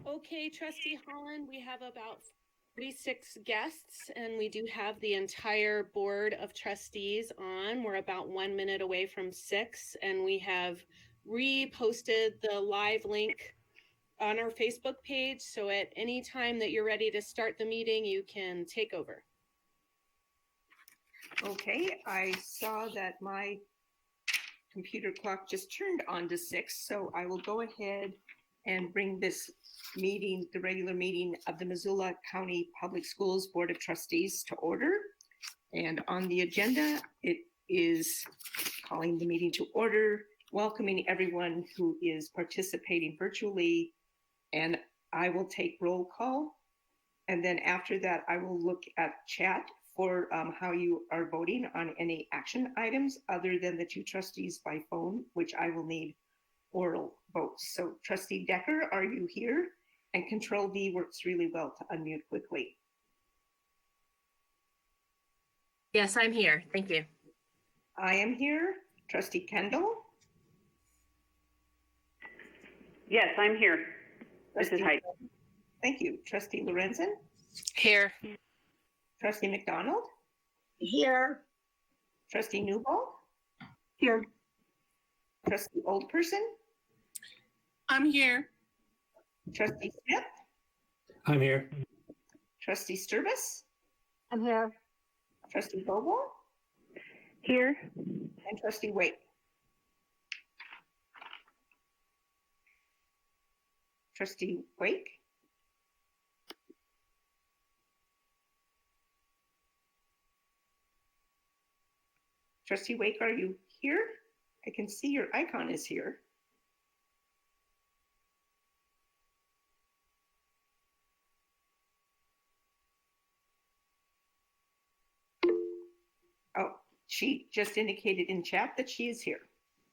Okay, Trustee Holland, we have about 46 guests, and we do have the entire board of trustees on. We're about 1 minute away from 6, and we have reposted the live link on our Facebook page. So at any time that you're ready to start the meeting, you can take over. Okay, I saw that my computer clock just turned on to 6, so I will go ahead and bring this meeting, the regular meeting of the Missoula County Public Schools Board of Trustees to order. And on the agenda, it is calling the meeting to order, welcoming everyone who is participating virtually, and I will take roll call. And then after that, I will look at chat for how you are voting on any action items other than the two trustees by phone, which I will need oral votes. So Trustee Decker, are you here? And Control V works really well to unmute quickly. Yes, I'm here. Thank you. I am here. Trustee Kendall? Yes, I'm here. This is Heidi. Thank you. Trustee Lorenzen? Here. Trustee McDonald? Here. Trustee Newbold? Here. Trustee Oldperson? I'm here. Trustee Smith? I'm here. Trustee Sturbis? I'm here. Trustee Bobo? Here. And Trustee Wake? Trustee Wake? Trustee Wake, are you here? I can see your icon is here. Oh, she just indicated in chat that she is here.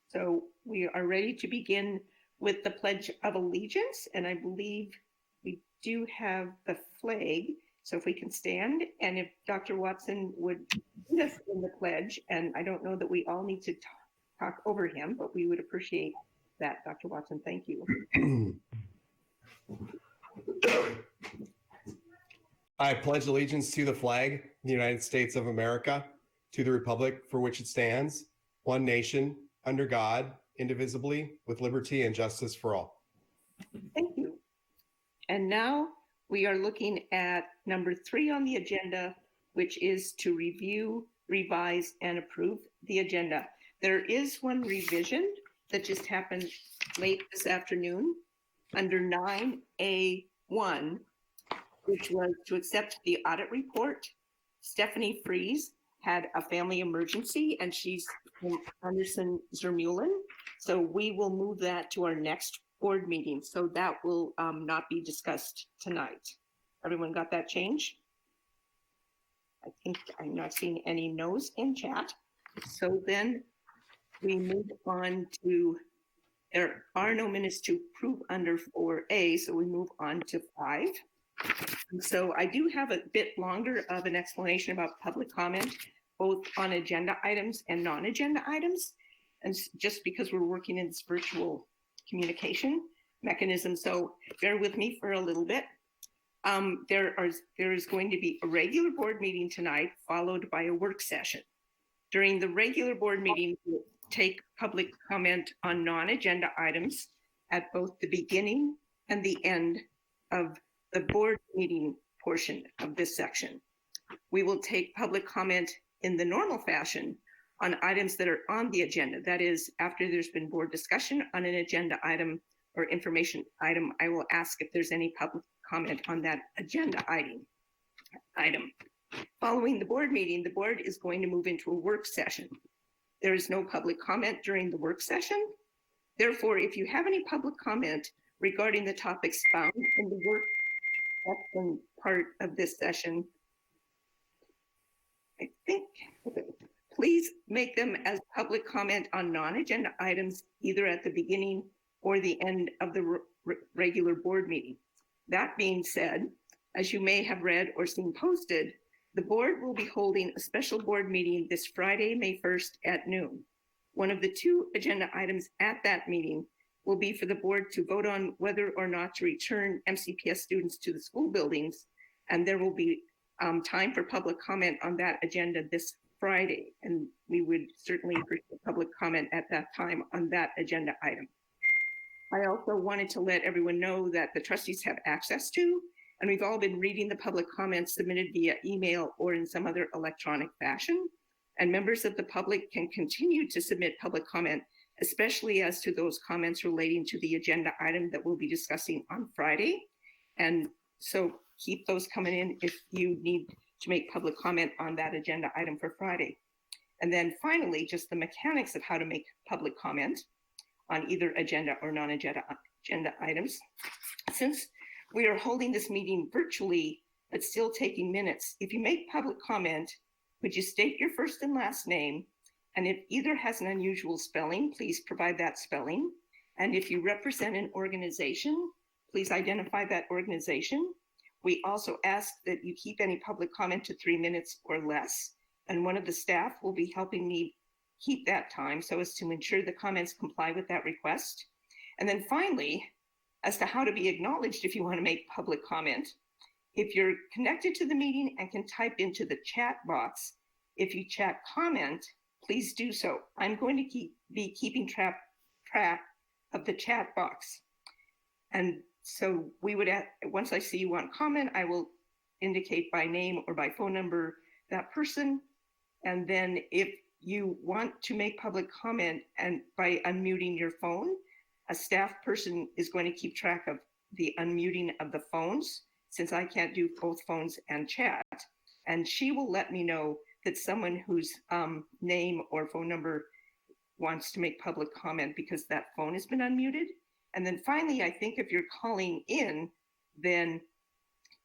So we are ready to begin with the Pledge of Allegiance, and I believe we do have the flag. So if we can stand, and if Dr. Watson would lead us in the pledge, and I don't know that we all need to talk over him, but we would appreciate that, Dr. Watson. Thank you. I pledge allegiance to the flag of the United States of America, to the republic for which it stands, one nation, under God, indivisibly, with liberty and justice for all. Thank you. And now we are looking at number 3 on the agenda, which is to review, revise, and approve the agenda. There is one revision that just happened late this afternoon under 9A1, which was to accept the audit report. Stephanie Fries had a family emergency and she's from Anderson Zermulin. So we will move that to our next board meeting. So that will not be discussed tonight. Everyone got that change? I think I'm not seeing any no's in chat. So then we move on to, there are no minutes to approve under 4A, so we move on to 5. And so I do have a bit longer of an explanation about public comment, both on agenda items and non-agenda items. And just because we're working in this virtual communication mechanism, so bear with me for a little bit. There is going to be a regular board meeting tonight, followed by a work session. During the regular board meeting, we'll take public comment on non-agenda items at both the beginning and the end of the board meeting portion of this section. We will take public comment in the normal fashion on items that are on the agenda. That is, after there's been board discussion on an agenda item or information item, I will ask if there's any public comment on that agenda item. Following the board meeting, the board is going to move into a work session. There is no public comment during the work session. Therefore, if you have any public comment regarding the topics found in the work section part of this session, I think, please make them as public comment on non-agenda items, either at the beginning or the end of the regular board meeting. That being said, as you may have read or seen posted, the board will be holding a special board meeting this Friday, May 1st at noon. One of the two agenda items at that meeting will be for the board to vote on whether or not to return MCPS students to the school buildings. And there will be time for public comment on that agenda this Friday. And we would certainly appreciate public comment at that time on that agenda item. I also wanted to let everyone know that the trustees have access to, and we've all been reading the public comments submitted via email or in some other electronic fashion. And members of the public can continue to submit public comment, especially as to those comments relating to the agenda item that we'll be discussing on Friday. And so keep those coming in if you need to make public comment on that agenda item for Friday. And then finally, just the mechanics of how to make public comment on either agenda or non-agenda items. Since we are holding this meeting virtually, but still taking minutes, if you make public comment, would you state your first and last name? And if either has an unusual spelling, please provide that spelling. And if you represent an organization, please identify that organization. We also ask that you keep any public comment to 3 minutes or less. And one of the staff will be helping me keep that time so as to ensure the comments comply with that request. And then finally, as to how to be acknowledged if you want to make public comment, if you're connected to the meeting and can type into the chat box, if you chat comment, please do so. I'm going to be keeping track of the chat box. And so we would, once I see you want comment, I will indicate by name or by phone number that person. And then if you want to make public comment and by unmuting your phone, a staff person is going to keep track of the unmuting of the phones, since I can't do both phones and chat. And she will let me know that someone whose name or phone number wants to make public comment because that phone has been unmuted. And then finally, I think if you're calling in, then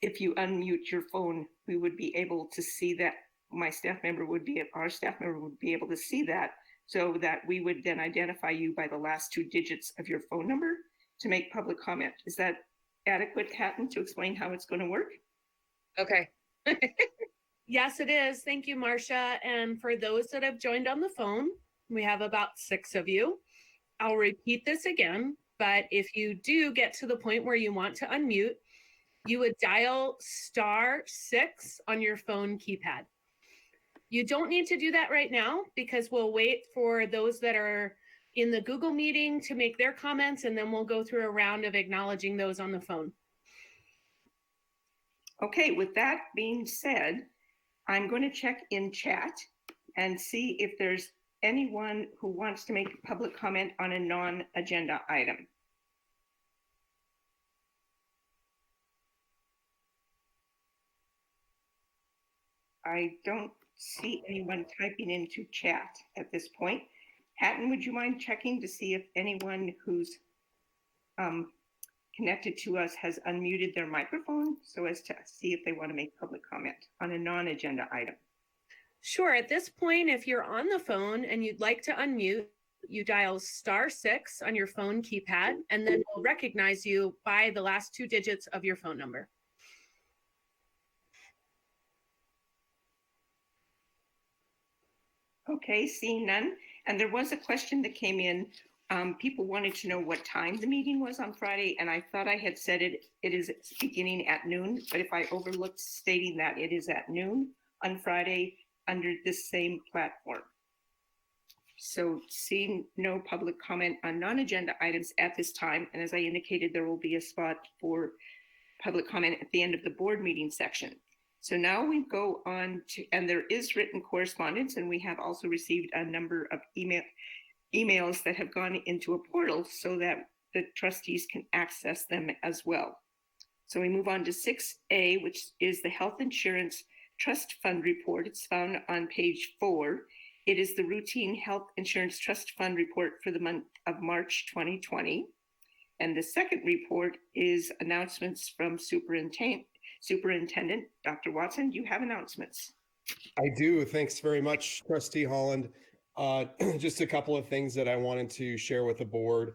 if you unmute your phone, we would be able to see that our staff member would be able to see that, so that we would then identify you by the last 2 digits of your phone number to make public comment. Is that adequate, Hatton, to explain how it's going to work? Okay. Yes, it is. Thank you, Marcia. And for those that have joined on the phone, we have about 6 of you. I'll repeat this again, but if you do get to the point where you want to unmute, you would dial *6 on your phone keypad. You don't need to do that right now because we'll wait for those that are in the Google meeting to make their comments, and then we'll go through a round of acknowledging those on the phone. Okay, with that being said, I'm going to check in chat and see if there's anyone who wants to make public comment on a non-agenda item. I don't see anyone typing into chat at this point. Hatton, would you mind checking to see if anyone who's connected to us has unmuted their microphone so as to see if they want to make public comment on a non-agenda item? Sure. At this point, if you're on the phone and you'd like to unmute, you dial *6 on your phone keypad, and then we'll recognize you by the last 2 digits of your phone number. Okay, seeing none. And there was a question that came in. People wanted to know what time the meeting was on Friday, and I thought I had said it is beginning at noon, but if I overlooked stating that it is at noon on Friday under this same platform. So seeing no public comment on non-agenda items at this time, and as I indicated, there will be a spot for public comment at the end of the board meeting section. So now we go on to, and there is written correspondence, and we have also received a number of emails that have gone into a portal so that the trustees can access them as well. So we move on to 6A, which is the Health Insurance Trust Fund Report. It's found on page 4. It is the routine Health Insurance Trust Fund Report for the month of March 2020. And the second report is announcements from Superintendent Dr. Watson. Do you have announcements? I do. Thanks very much, Trustee Holland. Just a couple of things that I wanted to share with the board.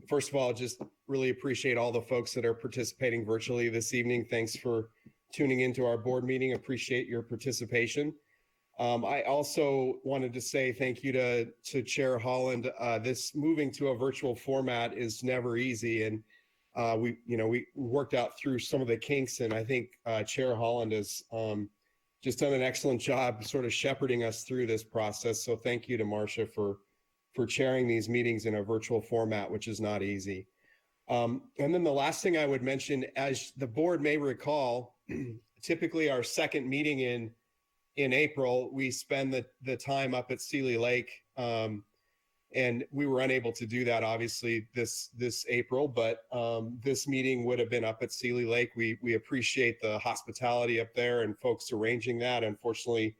First of all, just really appreciate all the folks that are participating virtually this evening. Thanks for tuning into our board meeting. Appreciate your participation. I also wanted to say thank you to Chair Holland. This moving to a virtual format is never easy, and we worked out through some of the kinks, and I think Chair Holland has just done an excellent job sort of shepherding us through this process. So thank you to Marcia for chairing these meetings in a virtual format, which is not easy. And then the last thing I would mention, as the board may recall, typically our second meeting in April, we spend the time up at Sealy Lake. And we were unable to do that, obviously, this April, but this meeting would have been up at Sealy Lake. We appreciate the hospitality up there and folks arranging that. Unfortunately,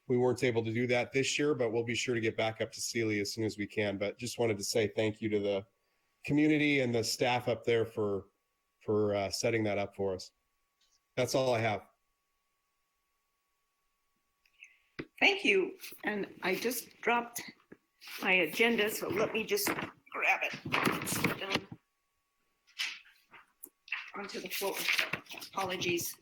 we weren't able to do that this year, but we'll be sure to get back up to Sealy as soon as we can. But just wanted to say thank you to the community and the staff up there for setting that up for us. That's all I have. Thank you. And I just dropped my agenda, so let me just grab it. Sit down onto the floor. Apologies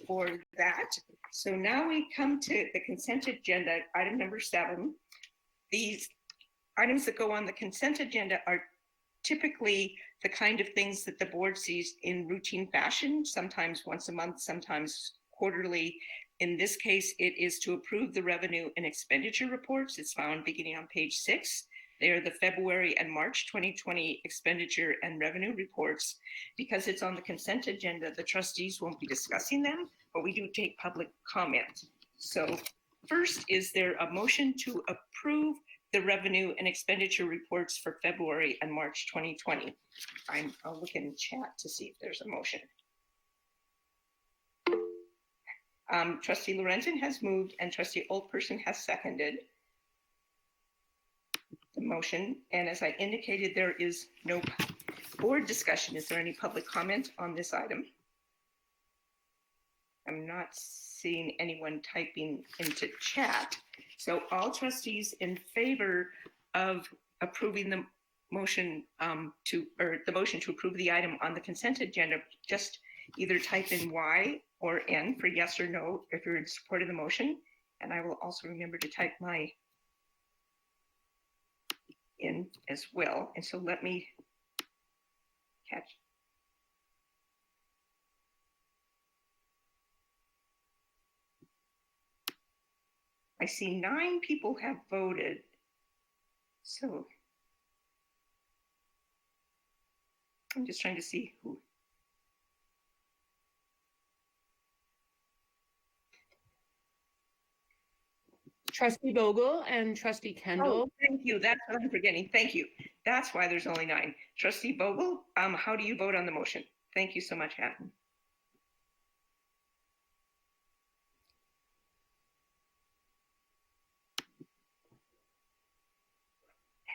for that. So now we come to the consent agenda, item number 7. These items that go on the consent agenda are typically the kind of things that the board sees in routine fashion, sometimes once a month, sometimes quarterly. In this case, it is to approve the revenue and expenditure reports. It's found beginning on page 6. They are the February and March 2020 expenditure and revenue reports. Because it's on the consent agenda, the trustees won't be discussing them, but we do take public comment. So first, is there a motion to approve the revenue and expenditure reports for February and March 2020? I'll look in chat to see if there's a motion. Trustee Lorenzen has moved and Trustee Oldperson has seconded the motion. And as I indicated, there is no board discussion. Is there any public comment on this item? I'm not seeing anyone typing into chat. So all trustees in favor of approving the motion to approve the item on the consent agenda, just either type in Y or N for yes or no if you're in support of the motion. And I will also remember to type my in as well. And so let me catch. I see 9 people have voted. So I'm just trying to see who. Trustee Vogel and Trustee Kendall. Oh, thank you. That's what I'm forgetting. Thank you. That's why there's only 9. Trustee Vogel, how do you vote on the motion? Thank you so much, Hatton.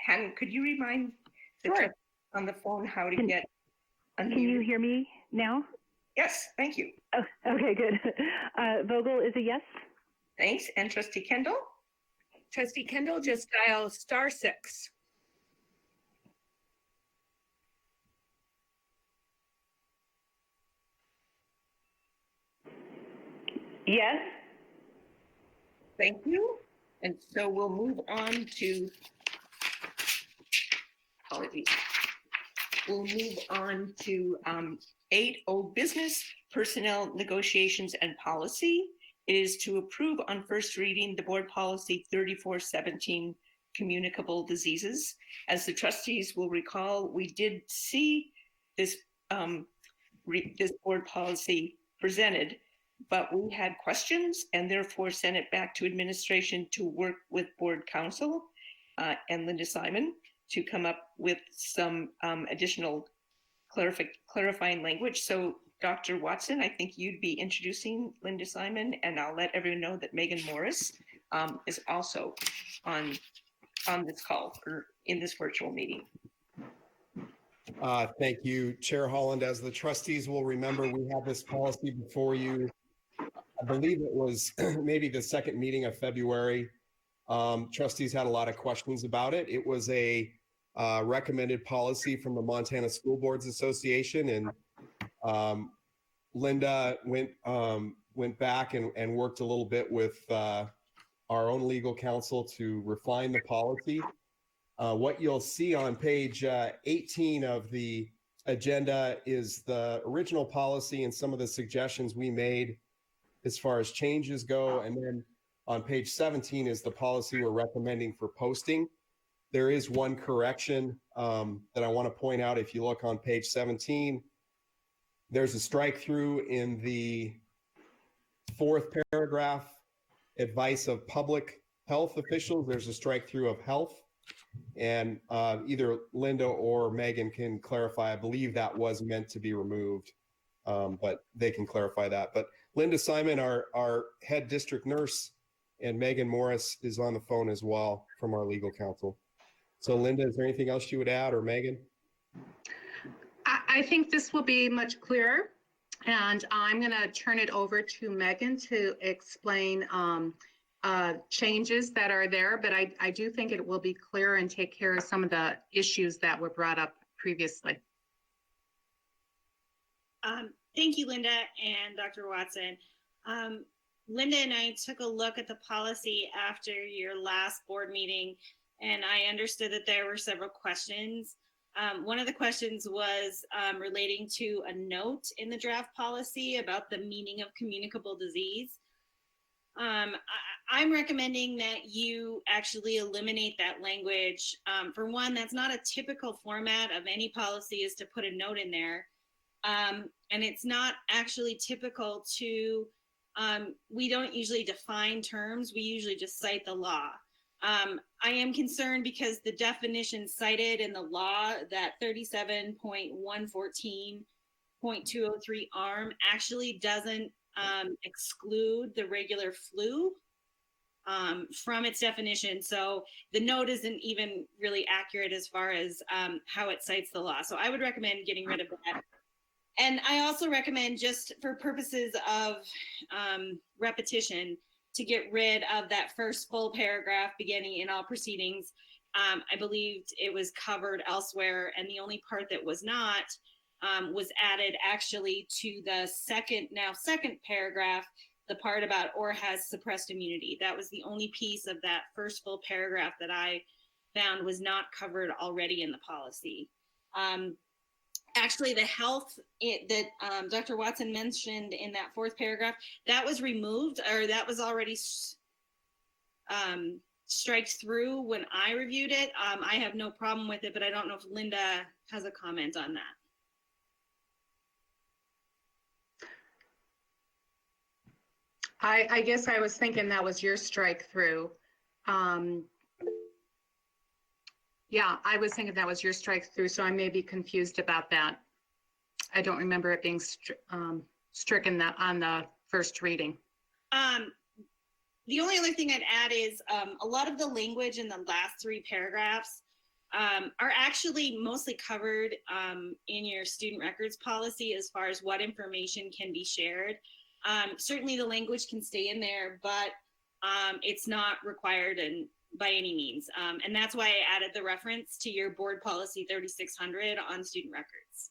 Hatton, could you remind the Sure. trustee on the phone how to get Can you unmuted? hear me now? Yes, thank you. Oh, okay, good. Vogel is a yes. Thanks. And Trustee Kendall? Trustee Kendall, just dial *6. Yes. Thank you. And so we'll move on to, apologies. We'll move on to 8, old business, personnel negotiations and policy. It is to approve on first reading the board policy 3417, communicable diseases. As the trustees will recall, we did see this, this board policy presented, but we had questions and therefore sent it back to administration to work with board counsel and Linda Simon to come up with some additional clarifying language. So Dr. Watson, I think you'd be introducing Linda Simon, and I'll let everyone know that Megan Morris is also on this call or in this virtual meeting. Thank you, Chair Holland. As the trustees will remember, we had this policy before you. I believe it was maybe the second meeting of February. Trustees had a lot of questions about it. It was a recommended policy from the Montana School Boards Association, and Linda went went back and worked a little bit with our own legal counsel to refine the policy. What you'll see on page 18 of the agenda is the original policy and some of the suggestions we made as far as changes go. And then on page 17 is the policy we're recommending for posting. There is one correction that I want to point out. If you look on page 17, there's a strike through in the 4th paragraph, advice of public health officials. There's a strike through of health. And either Linda or Megan can clarify. I believe that was meant to be removed, but they can clarify that. But Linda Simon, our head district nurse, and Megan Morris is on the phone as well from our legal counsel. So Linda, is there anything else you would add, or Megan? I think this will be much clearer, and I'm going to turn it over to Megan to explain changes that are there, but I do think it will be clear and take care of some of the issues that were brought up previously. Thank you, Linda and Dr. Watson. Linda and I took a look at the policy after your last board meeting, and I understood that there were several questions. One of the questions was relating to a note in the draft policy about the meaning of communicable disease. I'm recommending that you actually eliminate that language. For one, that's not a typical format of any policy, is to put a note in there. And it's not actually typical to, we don't usually define terms, we usually just cite the law. I am concerned because the definition cited in the law, that 37.114.203 ARM, actually doesn't exclude the regular flu from its definition. So the note isn't even really accurate as far as how it cites the law. So I would recommend getting rid of that. And I also recommend, just for purposes of repetition, to get rid of that first full paragraph beginning "in all proceedings." I believed it was covered elsewhere, and the only part that was not was added actually to the second paragraph, the part about "or has suppressed immunity." That was the only piece of that first full paragraph that I found was not covered already in the policy. Actually, the health that Dr. Watson mentioned in that 4th paragraph, that was removed, or that was already striked through when I reviewed it. I have no problem with it, but I don't know if Linda has a comment on that. I guess I was thinking that was your strike through. Yeah, I was thinking that was your strike through, so I may be confused about that. I don't remember it being stricken that on the first reading. The only other thing I'd add is a lot of the language in the last 3 paragraphs are actually mostly covered in your student records policy as far as what information can be shared. Certainly the language can stay in there, but it's not required by any means. And that's why I added the reference to your board policy 3600 on student records.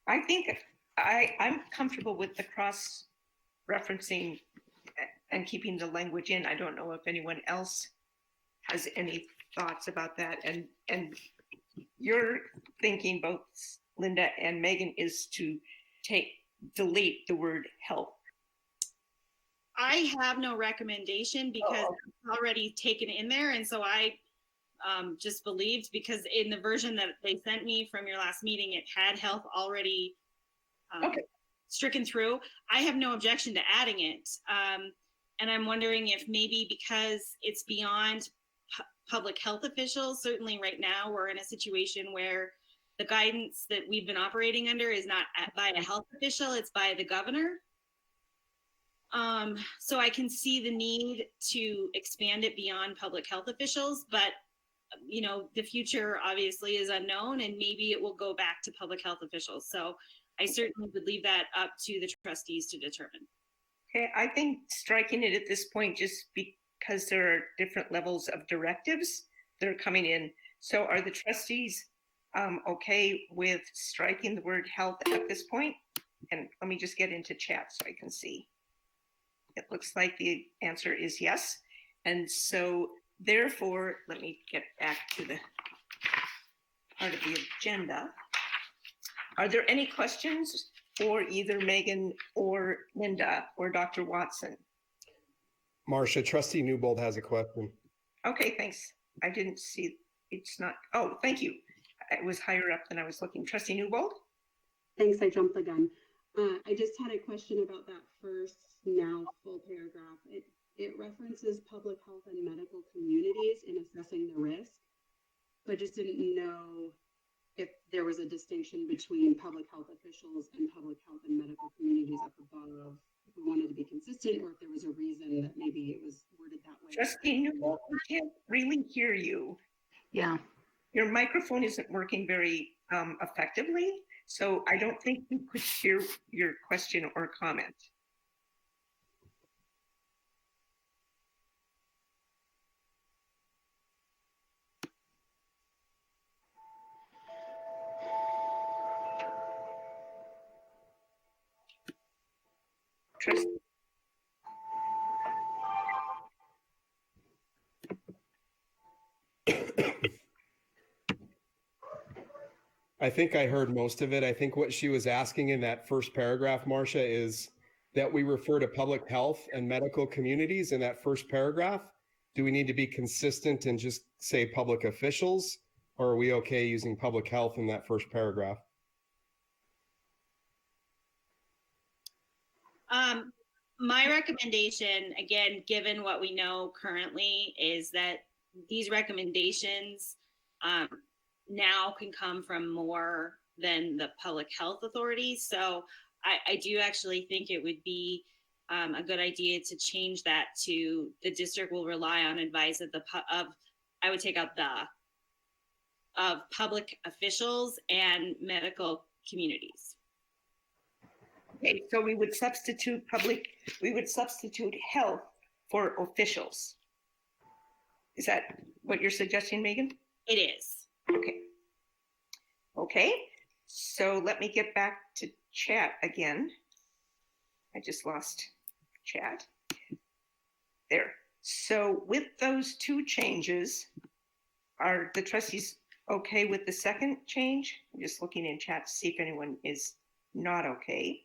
I think I'm comfortable with the cross-referencing and keeping the language in. I don't know if anyone else has any thoughts about that. And your thinking, both Linda and Megan, is to delete the word health. I have no recommendation because it's already taken in there. And so I just believed, because in the version that they sent me from your last meeting, it had health already stricken through. I have no objection to adding it. And I'm wondering if maybe because it's beyond public health officials, certainly right now we're in a situation where the guidance that we've been operating under is not by a health official, it's by the governor. So I can see the need to expand it beyond public health officials, but you know, the future obviously is unknown, and maybe it will go back to public health officials. So I certainly would leave that up to the trustees to determine. Okay, I think striking it at this point, just because there are different levels of directives that are coming in. So are the trustees okay with striking the word health at this point? And let me just get into chat so I can see. It looks like the answer is yes. And so therefore, let me get back to the part of the agenda. Are there any questions for either Megan or Linda or Dr. Watson? Marcia, Trustee Newbold has a question. Okay, thanks. I didn't see, it's not, oh, thank you. It was higher up than I was looking. Trustee Newbold? Thanks, I jumped the gun. I just had a question about that first now full paragraph. It references public health and medical communities in assessing the risk. So I just didn't know if there was a distinction between public health officials and public health and medical communities up above. If we wanted to be consistent, or if there was a reason that maybe it was worded that way. Trustee Newbold, we can't really hear you. Yeah. Your microphone isn't working very effectively, so I don't think we could hear your question or comment. Trustee. I think I heard most of it. I think what she was asking in that first paragraph, Marcia, is that we refer to public health and medical communities in that first paragraph. Do we need to be consistent and just say public officials, or are we okay using public health in that first paragraph? My recommendation, again, given what we know currently, is that these recommendations now can come from more than the public health authorities. So I do actually think it would be a good idea to change that to the district will rely on advice of I would take out of public officials and medical communities. Okay, so we would substitute health for officials. Is that what you're suggesting, Megan? It is. Okay. Okay, so let me get back to chat again. I just lost chat. There. So with those two changes, are the trustees okay with the second change? I'm just looking in chat to see if anyone is not okay.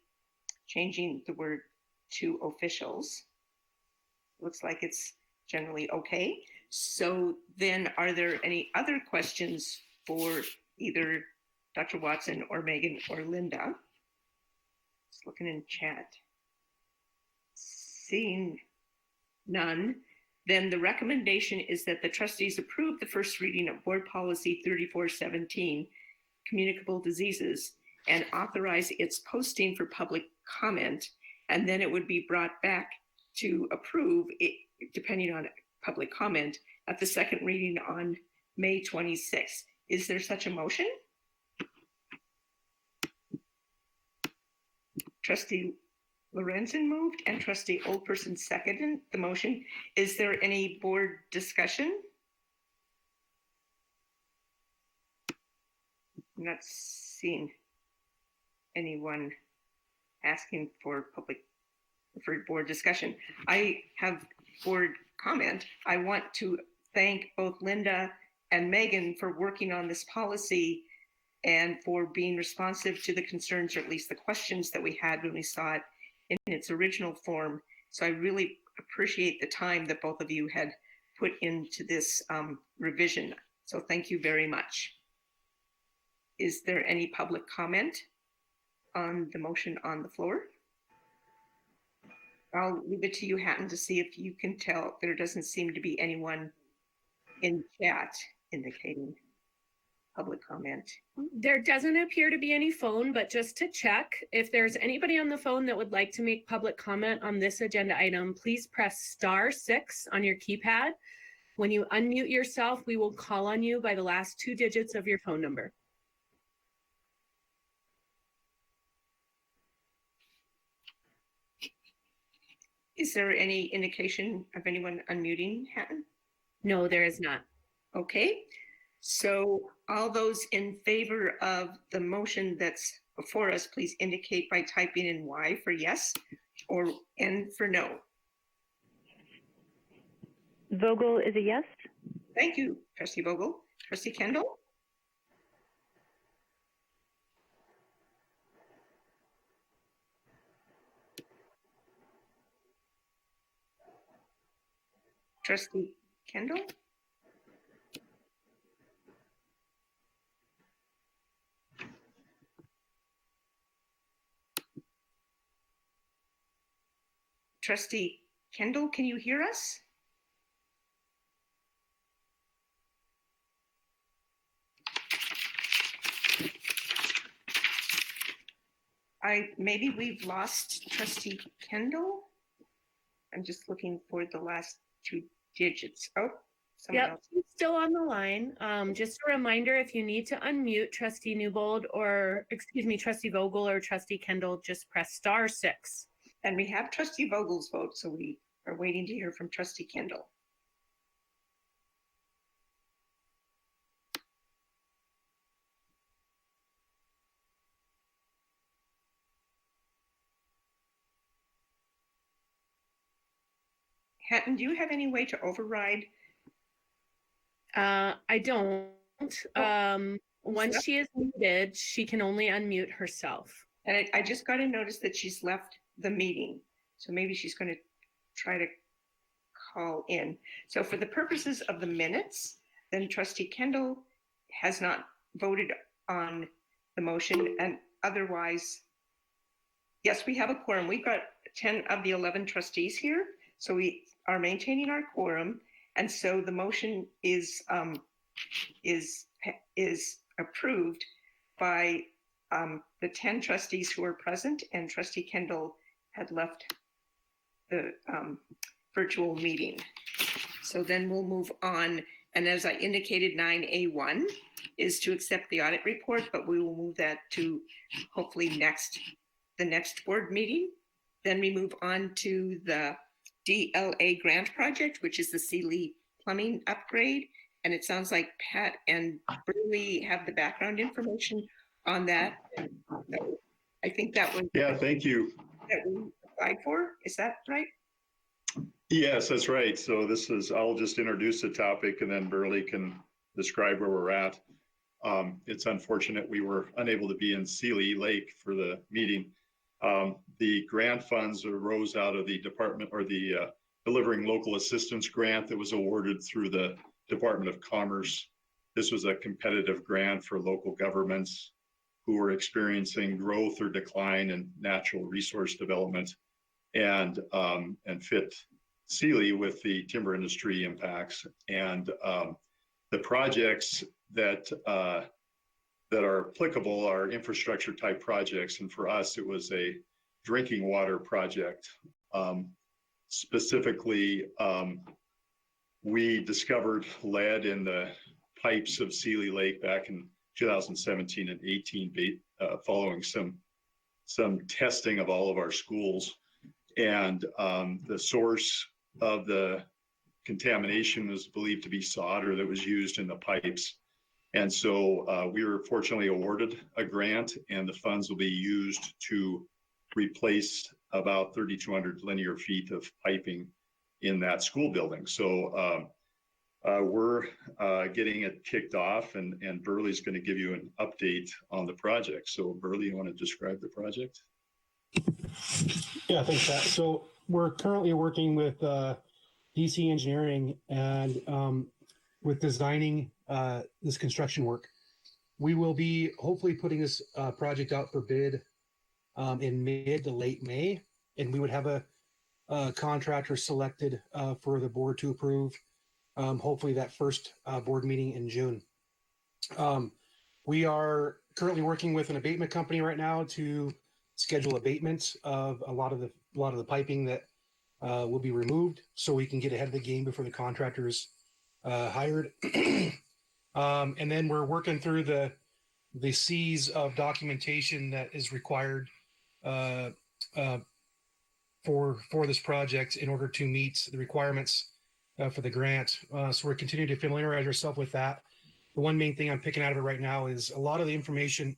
Changing the word to officials. Looks like it's generally okay. So then are there any other questions for either Dr. Watson or Megan or Linda? Just looking in chat. Seeing none, then the recommendation is that the trustees approve the first reading of Board Policy 3417, Communicable Diseases, and authorize its posting for public comment, and then it would be brought back to approve it, depending on public comment, at the second reading on May 26th. Is there such a motion? Trustee Lorenzen moved and Trustee Oldperson seconded the motion. Is there any board discussion? I'm not seeing anyone asking for board discussion. I have board comment. I want to thank both Linda and Megan for working on this policy and for being responsive to the concerns, or at least the questions that we had when we saw it in its original form. So I really appreciate the time that both of you had put into this revision. So thank you very much. Is there any public comment on the motion on the floor? I'll leave it to you, Hatton, to see if you can tell. There doesn't seem to be anyone in chat indicating public comment. There doesn't appear to be any phone, but just to check, if there's anybody on the phone that would like to make public comment on this agenda item, please press *6 on your keypad. When you unmute yourself, we will call on you by the last 2 digits of your phone number. Is there any indication of anyone unmuting, Hatton? No, there is not. Okay, So all those in favor of the motion that's before us, please indicate by typing in Y for yes or N for no. Vogel is a yes. Thank you, Trustee Vogel. Trustee Kendall? Trustee Kendall? Trustee Kendall, can you hear us? Maybe we've lost Trustee Kendall. I'm just looking for the last two digits. Oh, someone Yep, else. he's still on the line. Just a reminder, if you need to unmute Trustee Newbold or, excuse me, Trustee Vogel or Trustee Kendall, just press *6. And we have Trustee Vogel's vote, so we are waiting to hear from Trustee Kendall. Hatton, do you have any way to override? I don't. Once she is muted, she can only unmute herself. And I just got a notice that she's left the meeting. So maybe she's going to try to call in. So for the purposes of the minutes, then Trustee Kendall has not voted on the motion, and otherwise, yes, we have a quorum. We've got 10 of the 11 trustees here, so we are maintaining our quorum, and so the motion is approved by the 10 trustees who are present, and Trustee Kendall had left the virtual meeting. So then we'll move on. And as I indicated, 9A1 is to accept the audit report, but we will move that to hopefully the next board meeting. Then we move on to the DLA grant project, which is the Sealy plumbing upgrade. And it sounds like Pat and Burley have the background information on that. I think that was. Yeah, thank you. That we applied for, is that right? Yes, that's right. So I'll just introduce the topic and then Burley can describe where we're at. It's unfortunate we were unable to be in Sealy Lake for the meeting. The grant funds arose out of the department or the Delivering Local Assistance grant that was awarded through the Department of Commerce. This was a competitive grant for local governments who were experiencing growth or decline in natural resource development and fit Sealy with the timber industry impacts. And the projects that are applicable are infrastructure type projects. And for us, it was a drinking water project. Specifically, we discovered lead in the pipes of Sealy Lake back in 2017 and 18, following some testing of all of our schools. And the source of the contamination was believed to be solder that was used in the pipes. And so we were fortunately awarded a grant, and the funds will be used to replace about 3,200 linear feet of piping in that school building. So we're getting it kicked off, and Burley's going to give you an update on the project. So Burley, you want to describe the project? Yeah, thanks, Pat. So we're currently working with DC Engineering and with designing this construction work. We will be hopefully putting this project out for bid in mid to late May, and we would have a contractor selected for the board to approve, hopefully that first board meeting in June. We are currently working with an abatement company right now to schedule abatements of a lot of the piping that will be removed, so we can get ahead of the game before the contractor is hired. And then we're working through the seas of documentation that is required for this project in order to meet the requirements for the grant. So we're continuing to familiarize ourselves with that. the one main thing I'm picking out of it right now is a lot of the information,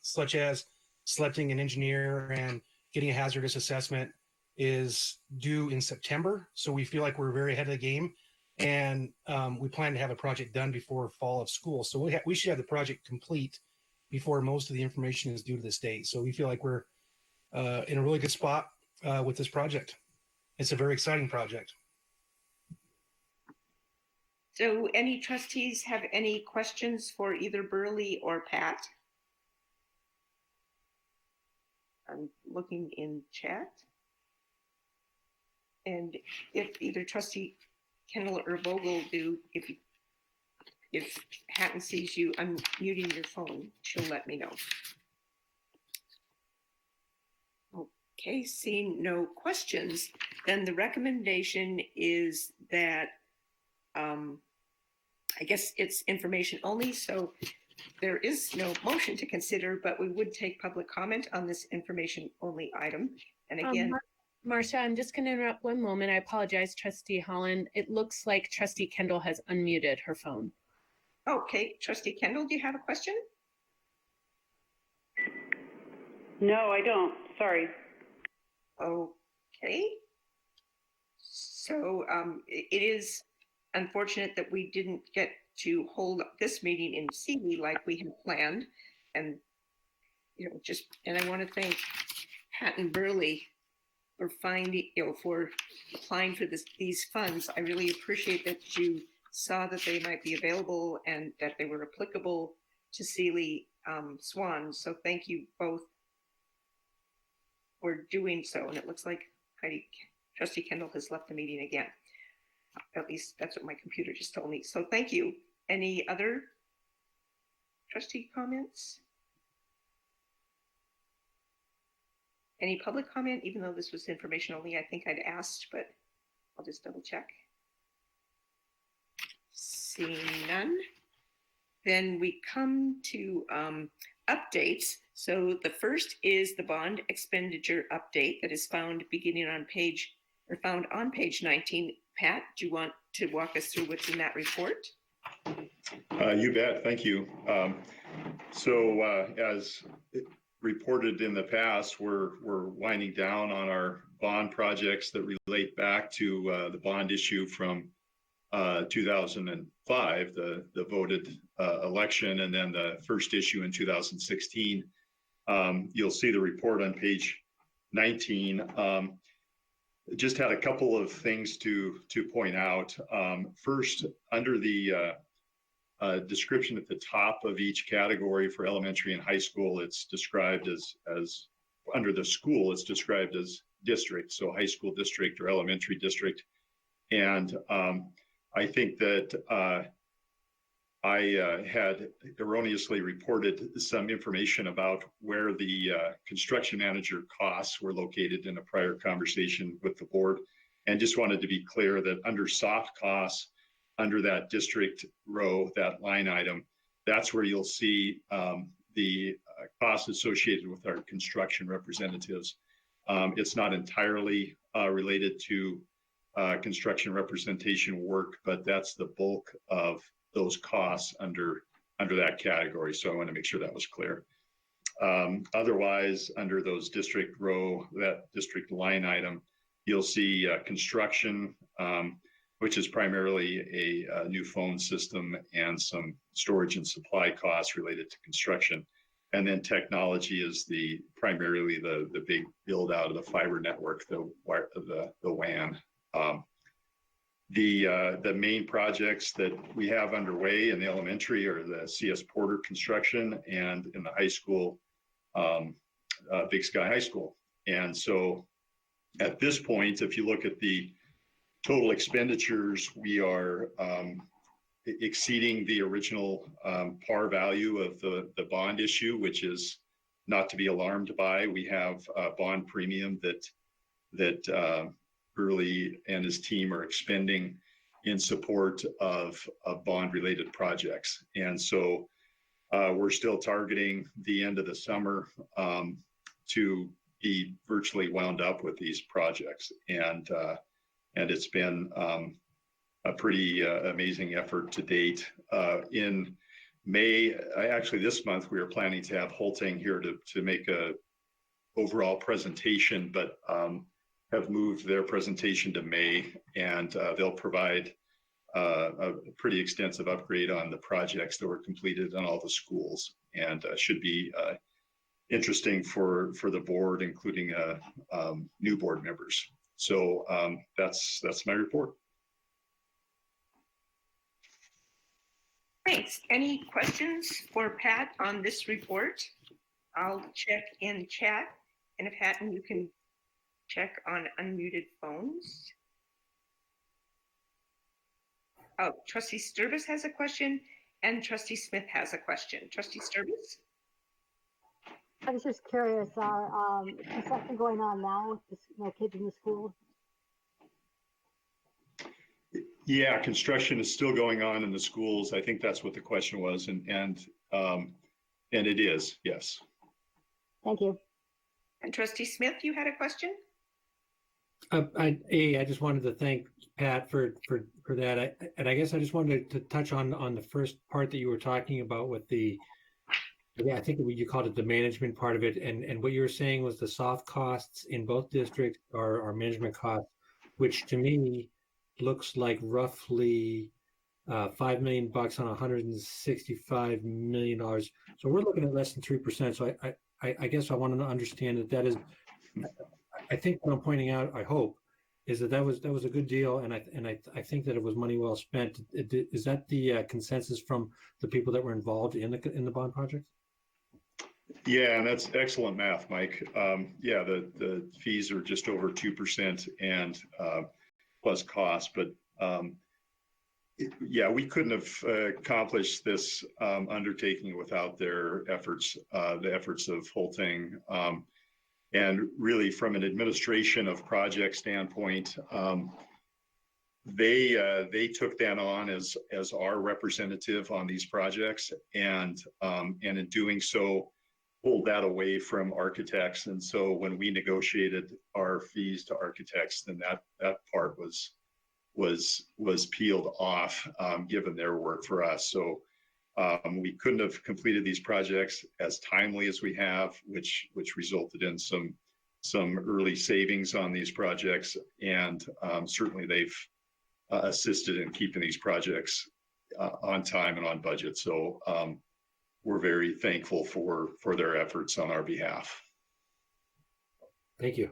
such as selecting an engineer and getting a hazardous assessment, is due in September. So we feel like we're very ahead of the game, and we plan to have a project done before fall of school. So we should have the project complete before most of the information is due to this date. So we feel like we're in a really good spot with this project. It's a very exciting project. So any trustees have any questions for either Burley or Pat? I'm looking in chat. And if either trustee Kendall or Vogel do, if Hatton sees you unmuting your phone, she'll let me know. Okay, seeing no questions, then the recommendation is that I guess it's information only, so there is no motion to consider, but we would take public comment on this information only item. And again, Marcia, I'm just going to interrupt one moment. I apologize, Trustee Holland. It looks like Trustee Kendall has unmuted her phone. okay, Trustee Kendall, do you have a question? No, I don't. Sorry. Okay. So it is unfortunate that we didn't get to hold this meeting in Seeley like we had planned. And, and I want to thank Hatton Burley for for applying for these funds. I really appreciate that you saw that they might be available and that they were applicable to Seeley Swan. So thank you both for doing so. And it looks like Trustee Kendall has left the meeting again. At least that's what my computer just told me. So thank you. Any other trustee comments? Any public comment, even though this was information only? I think I'd asked, but I'll just double check. Seeing none, then we come to updates. So the first is the bond expenditure update that is found on page 19. Pat, do you want to walk us through what's in that report? You bet. Thank you. As reported in the past, we're winding down on our bond projects that relate back to the bond issue from 2005, the voted election, and then the first issue in 2016. You'll see the report on page 19. Just had a couple of things to point out. First, under the description at the top of each category for elementary and high school, it's described as under the school, it's described as district, so high school district or elementary district. And I think that I had erroneously reported some information about where the construction manager costs were located in a prior conversation with the board, and just wanted to be clear that under soft costs, under that district row, that line item, that's where you'll see the costs associated with our construction representatives. It's not entirely related to construction representation work, but that's the bulk of those costs under that category. So I want to make sure that was clear. Otherwise, under those district row, that district line item, you'll see construction, which is primarily a new phone system and some storage and supply costs related to construction. And then technology is primarily the big build out of the fiber network, the WAN. The main projects that we have underway in the elementary are the CS Porter construction, and in the high school, Big Sky High School. And so at this point, if you look at the total expenditures, we are exceeding the original par value of the bond issue, which is not to be alarmed by. We have a bond premium that Burley and his team are expending in support of bond-related projects. And so we're still targeting the end of the summer to be virtually wound up with these projects. And it's been a pretty amazing effort to date. In actually this month, we are planning to have Holting here to make a overall presentation, but have moved their presentation to May, and they'll provide a pretty extensive upgrade on the projects that were completed on all the schools, and should be interesting for the board, including new board members. So that's my report. Thanks. Any questions for Pat on this report? I'll check in chat, and if Hatton, you can check on unmuted phones. Oh, Trustee Sturvis has a question, and Trustee Smith has a question. Trustee Sturvis? I was just curious, is something going on now with the kids in the school? Yeah, construction is still going on in the schools. I think that's what the question was, and it is, yes. Thank you. And Trustee Smith, you had a question? I just wanted to thank Pat for that. And I guess I just wanted to touch on the first part that you were talking about with I think you called it the management part of it. And what you were saying was the soft costs in both districts are management costs, which to me looks like roughly $5 million on $165 million. So we're looking at less than 3%. So I guess I wanted to understand that is, I think what I'm pointing out, I hope, is that was a good deal, and I think that it was money well spent. Is that the consensus from the people that were involved in the bond project? Yeah, and that's excellent math, Mike. Yeah, the fees are just over 2% and plus cost, but yeah, we couldn't have accomplished this undertaking without their efforts, the efforts of Holting. And really, from an administration of project standpoint, they took that on as our representative on these projects, and in doing so, pulled that away from architects. And so when we negotiated our fees to architects, then that part was peeled off, given their work for us. So we couldn't have completed these projects as timely as we have, which resulted in some early savings on these projects, and certainly they've assisted in keeping these projects on time and on budget. So we're very thankful for their efforts on our behalf. Thank you.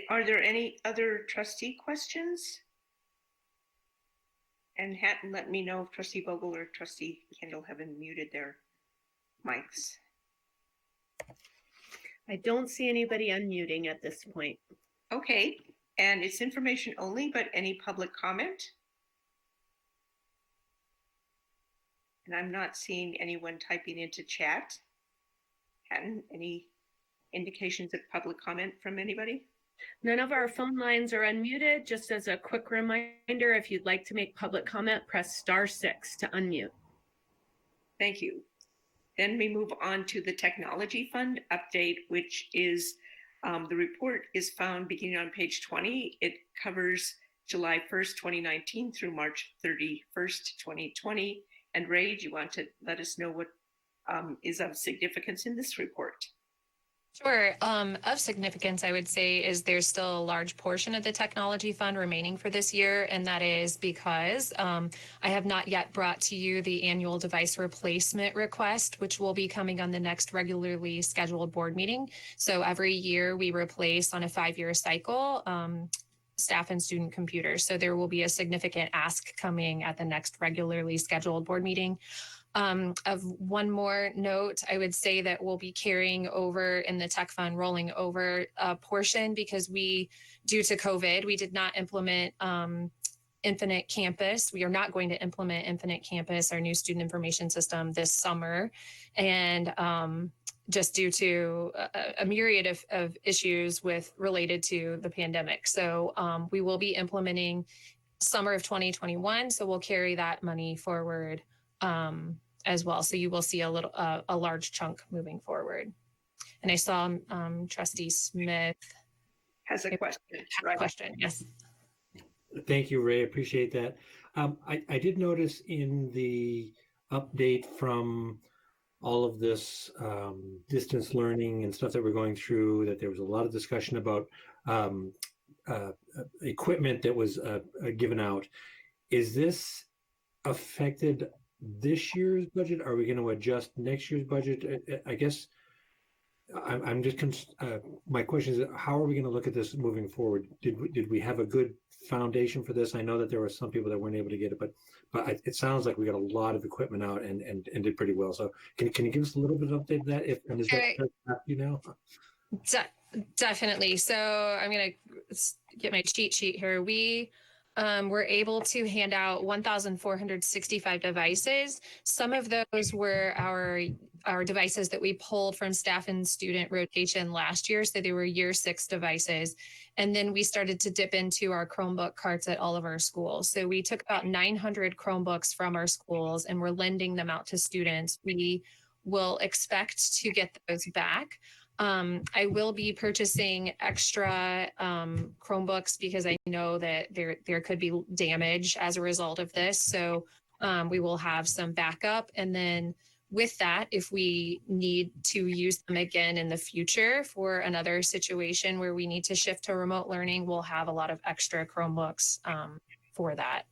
Are there any other trustee questions? And Hatton, let me know if Trustee Vogel or Trustee Kendall have unmuted their mics. I don't see anybody unmuting at this point. Okay, and it's information only, but any public comment? And I'm not seeing anyone typing into chat. Hatton, any indications of public comment from anybody? None of our phone lines are unmuted. Just as a quick reminder, if you'd like to make public comment, press *6 to unmute. Thank you. Then we move on to the Technology Fund update, which is the report is found beginning on page 20. It covers July 1st, 2019 through March 31st, 2020. And Ray, do you want to let us know what is of significance in this report? Sure. Of significance, I would say, is there's still a large portion of the technology fund remaining for this year, and that is because I have not yet brought to you the annual device replacement request, which will be coming on the next regularly scheduled board meeting. So every year we replace on a 5-year cycle staff and student computers. So there will be a significant ask coming at the next regularly scheduled board meeting. Of one more note, I would say that we'll be carrying over in the tech fund, rolling over a portion because due to COVID, we did not implement Infinite Campus. We are not going to implement Infinite Campus, our new student information system, this summer. And just due to a myriad of issues related to the pandemic. So we will be implementing summer of 2021. So we'll carry that money forward as well. So you will see a large chunk moving forward. And I saw Trustee Smith has a question. Right. Question, yes. Thank you, Ray. Appreciate that. I did notice in the update from all of this distance learning and stuff that we're going through that there was a lot of discussion about equipment that was given out. Is this affected this year's budget? Are we going to adjust next year's budget? I guess I'm just my question is, how are we going to look at this moving forward? Did we have a good foundation for this? I know that there were some people that weren't able to get it, but it sounds like we got a lot of equipment out and did pretty well. So can you give us a little bit of update of that? And is that you know? Definitely. So I'm going to get my cheat sheet here. We were able to hand out 1,465 devices. Some of those were our devices that we pulled from staff and student rotation last year. So they were year 6 devices. And then we started to dip into our Chromebook carts at all of our schools. So we took about 900 Chromebooks from our schools and we're lending them out to students. We will expect to get those back. I will be purchasing extra Chromebooks because I know that there could be damage as a result of this. So we will have some backup. And then with that, if we need to use them again in the future for another situation where we need to shift to remote learning, we'll have a lot of extra Chromebooks for that.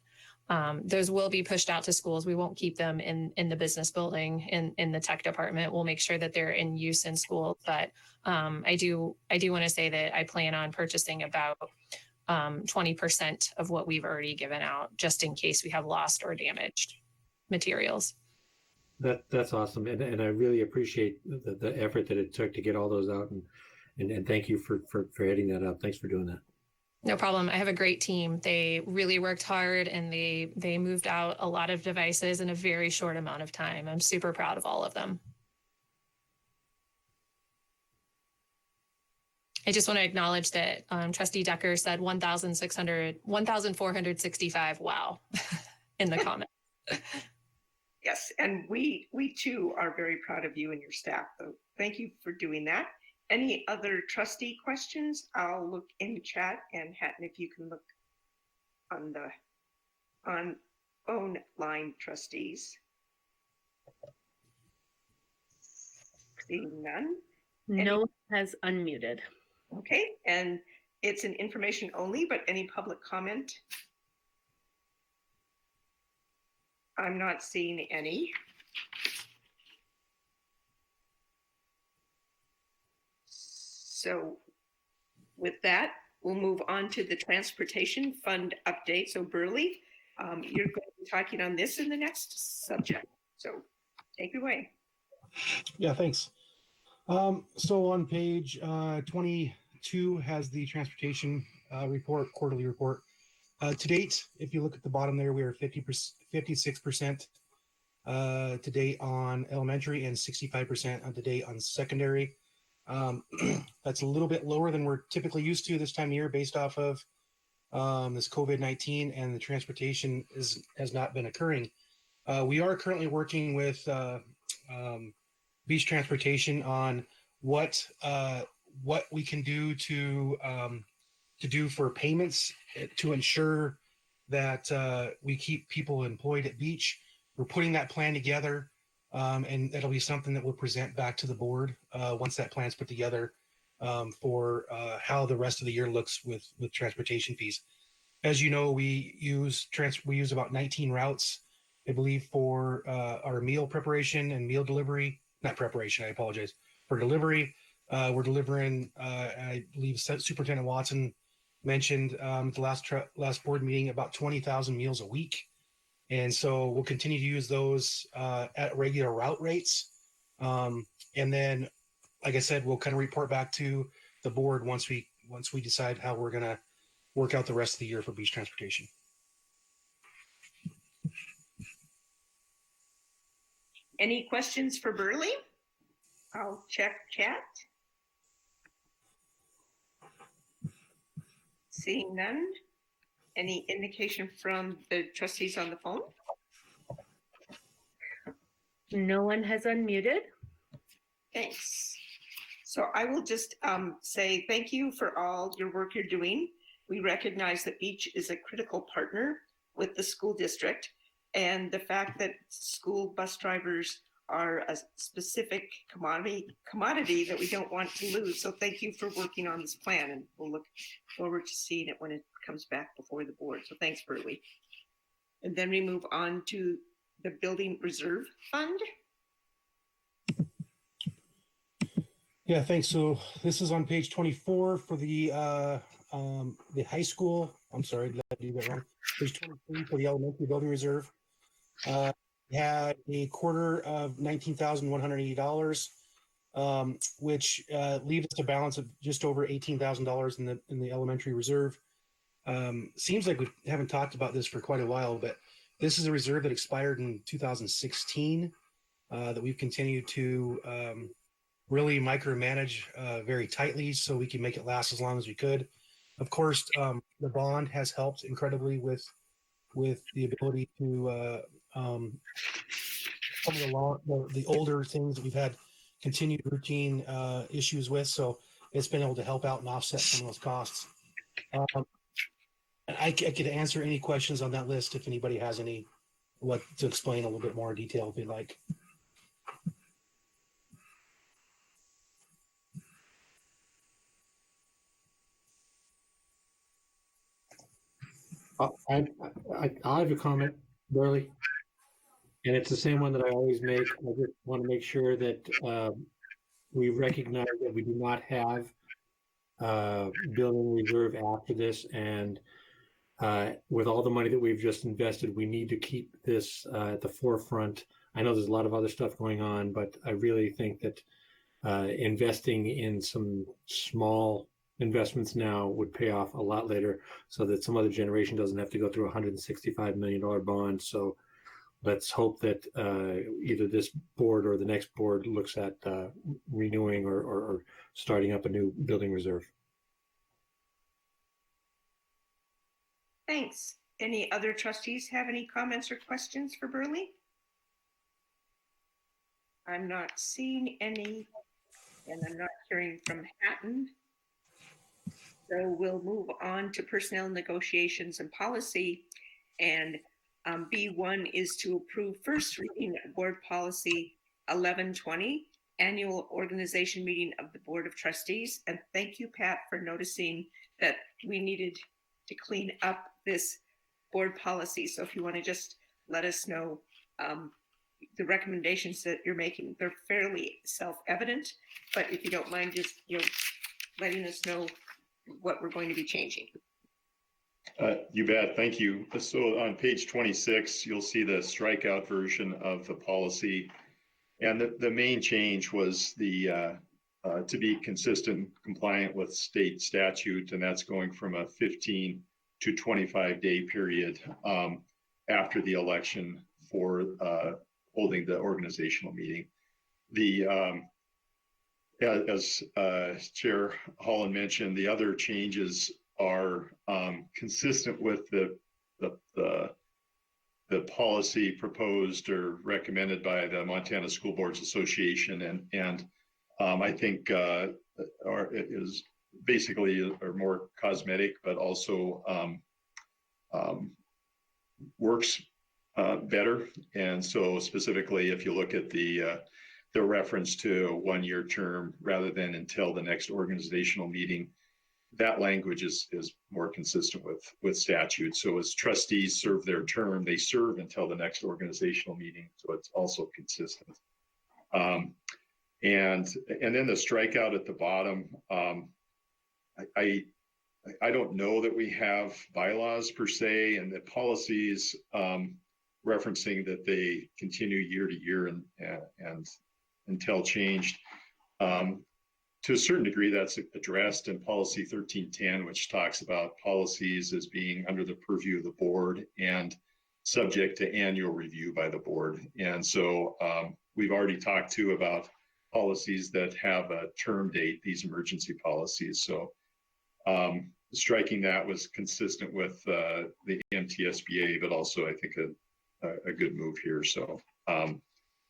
Those will be pushed out to schools. We won't keep them in the business building in the tech department. We'll make sure that they're in use in school. But I do want to say that I plan on purchasing about 20% of what we've already given out, just in case we have lost or damaged materials. That's awesome, and I really appreciate the effort that it took to get all those out, and thank you for heading that up. Thanks for doing that. No problem. I have a great team. They really worked hard and they moved out a lot of devices in a very short amount of time. I'm super proud of all of them. I just want to acknowledge that Trustee Decker said 1,465. Wow. In the comments. Yes, and we too are very proud of you and your staff. So thank you for doing that. Any other trustee questions? I'll look in the chat, and Hatton, if you can look on the phone line trustees. Seeing none. No one has unmuted. Okay, and it's an information only, but any public comment? I'm not seeing any. So with that, we'll move on to the transportation fund update. So Burley, you're going to be talking on this in the next subject. So take it away. Yeah, thanks. So on page 22 has the transportation report, quarterly report. To date, if you look at the bottom there, we are 56% to date on elementary and 65% on to date on secondary. That's a little bit lower than we're typically used to this time of year based off of this COVID-19, and the transportation has not been occurring. We are currently working with beach transportation on what we can do to do for payments to ensure that we keep people employed at beach. We're putting that plan together. And that'll be something that we'll present back to the board once that plan's put together for how the rest of the year looks with transportation fees. As you know, we use about 19 routes, I believe, for our meal preparation and meal delivery. Not preparation, I apologize. For delivery, we're delivering, I believe Superintendent Watson mentioned at the last board meeting, about 20,000 meals a week. And so we'll continue to use those at regular route rates. And then, like I said, we'll kind of report back to the board once we decide how we're going to work out the rest of the year for beach transportation. Any questions for Burley? I'll check chat. Seeing none. Any indication from the trustees on the phone? No one has unmuted. Thanks. So I will just say thank you for all your work you're doing. We recognize that each is a critical partner with the school district, and the fact that school bus drivers are a specific commodity that we don't want to lose. So thank you for working on this plan, and we'll look forward to seeing it when it comes back before the board. So thanks, Burley. And then we move on to the Building Reserve Fund. Yeah, thanks. So this is on page 24 for the high school. I'm sorry, did I do that wrong? Page 23 for the elementary building reserve. We had a quarter of $19,180, which leaves us a balance of just over $18,000 in the elementary reserve. Seems like we haven't talked about this for quite a while, but this is a reserve that expired in 2016 that we've continued to really micromanage very tightly so we can make it last as long as we could. Of course, the bond has helped incredibly with the ability to some of the older things that we've had continued routine issues with. So it's been able to help out and offset some of those costs. I could answer any questions on that list if anybody has any, what to explain a little bit more detail if you'd like. I'll have a comment, Burley. And it's the same one that I always make. I just want to make sure that we recognize that we do not have building reserve after this. And with all the money that we've just invested, we need to keep this at the forefront. I know there's a lot of other stuff going on, but I really think that investing in some small investments now would pay off a lot later so that some other generation doesn't have to go through a $165 million bond. So let's hope that either this board or the next board looks at renewing or starting up a new building reserve. Thanks. Any other trustees have any comments or questions for Burley? I'm not seeing any, and I'm not hearing from Hatton. So we'll move on to personnel negotiations and policy. And B1 is to approve first reading of board policy 1120, annual organization meeting of the Board of Trustees. And thank you, Pat, for noticing that we needed to clean up this board policy. So if you want to just let us know the recommendations that you're making, they're fairly self-evident, but if you don't mind just letting us know what we're going to be changing. You bet. Thank you. So on page 26, you'll see the strikeout version of the policy. And the main change was the to be consistent, compliant with state statute, and that's going from a 15 to 25-day period after the election for holding the organizational meeting. As Chair Holland mentioned, the other changes are consistent with the policy proposed or recommended by the Montana School Boards Association, and I think it is basically are more cosmetic, but also works better. And so specifically, if you look at the reference to a one-year term rather than until the next organizational meeting, that language is more consistent with statute. So as trustees serve their term, they serve until the next organizational meeting. So it's also consistent. And then the strikeout at the bottom, I don't know that we have bylaws per se, and the policies referencing that they continue year to year and until changed. To a certain degree, that's addressed in policy 1310, which talks about policies as being under the purview of the board and subject to annual review by the board. And so we've already talked to about policies that have a term date, these emergency policies. So striking that was consistent with the MTSBA, but also I think a good move here. So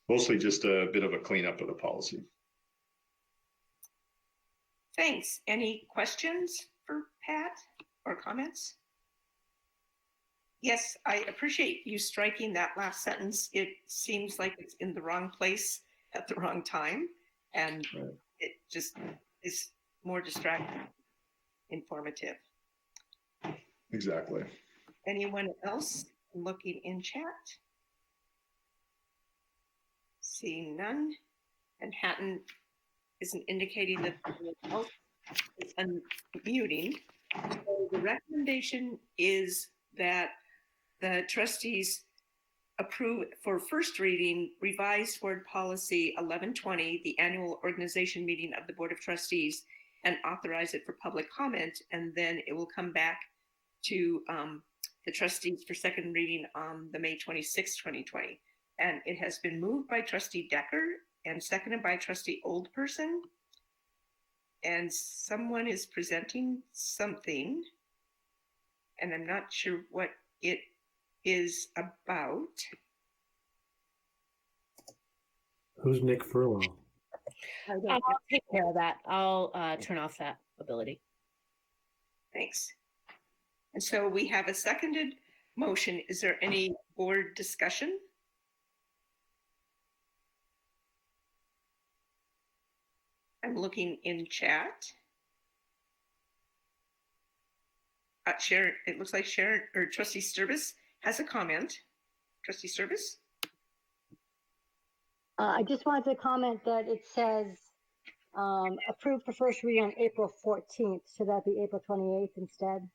mostly just a bit of a cleanup of the policy. Thanks. Any questions for Pat? or comments? Yes, I appreciate you striking that last sentence. It seems like it's in the wrong place at the wrong time, and it just is more distracting, informative. Exactly. Anyone else looking in chat? Seeing none, and Hatton isn't indicating that the else is unmuting. So the recommendation is that the trustees approve for first reading revised board policy 1120, the annual organization meeting of the Board of Trustees, and authorize it for public comment, and then it will come back to the trustees for second reading on the May 26, 2020. And it has been moved by trustee Decker and seconded by trustee Oldperson. And someone is presenting something, and I'm not sure what it is about. Who's Nick Furlong? I'll take care of that. I'll turn off that ability. Thanks. And so we have a seconded motion. Is there any board discussion? I'm looking in chat. Sharon, it looks like Sharon or trustee Sturbis has a comment. Trustee Sturbis? I just wanted to comment that it says approved for first reading on April 14th. Should that be April 28th instead?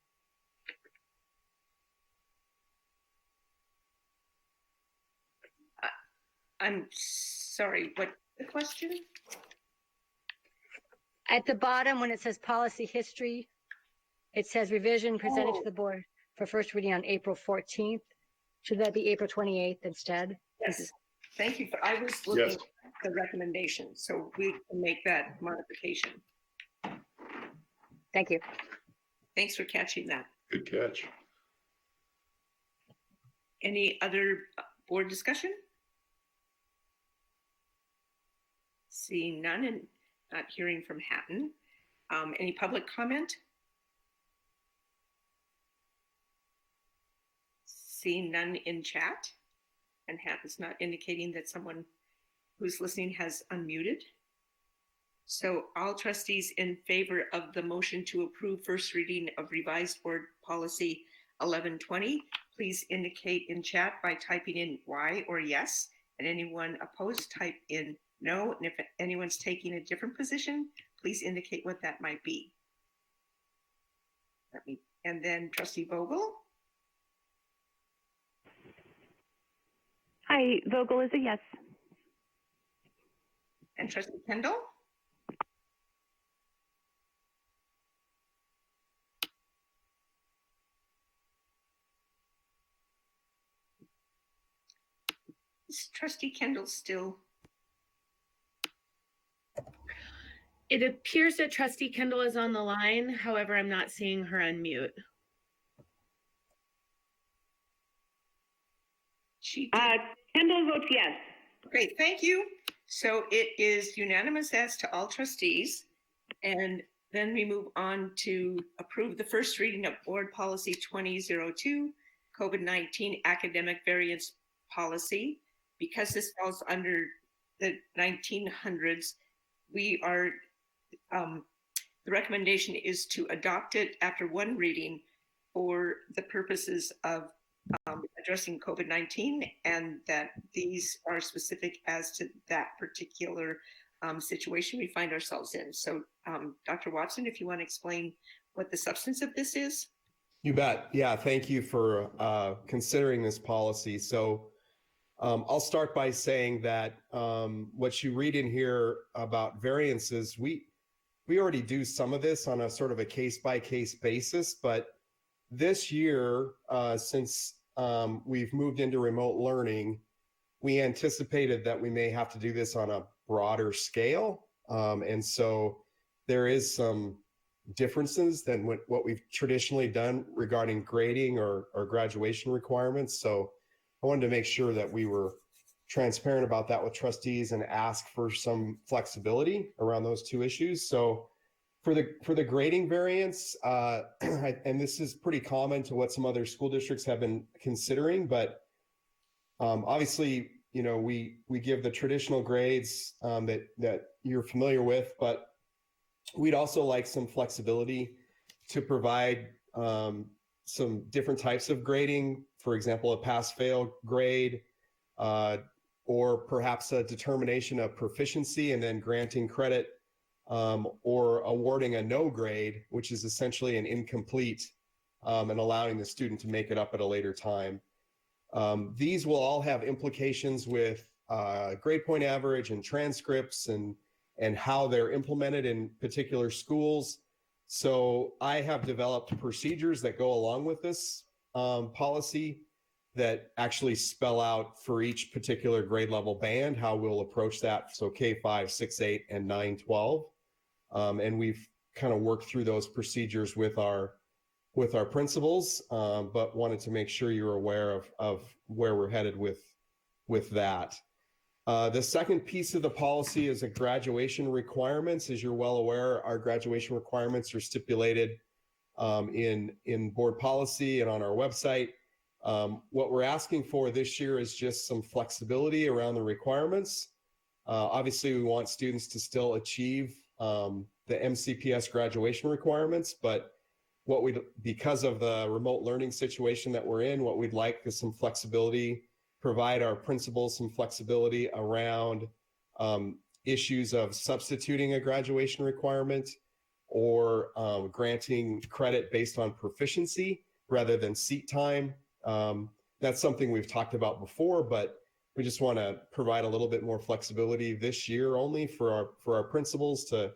I'm sorry, what the question? At the bottom, when it says policy history, it says revision presented to the board for first reading on April 14th. Should that be April 28th instead? Yes, thank you. I was looking at the recommendation, so we can make that modification. Thank you. Thanks for catching that. Good catch. Any other board discussion? Seeing none and not hearing from Hatton. Any public comment? Seeing none in chat, and Hatton's not indicating that someone who's listening has unmuted. So all trustees in favor of the motion to approve first reading of revised board policy 1120, please indicate in chat by typing in Y or yes, and anyone opposed type in no, and if anyone's taking a different position, please indicate what that might be. And then trustee Vogel? Hi, Vogel is a yes. And trustee Kendall? Is trustee Kendall still? It appears that trustee Kendall is on the line. However, I'm not seeing her unmute. Kendall votes yes. Great, thank you. So it is unanimous as to all trustees. And then we move on to approve the first reading of Board Policy 2002, COVID-19 Academic Variance Policy. Because this falls under the 1900s, we are, the recommendation is to adopt it after one reading for the purposes of addressing COVID-19, and that these are specific as to that particular situation we find ourselves in. So Dr. Watson, if you want to explain what the substance of this is. You bet. Yeah, thank you for considering this policy. So I'll start by saying that what you read in here about variances, we already do some of this on a sort of a case-by-case basis, but this year, since we've moved into remote learning, we anticipated that we may have to do this on a broader scale. And so there is some differences than what we've traditionally done regarding grading or graduation requirements. So I wanted to make sure that we were transparent about that with trustees and ask for some flexibility around those two issues. So For the grading variance, and this is pretty common to what some other school districts have been considering, but obviously, you know, we give the traditional grades that you're familiar with, but we'd also like some flexibility to provide some different types of grading. For example, a pass-fail grade, or perhaps a determination of proficiency and then granting credit, or awarding a no grade, which is essentially an incomplete, and allowing the student to make it up at a later time. These will all have implications with grade point average and transcripts and how they're implemented in particular schools. So I have developed procedures that go along with this policy that actually spell out for each particular grade level band how we'll approach that. So K5, 6, 8, and 9, 12. And we've kind of worked through those procedures with our principals, but wanted to make sure you're aware of where we're headed with that. The second piece of the policy is a graduation requirements. As you're well aware, our graduation requirements are stipulated in board policy and on our website. What we're asking for this year is just some flexibility around the requirements. Obviously, we want students to still achieve the MCPS graduation requirements, but because of the remote learning situation that we're in, what we'd like is some flexibility, provide our principals some flexibility around issues of substituting a graduation requirement or granting credit based on proficiency rather than seat time. That's something we've talked about before, but we just want to provide a little bit more flexibility this year only for our principals to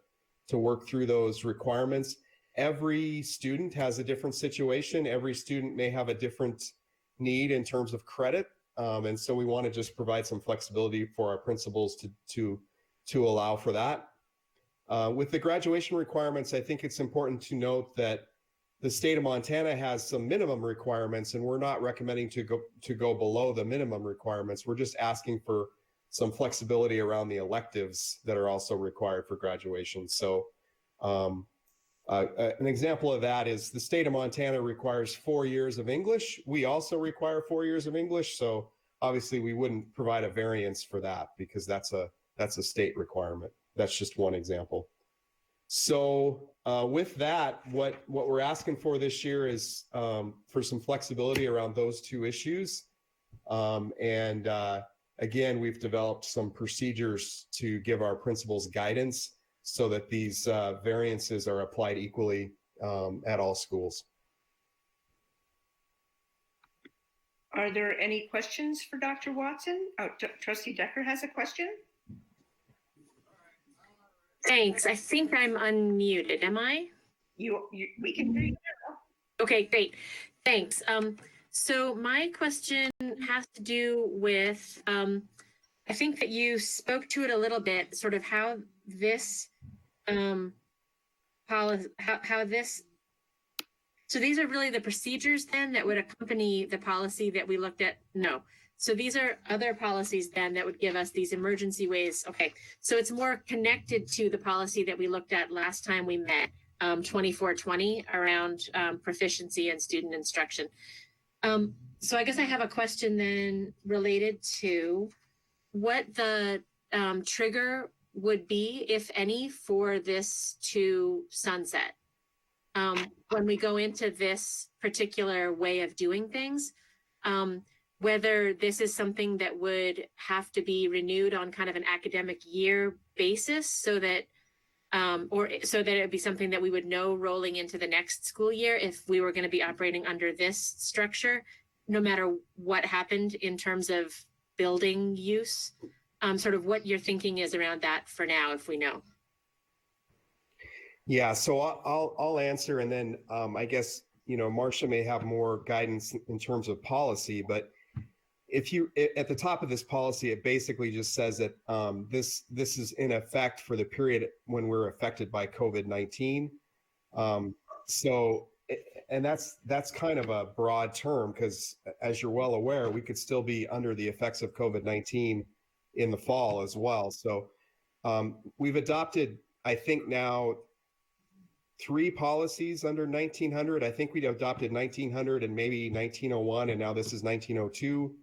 work through those requirements. Every student has a different situation. Every student may have a different need in terms of credit. And so we want to just provide some flexibility for our principals to allow for that. With the graduation requirements, I think it's important to note that the state of Montana has some minimum requirements, and we're not recommending to go below the minimum requirements. We're just asking for some flexibility around the electives that are also required for graduation. So an example of that is the state of Montana requires 4 years of English. We also require 4 years of English. So obviously we wouldn't provide a variance for that because that's a state requirement. That's just one example. So with that, what we're asking for this year is for some flexibility around those two issues. Again, we've developed some procedures to give our principals guidance so that these variances are applied equally at all schools. Are there any questions for Dr. Watson? Oh, Trustee Decker has a question. Thanks. I think I'm unmuted. Am I? We can hear you now. Okay, great. Thanks. So my question has to do with, I think that you spoke to it a little bit, sort of how this how this, so these are really the procedures then that would accompany the policy that we looked at? No. So these are other policies then that would give us these emergency ways. Okay, so it's more connected to the policy that we looked at last time we met, 2420, around proficiency and student instruction. So I guess I have a question then related to what the trigger would be, if any, for this to sunset. When we go into this particular way of doing things, whether this is something that would have to be renewed on kind of an academic year basis so that, or so that it would be something that we would know rolling into the next school year if we were going to be operating under this structure, no matter what happened in terms of building use, sort of what your thinking is around that for now, if we know. Yeah, so I'll answer, and then I guess, you know, Marcia may have more guidance in terms of policy, but if you, at the top of this policy, it basically just says that this is in effect for the period when we're affected by COVID-19. So, and that's kind of a broad term because, as you're well aware, we could still be under the effects of COVID-19 in the fall as well. So we've adopted, I think now, 3 policies under 1900. I think we adopted 1900 and maybe 1901, and now this is 1902.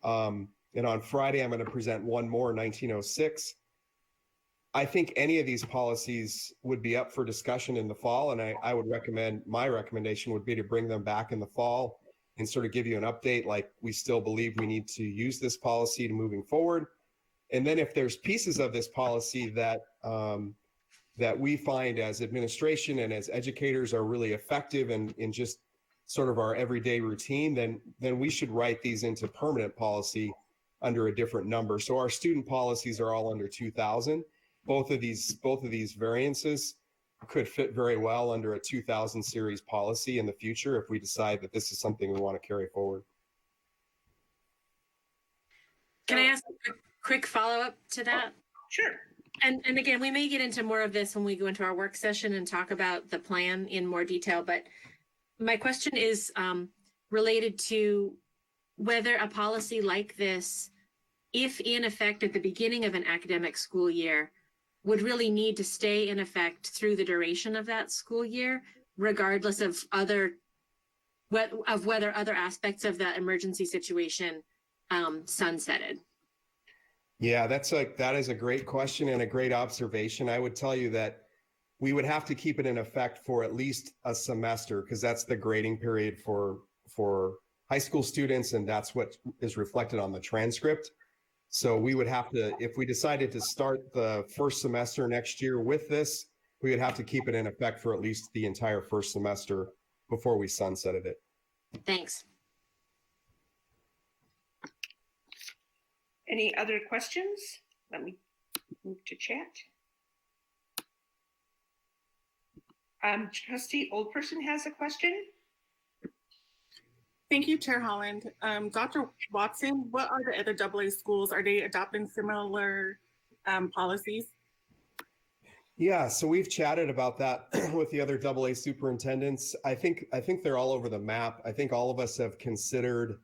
And on Friday, I'm going to present one more, 1906. I think any of these policies would be up for discussion in the fall, and I would recommend, my recommendation would be to bring them back in the fall and sort of give you an update, like we still believe we need to use this policy to moving forward. And then if there's pieces of this policy that that we find as administration and as educators are really effective in just sort of our everyday routine, then we should write these into permanent policy under a different number. So our student policies are all under 2000. Both of these variances could fit very well under a 2000 series policy in the future if we decide that this is something we want to carry forward. Can I ask a quick follow-up to that? Sure. And again, we may get into more of this when we go into our work session and talk about the plan in more detail, but my question is related to whether a policy like this, if in effect at the beginning of an academic school year, would really need to stay in effect through the duration of that school year, regardless of whether other aspects of the emergency situation sunsetted. Yeah, that is a great question and a great observation. I would tell you that we would have to keep it in effect for at least a semester, because that's the grading period for high school students, and that's what is reflected on the transcript. So we would have to, if we decided to start the first semester next year with this, we would have to keep it in effect for at least the entire first semester before we sunsetted it. Thanks. Any other questions? Let me move to chat. Trustee Oldperson has a question. Thank you, Chair Holland. Dr. Watson, what are the other AA schools? Are they adopting similar policies? Yeah, so we've chatted about that with the other AA superintendents. I think they're all over the map. I think all of us have considered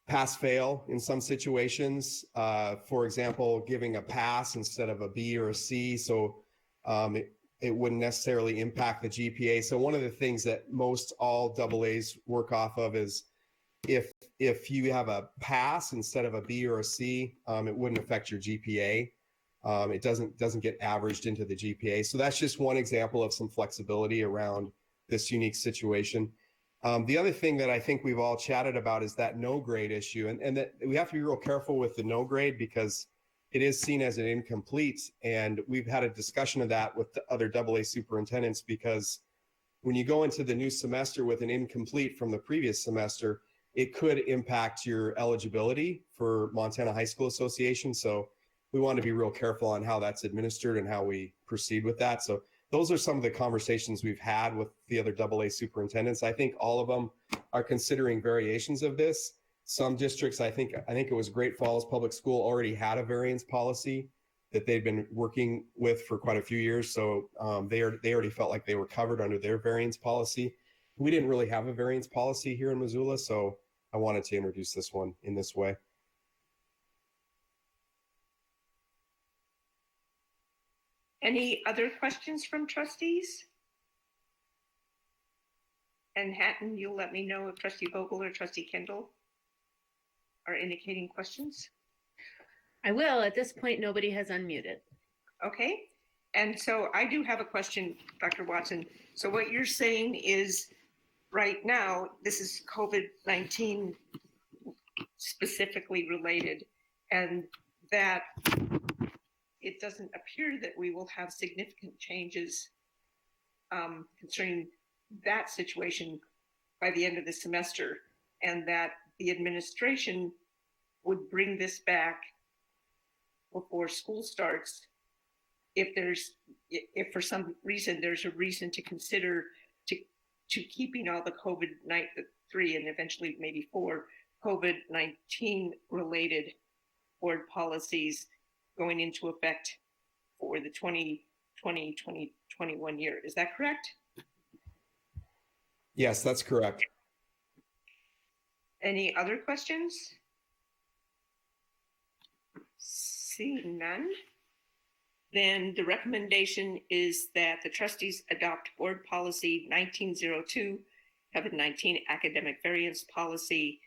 pass-fail in some situations. For example, giving a pass instead of a B or a C, so it wouldn't necessarily impact the GPA. So one of the things that most all AAs work off of is if you have a pass instead of a B or a C, it wouldn't affect your GPA. It doesn't get averaged into the GPA. So that's just one example of some flexibility around this unique situation. The other thing that I think we've all chatted about is that no grade issue, and that we have to be real careful with the no grade because it is seen as an incomplete. And we've had a discussion of that with the other AA superintendents, because when you go into the new semester with an incomplete from the previous semester, it could impact your eligibility for Montana High School Association. So we want to be real careful on how that's administered and how we proceed with that. So those are some of the conversations we've had with the other AA superintendents. I think all of them are considering variations of this. Some districts, I think it was Great Falls Public School already had a variance policy that they've been working with for quite a few years. So they already felt like they were covered under their variance policy. We didn't really have a variance policy here in Missoula, so I wanted to introduce this one in this way. Any other questions from trustees? And Hatton, you'll let me know if Trustee Vogel or Trustee Kendall are indicating questions. I will. At this point, nobody has unmuted. Okay. And so I do have a question, Dr. Watson. So what you're saying is right now, this is COVID-19 specifically related, and that it doesn't appear that we will have significant changes concerning that situation by the end of the semester, and that the administration would bring this back before school starts if for some reason there's a reason to consider to keeping all the COVID-3 and eventually maybe 4 COVID-19 related board policies going into effect for the 2020-2021 year. Is that correct? Yes, that's correct. Any other questions? Seeing none, then the recommendation is that the trustees adopt board policy 1902, COVID-19 academic variance policy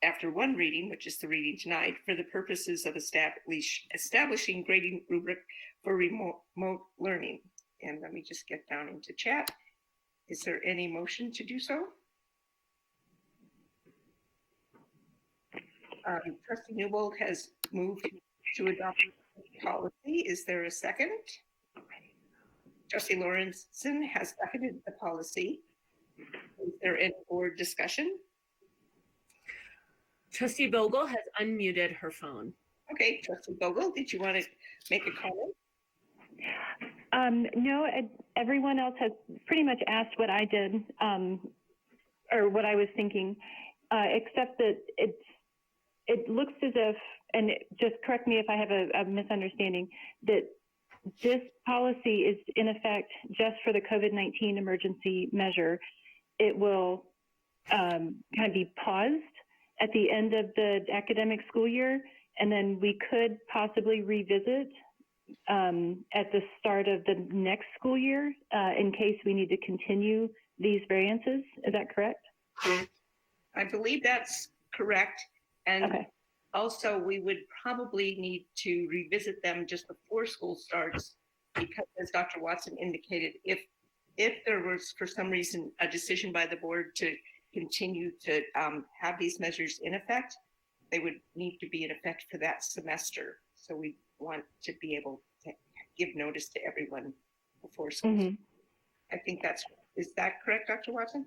after one reading, which is the reading tonight, for the purposes of establishing grading rubric for remote learning. And let me just get down into chat. Is there any motion to do so? Trustee Newbold has moved to adopt the policy. Is there a second? Trustee Lawrenson has seconded the policy. Is there any board discussion? Trustee Vogel has unmuted her phone. Okay, Trustee Vogel, did you want to make a comment? No, everyone else has pretty much asked what I did, or what I was thinking, except that it looks as if, and just correct me if I have a misunderstanding, that this policy is in effect just for the COVID-19 emergency measure. It will kind of be paused at the end of the academic school year, and then we could possibly revisit at the start of the next school year in case we need to continue these variances. Is that correct? I believe that's correct. And okay. Also, we would probably need to revisit them just before school starts, because as Dr. Watson indicated, if there was for some reason a decision by the board to continue to have these measures in effect, they would need to be in effect for that semester. So we want to be able to give notice to everyone before school. Mm-hmm. I think is that correct, Dr. Watson?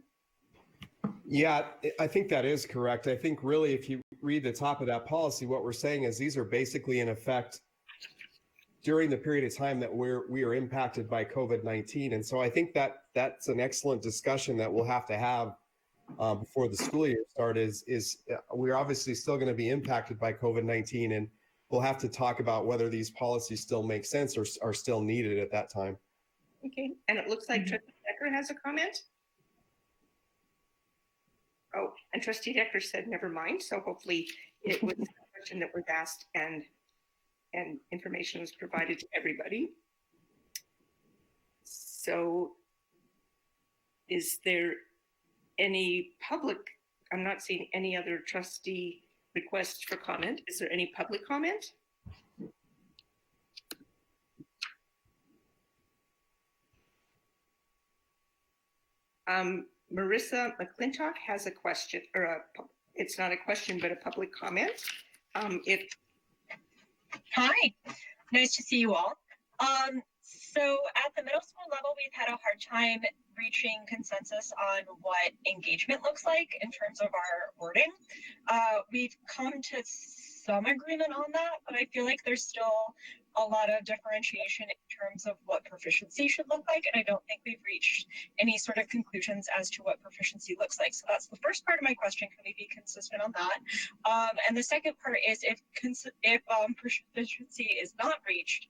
Yeah, I think that is correct. I think really if you read the top of that policy, what we're saying is these are basically in effect during the period of time that we are impacted by COVID-19. And so I think that's an excellent discussion that we'll have to have before the school year start is we're obviously still going to be impacted by COVID-19, and we'll have to talk about whether these policies still make sense or are still needed at that time. Okay, and it looks like Trustee Decker has a comment. Oh, and Trustee Decker said, never mind. So hopefully it was a question that was asked and information was provided to everybody. So is there any public, I'm not seeing any other trustee requests for comment. Is there any public comment? Marissa McClintock has a question, or it's not a question, but a public comment. Hi, nice to see you all. So at the middle school level, we've had a hard time reaching consensus on what engagement looks like in terms of our wording. We've come to some agreement on that, but I feel like there's still a lot of differentiation in terms of what proficiency should look like, and I don't think we've reached any sort of conclusions as to what proficiency looks like. So that's the first part of my question. Can we be consistent on that? And the second part is if proficiency is not reached,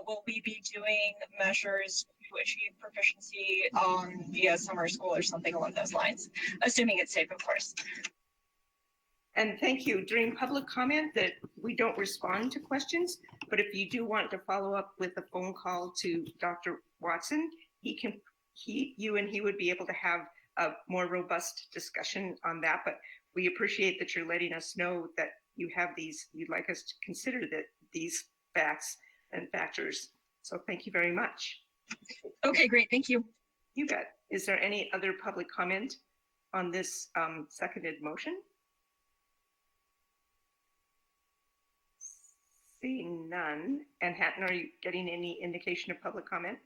will we be doing measures to achieve proficiency via summer school or something along those lines, assuming it's safe, of course. And thank you. During public comment that we don't respond to questions, but if you do want to follow up with a phone call to Dr. Watson, you and he would be able to have a more robust discussion on that. But we appreciate that you're letting us know that you have these, you'd like us to consider these facts and factors. So thank you very much. Okay, great. Thank you. You bet. Is there any other public comment on this seconded motion? Seeing none. And Hatton, are you getting any indication of public comment?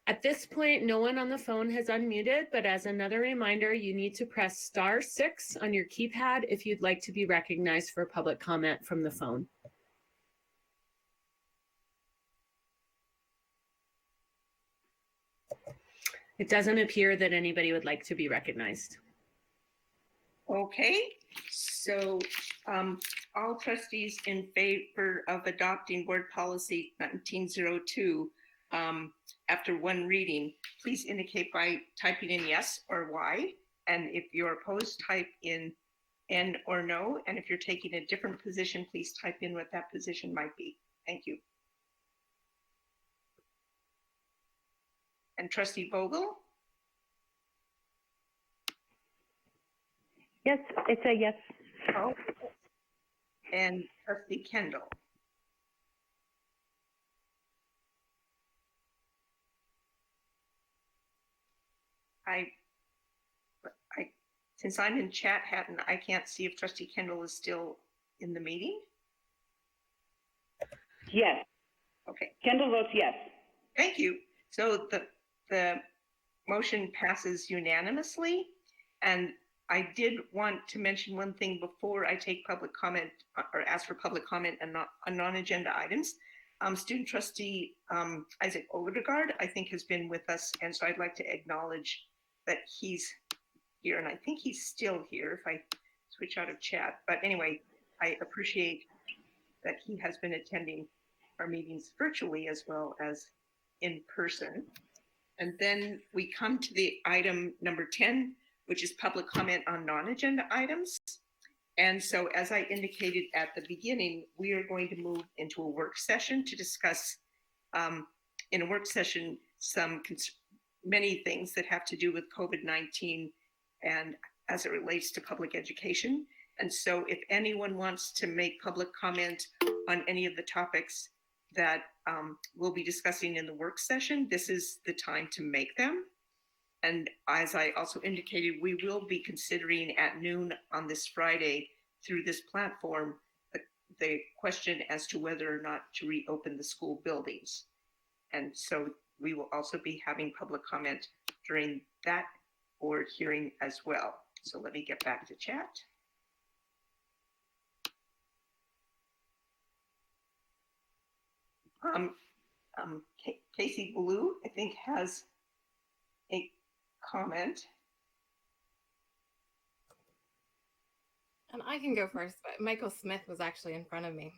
At this point, no one on the phone has unmuted, but as another reminder, you need to press *6 on your keypad if you'd like to be recognized for public comment from the phone. It doesn't appear that anybody would like to be recognized. Okay, so all trustees in favor of adopting board policy 1902 after one reading, please indicate by typing in yes or Y. And if you're opposed, type in N or no. And if you're taking a different position, please type in what that position might be. Thank you. And Trustee Vogel? Yes, it's a yes. Oh. And Trustee Kendall? Since I'm in chat, Hatton, I can't see if Trustee Kendall is still in the meeting. Yes. Okay. Kendall votes yes. Thank you. So the motion passes unanimously. And I did want to mention one thing before I take public comment or ask for public comment on non-agenda items. Student trustee Isaac Odegaard, I think, has been with us. And so I'd like to acknowledge that he's here. And I think he's still here if I switch out of chat. But anyway, I appreciate that he has been attending our meetings virtually as well as in person. And then we come to the item number 10, which is public comment on non-agenda items. And so as I indicated at the beginning, we are going to move into a work session to discuss in a work session many things that have to do with COVID-19 and as it relates to public education. And so if anyone wants to make public comment on any of the topics that we'll be discussing in the work session, this is the time to make them. And as I also indicated, we will be considering at noon on this Friday through this platform, the question as to whether or not to reopen the school buildings. And so we will also be having public comment during that board hearing as well. So let me get back to chat. Casey Blue, I think, has a comment. And I can go first, but Michael Smith was actually in front of me.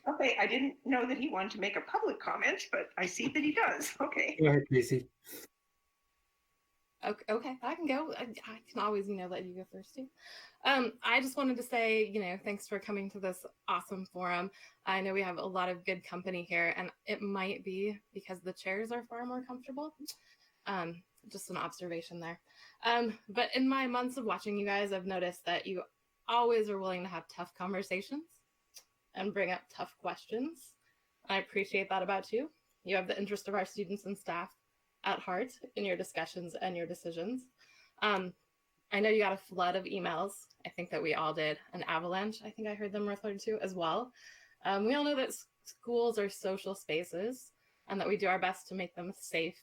Okay, I didn't know that he wanted to make a public comment, but I see that he does. Okay. Go ahead, Casey. Okay, I can go. I can always, let you go first too. I just wanted to say, thanks for coming to this awesome forum. I know we have a lot of good company here, and it might be because the chairs are far more comfortable. Just an observation there. But in my months of watching you guys, I've noticed that you always are willing to have tough conversations and bring up tough questions. I appreciate that about you. You have the interest of our students and staff at heart in your discussions and your decisions. I know you got a flood of emails. I think that we all did. An avalanche, I think I heard them referred to as well. We all know that schools are social spaces and that we do our best to make them safe,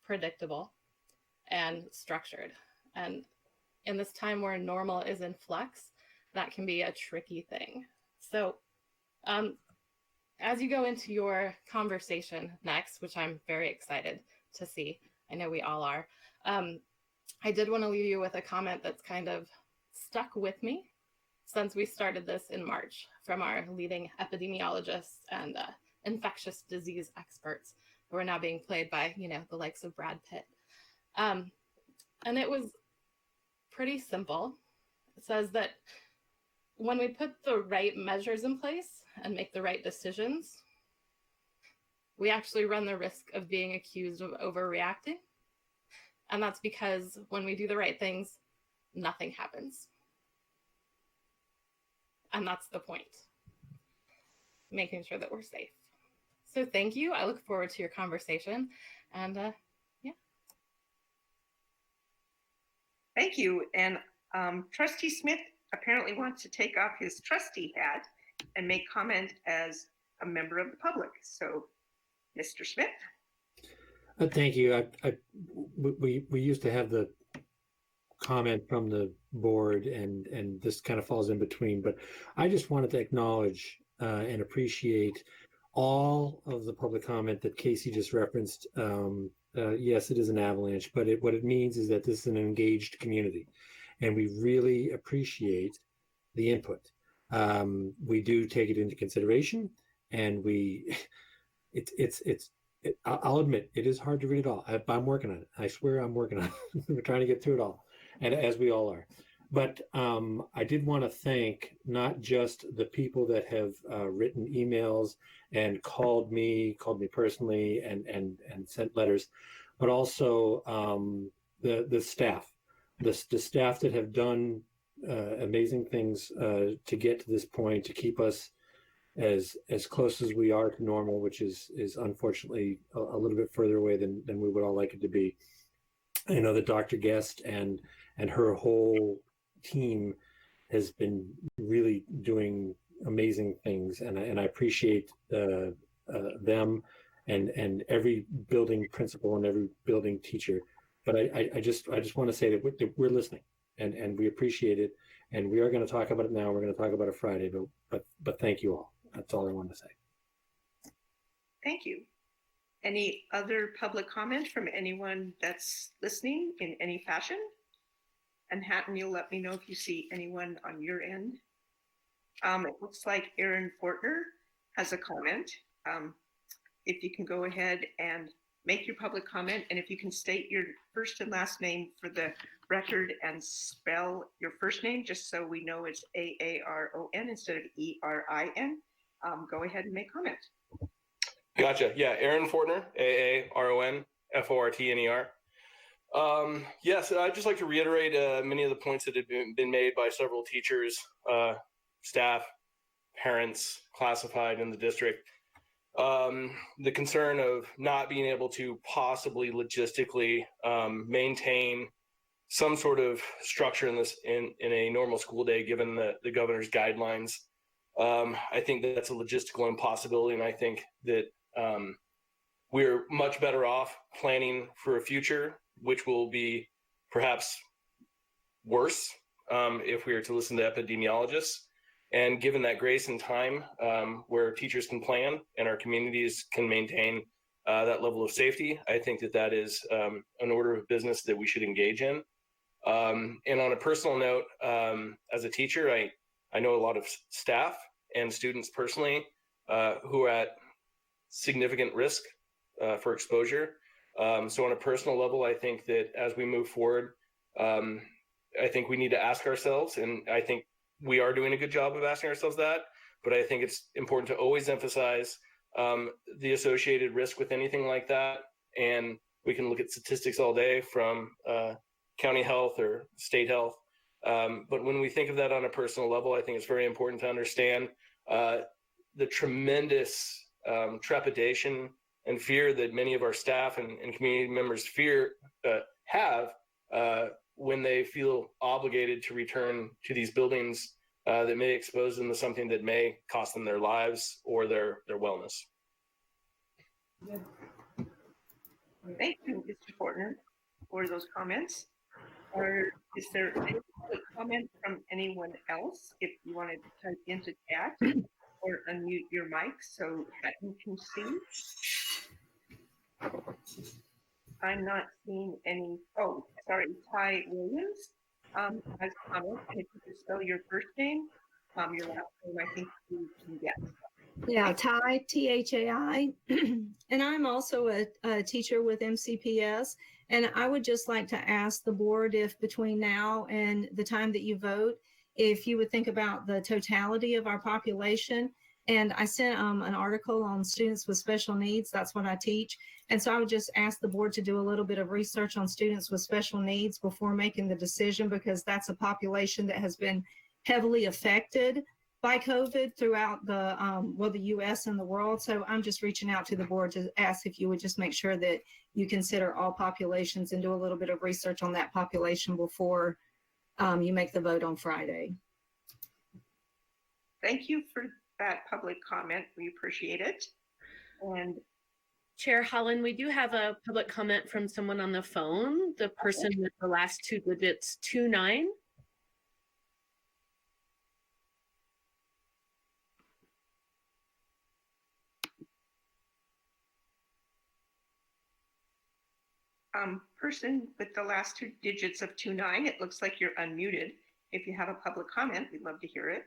predictable, and structured. And in this time where normal is in flux, that can be a tricky thing. So as you go into your conversation next, which I'm very excited to see, I know we all are, I did want to leave you with a comment that's kind of stuck with me since we started this in March from our leading epidemiologists and infectious disease experts who are now being played by, the likes of Brad Pitt. And it was pretty simple. It says that when we put the right measures in place and make the right decisions, we actually run the risk of being accused of overreacting. And that's because when we do the right things, nothing happens. And that's the point, making sure that we're safe. So thank you. I look forward to your conversation. And yeah. Thank you. And Trustee Smith apparently wants to take off his trustee hat and make comment as a member of the public. So, Mr. Smith. Thank you. We used to have the comment from the board, and this kind of falls in between, but I just wanted to acknowledge and appreciate all of the public comment that Casey just referenced. Yes, it is an avalanche, but what it means is that this is an engaged community, and we really appreciate the input. We do take it into consideration, and I'll admit, it is hard to read it all. I'm working on it. I swear I'm working on it. We're trying to get through it all, and as we all are. But I did want to thank not just the people that have written emails and called me personally and sent letters, but also the staff, the staff that have done amazing things to get to this point, to keep us as close as we are to normal, which is unfortunately a little bit further away than we would all like it to be. I know that Dr. Guest and her whole team has been really doing amazing things, and I appreciate them and every building principal and every building teacher. But I just want to say that we're listening and we appreciate it, and we are going to talk about it now. We're going to talk about it Friday, but thank you all. That's all I wanted to say. Thank you. Any other public comment from anyone that's listening in any fashion? And Hatton, you'll let me know if you see anyone on your end. It looks like Aaron Fortner has a comment. If you can go ahead and make your public comment, and if you can state your first and last name for the record and spell your first name, just so we know it's Aaron instead of Erin. Go ahead and make comment. Gotcha. Yeah, Aaron Fortner, Aaron Fortner. Yes, I'd just like to reiterate many of the points that have been made by several teachers, staff, parents, classified in the district. The concern of not being able to possibly logistically maintain some sort of structure in this in a normal school day, given the governor's guidelines. I think that's a logistical impossibility, and I think that we're much better off planning for a future, which will be perhaps worse if we are to listen to epidemiologists. And given that grace and time where teachers can plan and our communities can maintain that level of safety, I think that is an order of business that we should engage in. And on a personal note, as a teacher, I know a lot of staff and students personally who are at significant risk for exposure. So on a personal level, I think that as we move forward, I think we need to ask ourselves, and I think we are doing a good job of asking ourselves that, but I think it's important to always emphasize the associated risk with anything like that. And we can look at statistics all day from county health or state health. But when we think of that on a personal level, I think it's very important to understand the tremendous trepidation and fear that many of our staff and community members have when they feel obligated to return to these buildings that may expose them to something that may cost them their lives or their wellness. Thank you, Mr. Fortner, for those comments. Or is there any comment from anyone else? If you want to type into chat or unmute your mic so that you can see. I'm not seeing any. Oh, sorry, Ty Williams has a comment. And if you could spell your first name, your last name, I think you can get. Yeah, Ty, Thai. And I'm also a teacher with MCPS. And I would just like to ask the board if between now and the time that you vote, if you would think about the totality of our population. And I sent an article on students with special needs. That's what I teach. And so I would just ask the board to do a little bit of research on students with special needs before making the decision, because that's a population that has been heavily affected by COVID throughout the U.S. and the world. So I'm just reaching out to the board to ask if you would just make sure that you consider all populations and do a little bit of research on that population before you make the vote on Friday. Thank you for that public comment. We appreciate it. And Chair Holland, we do have a public comment from someone on the phone, the person with the last two digits, 29. Person with the last two digits of 29, it looks like you're unmuted. If you have a public comment, we'd love to hear it.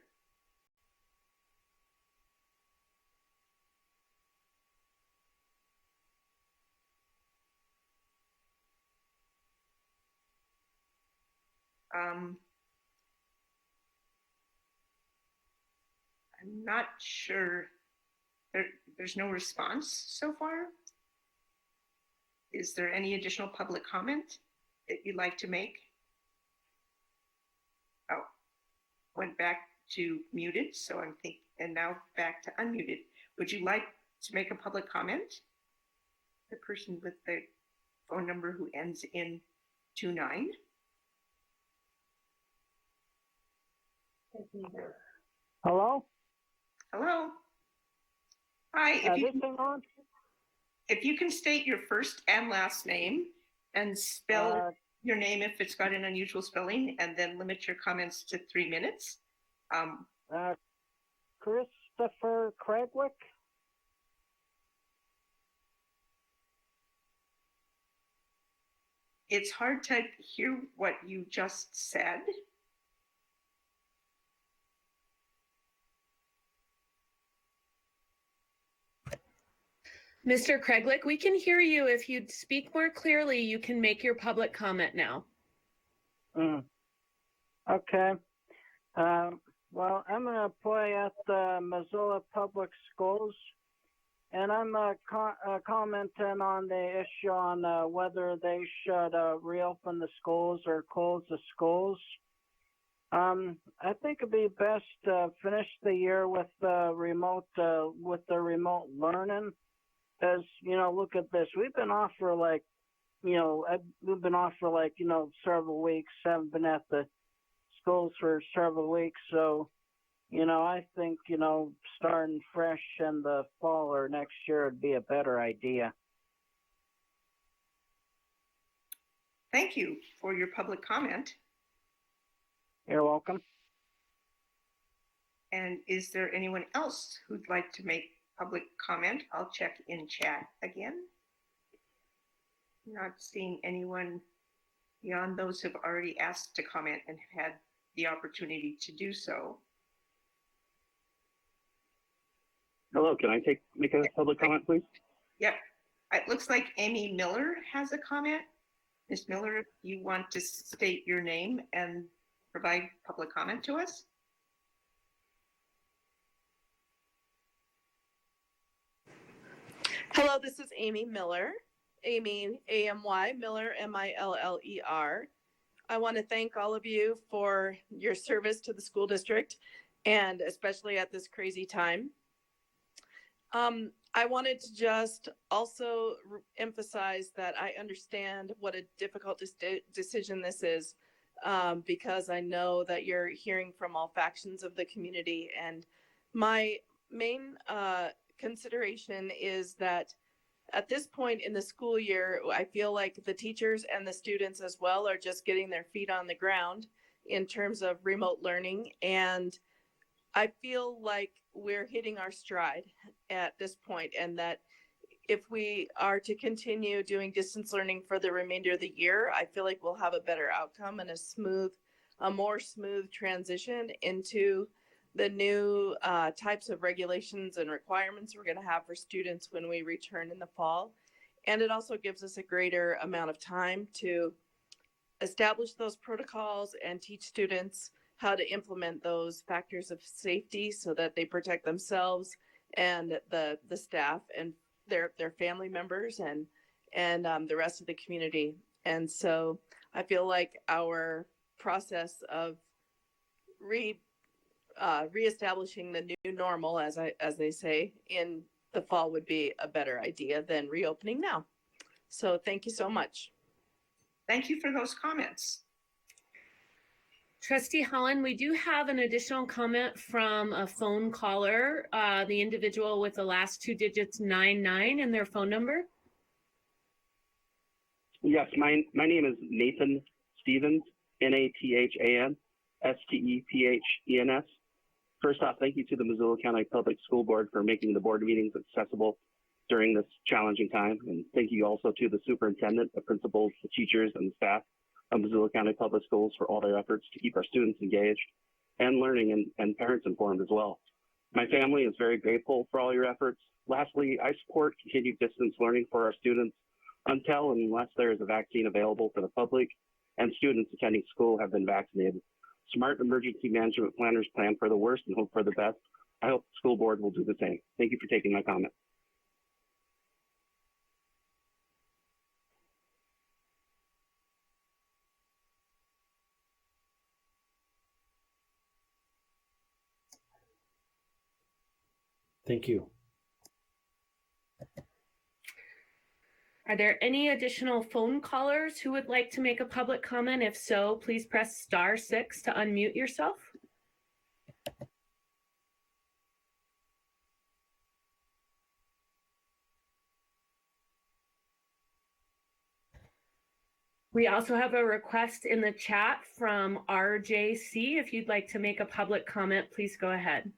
I'm not sure. There's no response so far. Is there any additional public comment that you'd like to make? Oh, went back to muted, so I'm thinking, and now back to unmuted. Would you like to make a public comment? The person with the phone number who ends in 29. Hello? Hello. Hi. If you can state your first and last name and spell your name if it's got an unusual spelling, and then limit your comments to 3 minutes. Christopher Craigwick. It's hard to hear what you just said. Mr. Craigwick, we can hear you. If you'd speak more clearly, you can make your public comment now. Okay. Well, I'm an employee at the Missoula Public Schools, and I'm commenting on the issue on whether they should reopen the schools or close the schools. I think it'd be best to finish the year with the remote learning. As look at this. We've been off for several weeks. Haven't been at the schools for several weeks. So, I think, starting fresh in the fall or next year would be a better idea. Thank you for your public comment. You're welcome. And is there anyone else who'd like to make public comment? I'll check in chat again. Not seeing anyone beyond those who've already asked to comment and had the opportunity to do so. Hello, can I make a public comment, please? Yep. It looks like Amy Miller has a comment. Ms. Miller, if you want to state your name and provide public comment to us. Hello, this is Amy Miller. Amy, A-M-Y, Miller, M-I-L-L-E-R. I want to thank all of you for your service to the school district, and especially at this crazy time. I wanted to just also emphasize that I understand what a difficult decision this is, because I know that you're hearing from all factions of the community. And my main consideration is that at this point in the school year, I feel like the teachers and the students as well are just getting their feet on the ground in terms of remote learning. And I feel like we're hitting our stride at this point, and that if we are to continue doing distance learning for the remainder of the year, I feel like we'll have a better outcome and a more smooth transition into the new types of regulations and requirements we're going to have for students when we return in the fall. And it also gives us a greater amount of time to establish those protocols and teach students how to implement those factors of safety so that they protect themselves and the staff and their family members and the rest of the community. And so I feel like our process of reestablishing the new normal, as they say, in the fall would be a better idea than reopening now. So thank you so much. Thank you for those comments. Trustee Holland, we do have an additional comment from a phone caller, the individual with the last two digits 99 in their phone number. Yes, my name is Nathan Stevens, Nathan Stephen. First off, thank you to the Missoula County Public School Board for making the board meetings accessible during this challenging time. And thank you also to the superintendent, the principals, the teachers, and the staff of Missoula County Public Schools for all their efforts to keep our students engaged and learning, and parents informed as well. My family is very grateful for all your efforts. Lastly, I support continued distance learning for our students until and unless there is a vaccine available for the public and students attending school have been vaccinated. Smart emergency management planners plan for the worst and hope for the best. I hope the school board will do the same. Thank you for taking my comment. Thank you. Are there any additional phone callers who would like to make a public comment? If so, please press *6 to unmute yourself. We also have a request in the chat from RJC. If you'd like to make a public comment, please go ahead.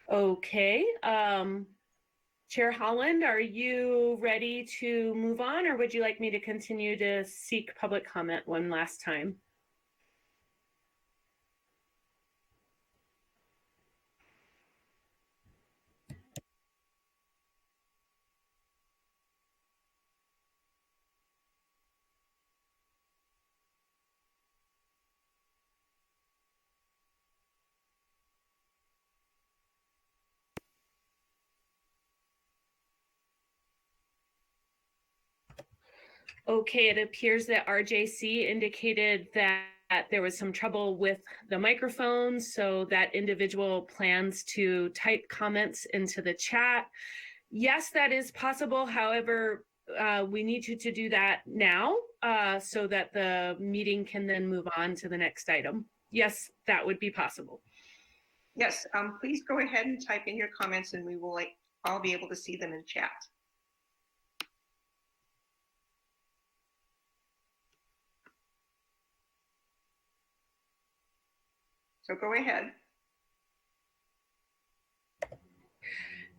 Okay. Chair Holland, are you ready to move on, or would you like me to continue to seek public comment one last time? Okay, it appears that RJC indicated that there was some trouble with the microphone, so that individual plans to type comments into the chat. Yes, that is possible. However, we need you to do that now so that the meeting can then move on to the next item. Yes, that would be possible. Yes, please go ahead and type in your comments and we will all be able to see them in chat. So go ahead.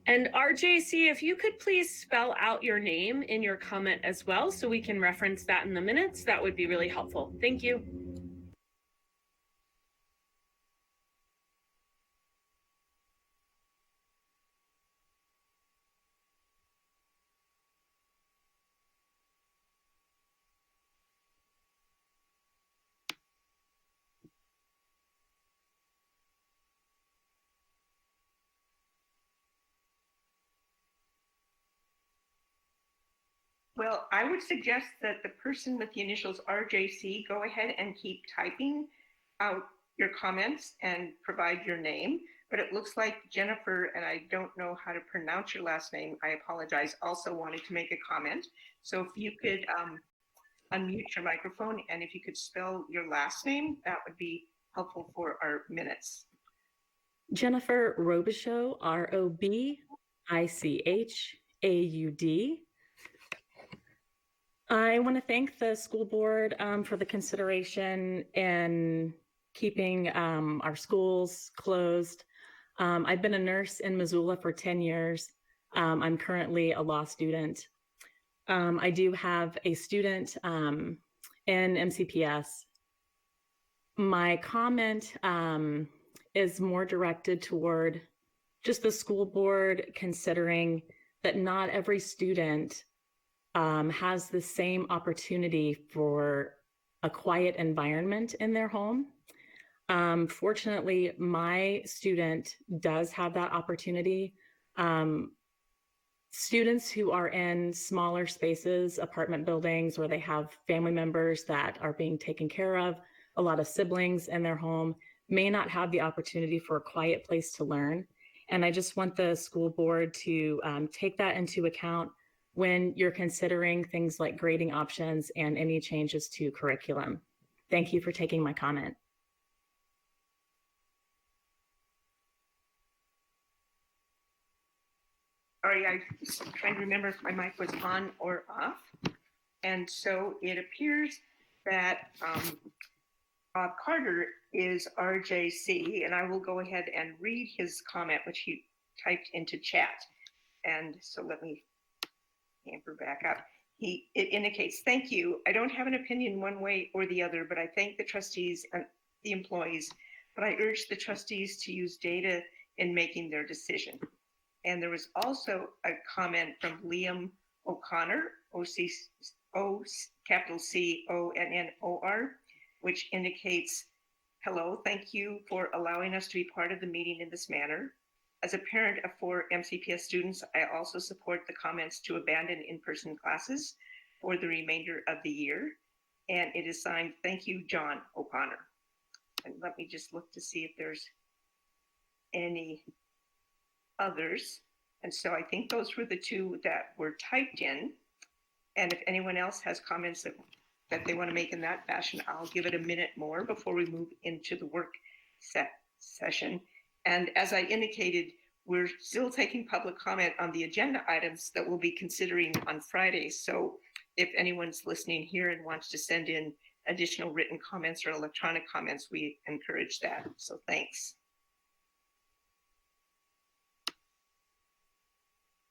And RJC, if you could please spell out your name in your comment as well, so we can reference that in the minutes, that would be really helpful. Thank you. Well, I would suggest that the person with the initials RJC go ahead and keep typing out your comments and provide your name. But it looks like Jennifer, and I don't know how to pronounce your last name, I apologize, also wanted to make a comment. So if you could unmute your microphone and if you could spell your last name, that would be helpful for our minutes. Jennifer Robichaud, Robichaud. I want to thank the school board for the consideration in keeping our schools closed. I've been a nurse in Missoula for 10 years. I'm currently a law student. I do have a student in MCPS. My comment is more directed toward just the school board considering that not every student has the same opportunity for a quiet environment in their home. Fortunately, my student does have that opportunity. Students who are in smaller spaces, apartment buildings, where they have family members that are being taken care of, a lot of siblings in their home, may not have the opportunity for a quiet place to learn. And I just want the school board to take that into account when you're considering things like grading options and any changes to curriculum. Thank you for taking my comment. Sorry, I was trying to remember if my mic was on or off. And so it appears that Bob Carter is RJC, and I will go ahead and read his comment, which he typed into chat. And so let me amper back up. It indicates, thank you. I don't have an opinion one way or the other, but I thank the trustees and the employees, but I urge the trustees to use data in making their decision. And there was also a comment from Liam O'Connor, capital CONNOR, which indicates, hello, thank you for allowing us to be part of the meeting in this manner. As a parent of 4 MCPS students, I also support the comments to abandon in-person classes for the remainder of the year. And it is signed, thank you, John O'Connor. And let me just look to see if there's any others. And so I think those were the 2 that were typed in. And if anyone else has comments that they want to make in that fashion, I'll give it a minute more before we move into the work session. And as I indicated, we're still taking public comment on the agenda items that we'll be considering on Friday. So if anyone's listening here and wants to send in additional written comments or electronic comments, we encourage that. So thanks.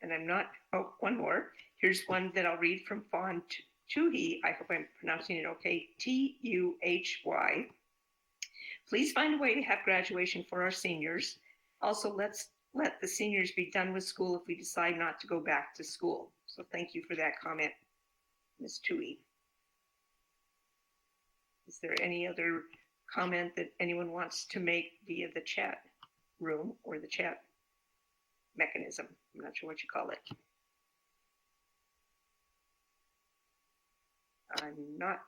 And I'm not, oh, one more. Here's one that I'll read from Fawn Tuhy. I hope I'm pronouncing it okay. Tuhy. Please find a way to have graduation for our seniors. Also, let's let the seniors be done with school if we decide not to go back to school. So thank you for that comment, Ms. Tuhy. Is there any other comment that anyone wants to make via the chat room or the chat mechanism? I'm not sure what you call it. I'm not.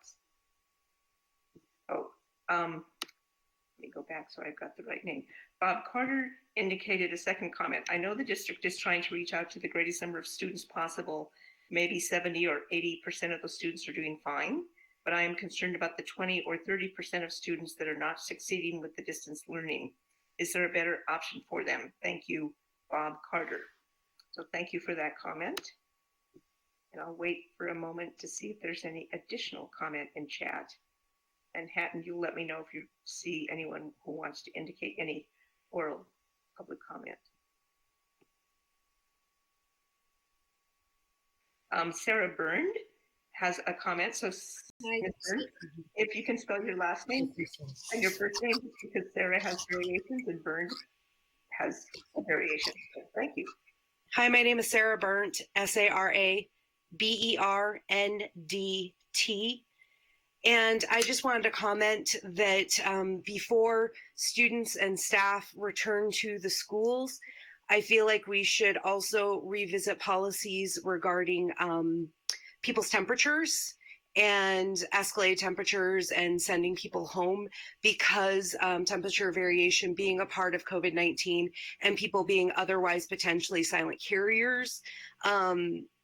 Oh, let me go back so I've got the right name. Bob Carter indicated a second comment. I know the district is trying to reach out to the greatest number of students possible. Maybe 70 or 80% of those students are doing fine, but I am concerned about the 20 or 30% of students that are not succeeding with the distance learning. Is there a better option for them? Thank you, Bob Carter. So thank you for that comment. And I'll wait for a moment to see if there's any additional comment in chat. And Hatton, you'll let me know if you see anyone who wants to indicate any oral public comment. Sarah Byrne has a comment. So Byrne, if you can spell your last name and your first name, because Sarah has variations and Byrne has a variation. So thank you. Hi, my name is Sarah Berndt, SARABERNDT. And I just wanted to comment that before students and staff return to the schools, I feel like we should also revisit policies regarding people's temperatures and escalated temperatures and sending people home, because temperature variation being a part of COVID-19 and people being otherwise potentially silent carriers,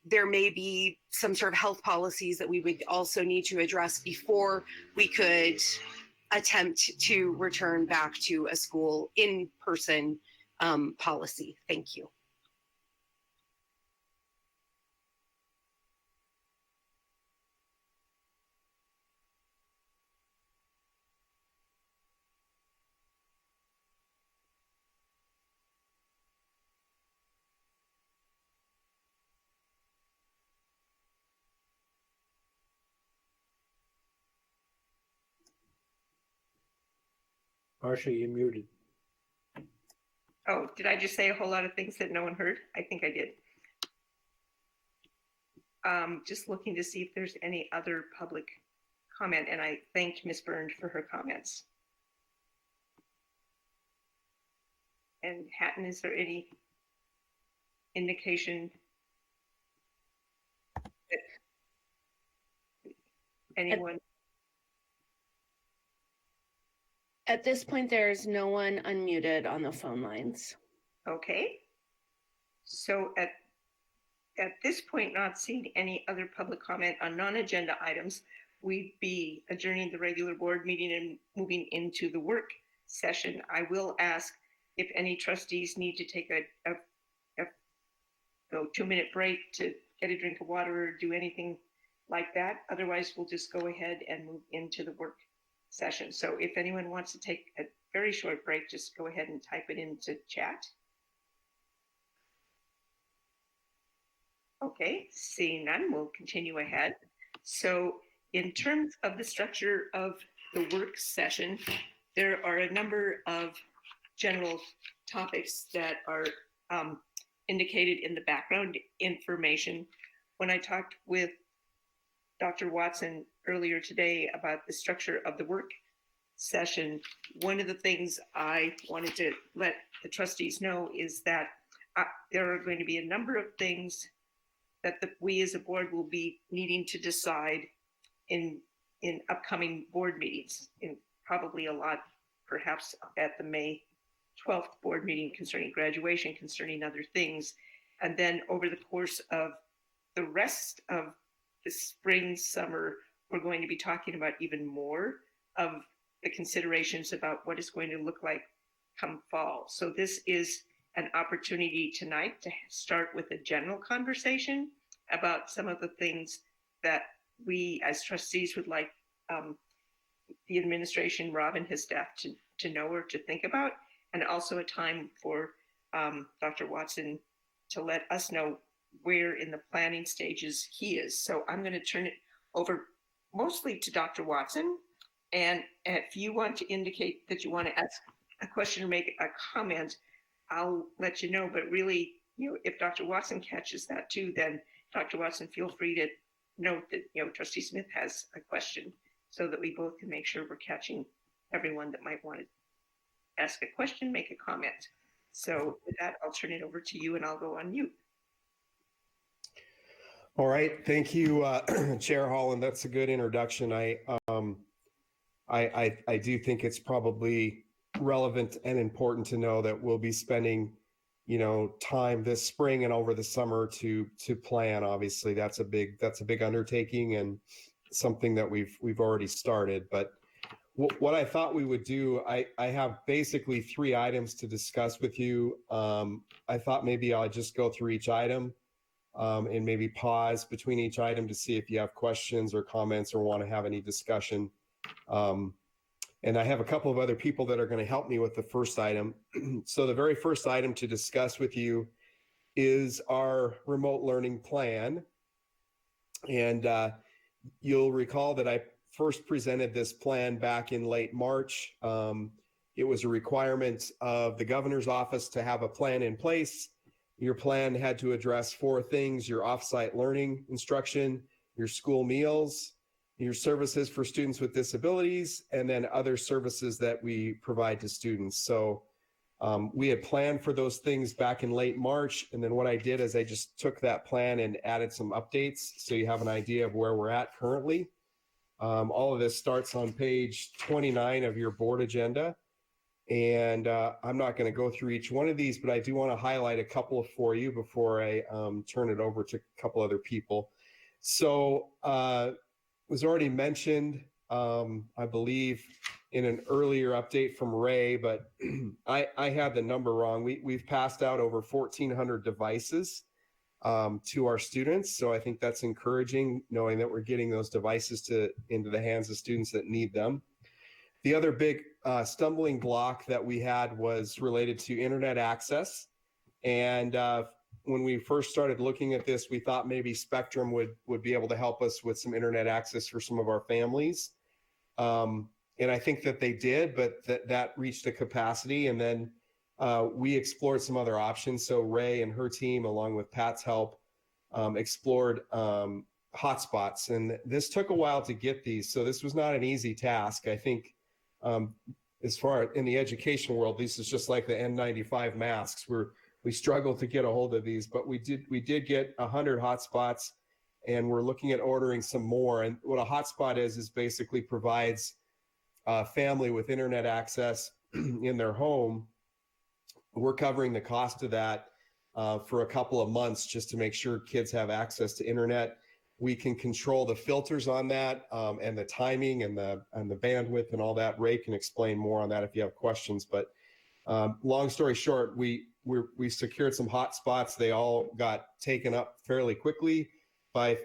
there may be some sort of health policies that we would also need to address before we could attempt to return back to a school in-person policy. Thank you. Marcia, you're muted. Oh, did I just say a whole lot of things that no one heard? I think I did. Just looking to see if there's any other public comment, and I thanked Ms. Byrne for her comments. And Hatton, is there any indication that anyone? At this point, there's no one unmuted on the phone lines. Okay. So at this point, not seeing any other public comment on non-agenda items, we'd be adjourning the regular board meeting and moving into the work session. I will ask if any trustees need to take a 2-minute break to get a drink of water or do anything like that. Otherwise, we'll just go ahead and move into the work session. So if anyone wants to take a very short break, just go ahead and type it into chat. Oh, Okay, seeing none, we'll continue ahead. So in terms of the structure of the work session, there are a number of general topics that are indicated in the background information. When I talked with Dr. Watson earlier today about the structure of the work session, one of the things I wanted to let the trustees know is that there are going to be a number of things that we as a board will be needing to decide in upcoming board meetings, in probably a lot, perhaps at the May 12th board meeting concerning graduation, concerning other things. And then over the course of the rest of the spring, summer, we're going to be talking about even more of the considerations about what it's going to look like come fall. So this is an opportunity tonight to start with a general conversation about some of the things that we as trustees would like the administration, Rob and his staff to know or to think about, and also a time for Dr. Watson to let us know where in the planning stages he is. So I'm going to turn it over mostly to Dr. Watson. And if you want to indicate that you want to ask a question or make a comment, I'll let you know. But really, if Dr. Watson catches that too, then Dr. Watson, feel free to note that, Trustee Smith has a question so that we both can make sure we're catching everyone that might want to ask a question, make a comment. So with that, I'll turn it over to you and I'll go on mute. All right. Thank you, Chair Holland. That's a good introduction. I do think it's probably relevant and important to know that we'll be spending, time this spring and over the summer to plan. Obviously, that's a big undertaking and something that we've already started. But what I thought we would do, I have basically 3 items to discuss with you. I thought maybe I'll just go through each item and maybe pause between each item to see if you have questions or comments or want to have any discussion. And I have a couple of other people that are going to help me with the first item. So the very first item to discuss with you is our remote learning plan. And you'll recall that I first presented this plan back in late March. It was a requirement of the governor's office to have a plan in place. Your plan had to address 4 things: your offsite learning instruction, your school meals, your services for students with disabilities, and then other services that we provide to students. So we had planned for those things back in late March. And then what I did is I just took that plan and added some updates so you have an idea of where we're at currently. All of this starts on page 29 of your board agenda. And I'm not going to go through each one of these, but I do want to highlight a couple for you before I turn it over to a couple other people. So was already mentioned, I believe, in an earlier update from Ray, but I had the number wrong. We've passed out over 1,400 devices to our students. So I think that's encouraging, knowing that we're getting those devices into the hands of students that need them. The other big stumbling block that we had was related to internet access. And when we first started looking at this, we thought maybe Spectrum would be able to help us with some internet access for some of our families. And I think that they did, but that reached a capacity. And then we explored some other options. So Ray and her team, along with Pat's help, explored hotspots. And this took a while to get these. So this was not an easy task. I think as far in the education world, this is just like the N95 masks. We struggled to get a hold of these, but we did get 100 hotspots, and we're looking at ordering some more. And what a hotspot is basically provides a family with internet access in their home. We're covering the cost of that for a couple of months just to make sure kids have access to internet. We can control the filters on that and the timing and the bandwidth and all that. Ray can explain more on that if you have questions. But long story short, we secured some hotspots. They all got taken up fairly quickly by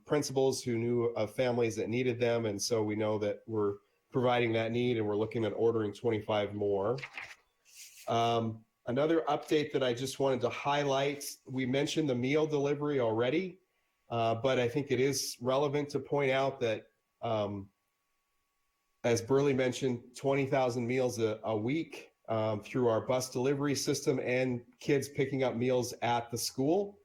principals who knew of families that needed them. And so we know that we're providing that need, and we're looking at ordering 25 more. Another update that I just wanted to highlight, we mentioned the meal delivery already, but I think it is relevant to point out that, as Burley mentioned, 20,000 meals a week through our bus delivery system and kids picking up meals at the school.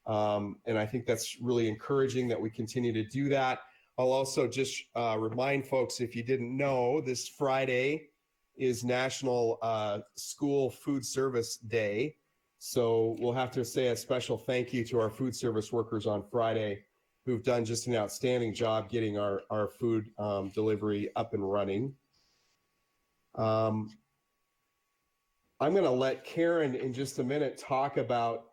And I think that's really encouraging that we continue to do that. I'll also just remind folks, if you didn't know, this Friday is National School Food Service Day. So we'll have to say a special thank you to our food service workers on Friday who've done just an outstanding job getting our food delivery up and running. I'm going to let Karen in just a minute talk about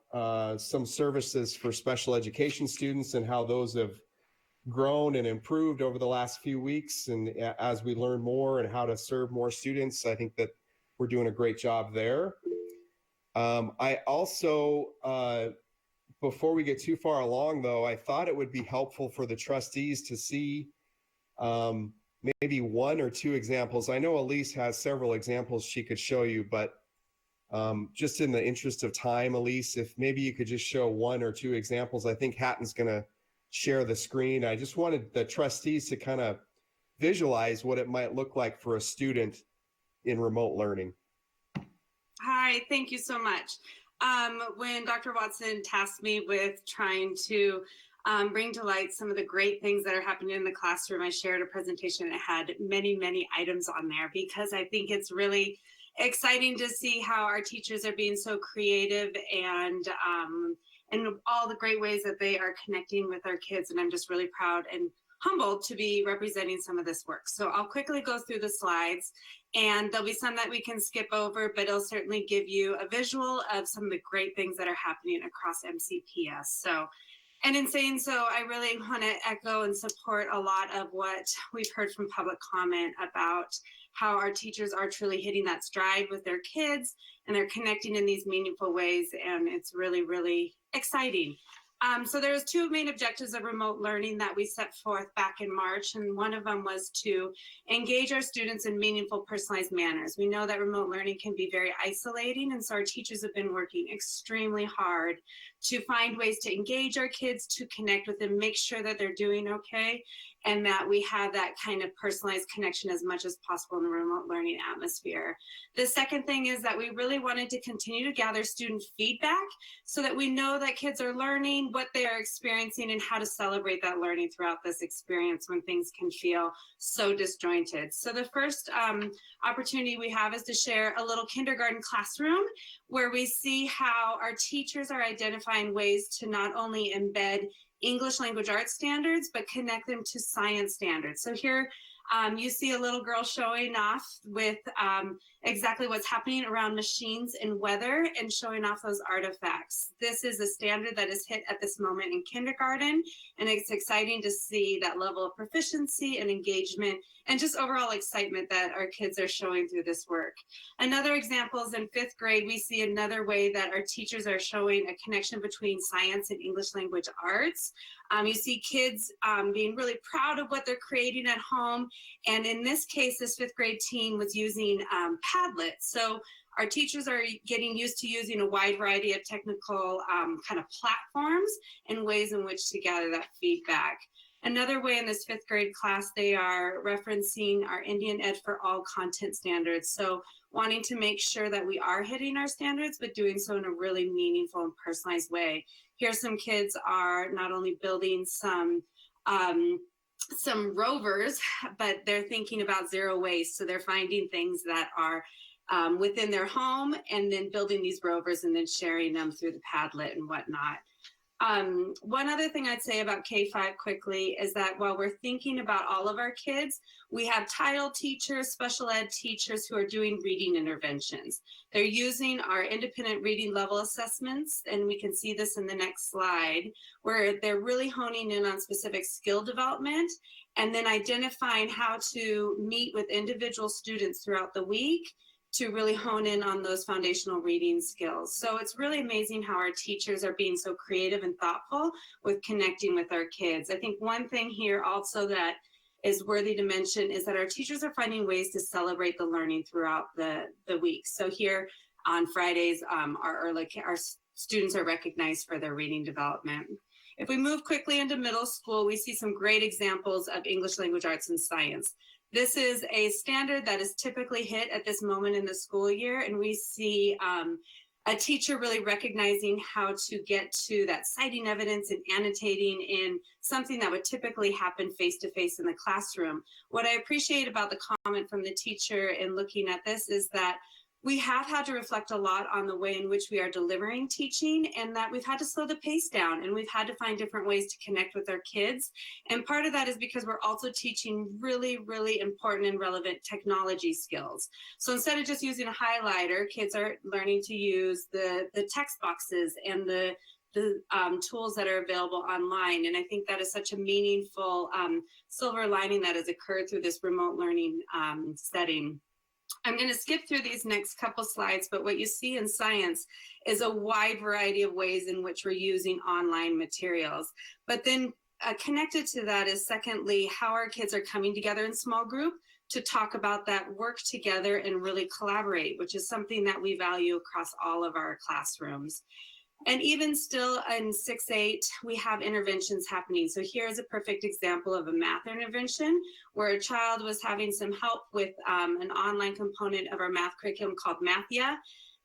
some services for special education students and how those have grown and improved over the last few weeks. And as we learn more and how to serve more students, I think that we're doing a great job there. I also, before we get too far along though, I thought it would be helpful for the trustees to see maybe one or two examples. I know Elise has several examples she could show you, but just in the interest of time, Elise, if maybe you could just show one or two examples. I think Hatton's going to share the screen. I just wanted the trustees to kind of visualize what it might look like for a student in remote learning. Hi, thank you so much. When Dr. Watson tasked me with trying to bring to light some of the great things that are happening in the classroom, I shared a presentation that had many, many items on there because I think it's really exciting to see how our teachers are being so creative and all the great ways that they are connecting with our kids. And I'm just really proud and humbled to be representing some of this work. So I'll quickly go through the slides and there'll be some that we can skip over, but it'll certainly give you a visual of some of the great things that are happening across MCPS. So, and in saying so, I really want to echo and support a lot of what we've heard from public comment about how our teachers are truly hitting that stride with their kids and they're connecting in these meaningful ways. And it's really, really exciting. So there's two main objectives of remote learning that we set forth back in March. And one of them was to engage our students in meaningful, personalized manners. We know that remote learning can be very isolating. And so our teachers have been working extremely hard to find ways to engage our kids, to connect with them, make sure that they're doing okay, and that we have that kind of personalized connection as much as possible in the remote learning atmosphere. The second thing is that we really wanted to continue to gather student feedback so that we know that kids are learning, what they are experiencing, and how to celebrate that learning throughout this experience when things can feel so disjointed. So the first opportunity we have is to share a little kindergarten classroom where we see how our teachers are identifying ways to not only embed English language arts standards, but connect them to science standards. So here you see a little girl showing off with exactly what's happening around machines and weather and showing off those artifacts. This is a standard that is hit at this moment in kindergarten, and it's exciting to see that level of proficiency and engagement and just overall excitement that our kids are showing through this work. Another example is in 5th grade, we see another way that our teachers are showing a connection between science and English language arts. You see kids being really proud of what they're creating at home. And in this case, this 5th grade team was using Padlet. So our teachers are getting used to using a wide variety of technical kind of platforms and ways in which to gather that feedback. Another way in this 5th grade class, they are referencing our Indian Ed for All content standards. So wanting to make sure that we are hitting our standards, but doing so in a really meaningful and personalized way. Here some kids are not only building some rovers, but they're thinking about zero waste. So they're finding things that are within their home and then building these rovers and then sharing them through the Padlet and whatnot. One other thing I'd say about K-5 quickly is that while we're thinking about all of our kids, we have title teachers, special ed teachers who are doing reading interventions. They're using our independent reading level assessments, and we can see this in the next slide, where they're really honing in on specific skill development and then identifying how to meet with individual students throughout the week to really hone in on those foundational reading skills. So it's really amazing how our teachers are being so creative and thoughtful with connecting with our kids. I think one thing here also that is worthy to mention is that our teachers are finding ways to celebrate the learning throughout the week. So here on Fridays, our students are recognized for their reading development. If we move quickly into middle school, we see some great examples of English language arts and science. This is a standard that is typically hit at this moment in the school year, and we see a teacher really recognizing how to get to that citing evidence and annotating in something that would typically happen face-to-face in the classroom. What I appreciate about the comment from the teacher in looking at this is that we have had to reflect a lot on the way in which we are delivering teaching, and that we've had to slow the pace down, and we've had to find different ways to connect with our kids. And part of that is because we're also teaching really, really important and relevant technology skills. So instead of just using a highlighter, kids are learning to use the text boxes and the tools that are available online. And I think that is such a meaningful silver lining that has occurred through this remote learning setting. I'm going to skip through these next couple slides, but what you see in science is a wide variety of ways in which we're using online materials. But then connected to that is, secondly, how our kids are coming together in small group to talk about that, work together, and really collaborate, which is something that we value across all of our classrooms. And even still in 6-8, we have interventions happening. So here's a perfect example of a math intervention where a child was having some help with an online component of our math curriculum called Mathia.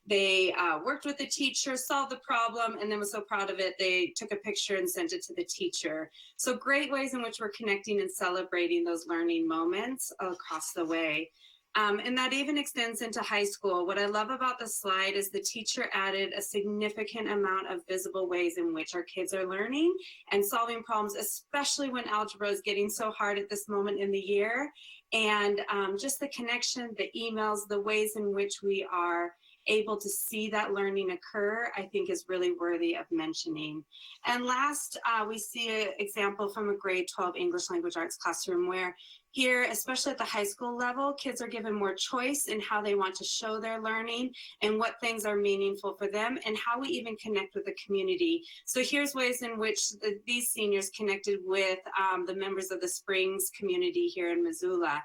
They worked with the teacher, solved the problem, and then was so proud of it, they took a picture and sent it to the teacher. So great ways in which we're connecting and celebrating those learning moments across the way. And that even extends into high school. What I love about the slide is the teacher added a significant amount of visible ways in which our kids are learning and solving problems, especially when algebra is getting so hard at this moment in the year. And just the connection, the emails, the ways in which we are able to see that learning occur, I think is really worthy of mentioning. And last, we see an example from a grade 12 English language arts classroom where here, especially at the high school level, kids are given more choice in how they want to show their learning and what things are meaningful for them and how we even connect with the community. So here's ways in which these seniors connected with the members of the Springs community here in Missoula.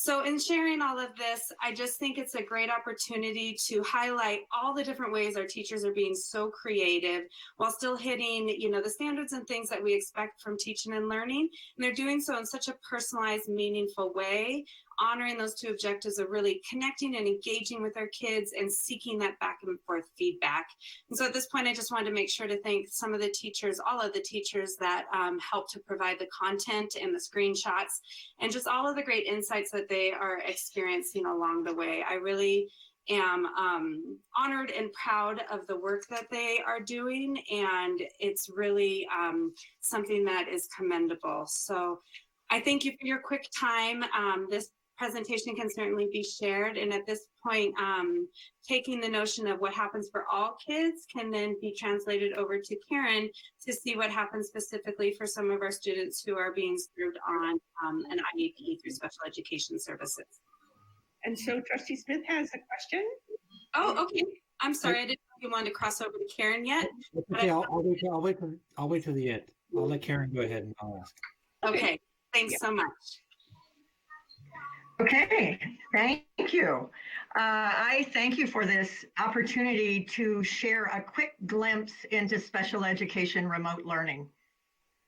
So in sharing all of this, I just think it's a great opportunity to highlight all the different ways our teachers are being so creative while still hitting, you know, the standards and things that we expect from teaching and learning. And they're doing so in such a personalized, meaningful way, honoring those two objectives of really connecting and engaging with our kids and seeking that back and forth feedback. And so at this point, I just wanted to make sure to thank some of the teachers, all of the teachers that helped to provide the content and the screenshots and just all of the great insights that they are experiencing along the way. I really am honored and proud of the work that they are doing, and it's really something that is commendable. So I thank you for your quick time. This presentation can certainly be shared, and at this point, taking the notion of what happens for all kids can then be translated over to Karen to see what happens specifically for some of our students who are being served on an IEP through special education services. And so Trustee Smith has a question. Oh, okay. I'm sorry, I didn't know if you wanted to cross over to Karen yet. Okay, I'll wait till the end. I'll let Karen go ahead and I'll ask. Okay, thanks so much. Okay, thank you. I thank you for this opportunity to share a quick glimpse into special education remote learning.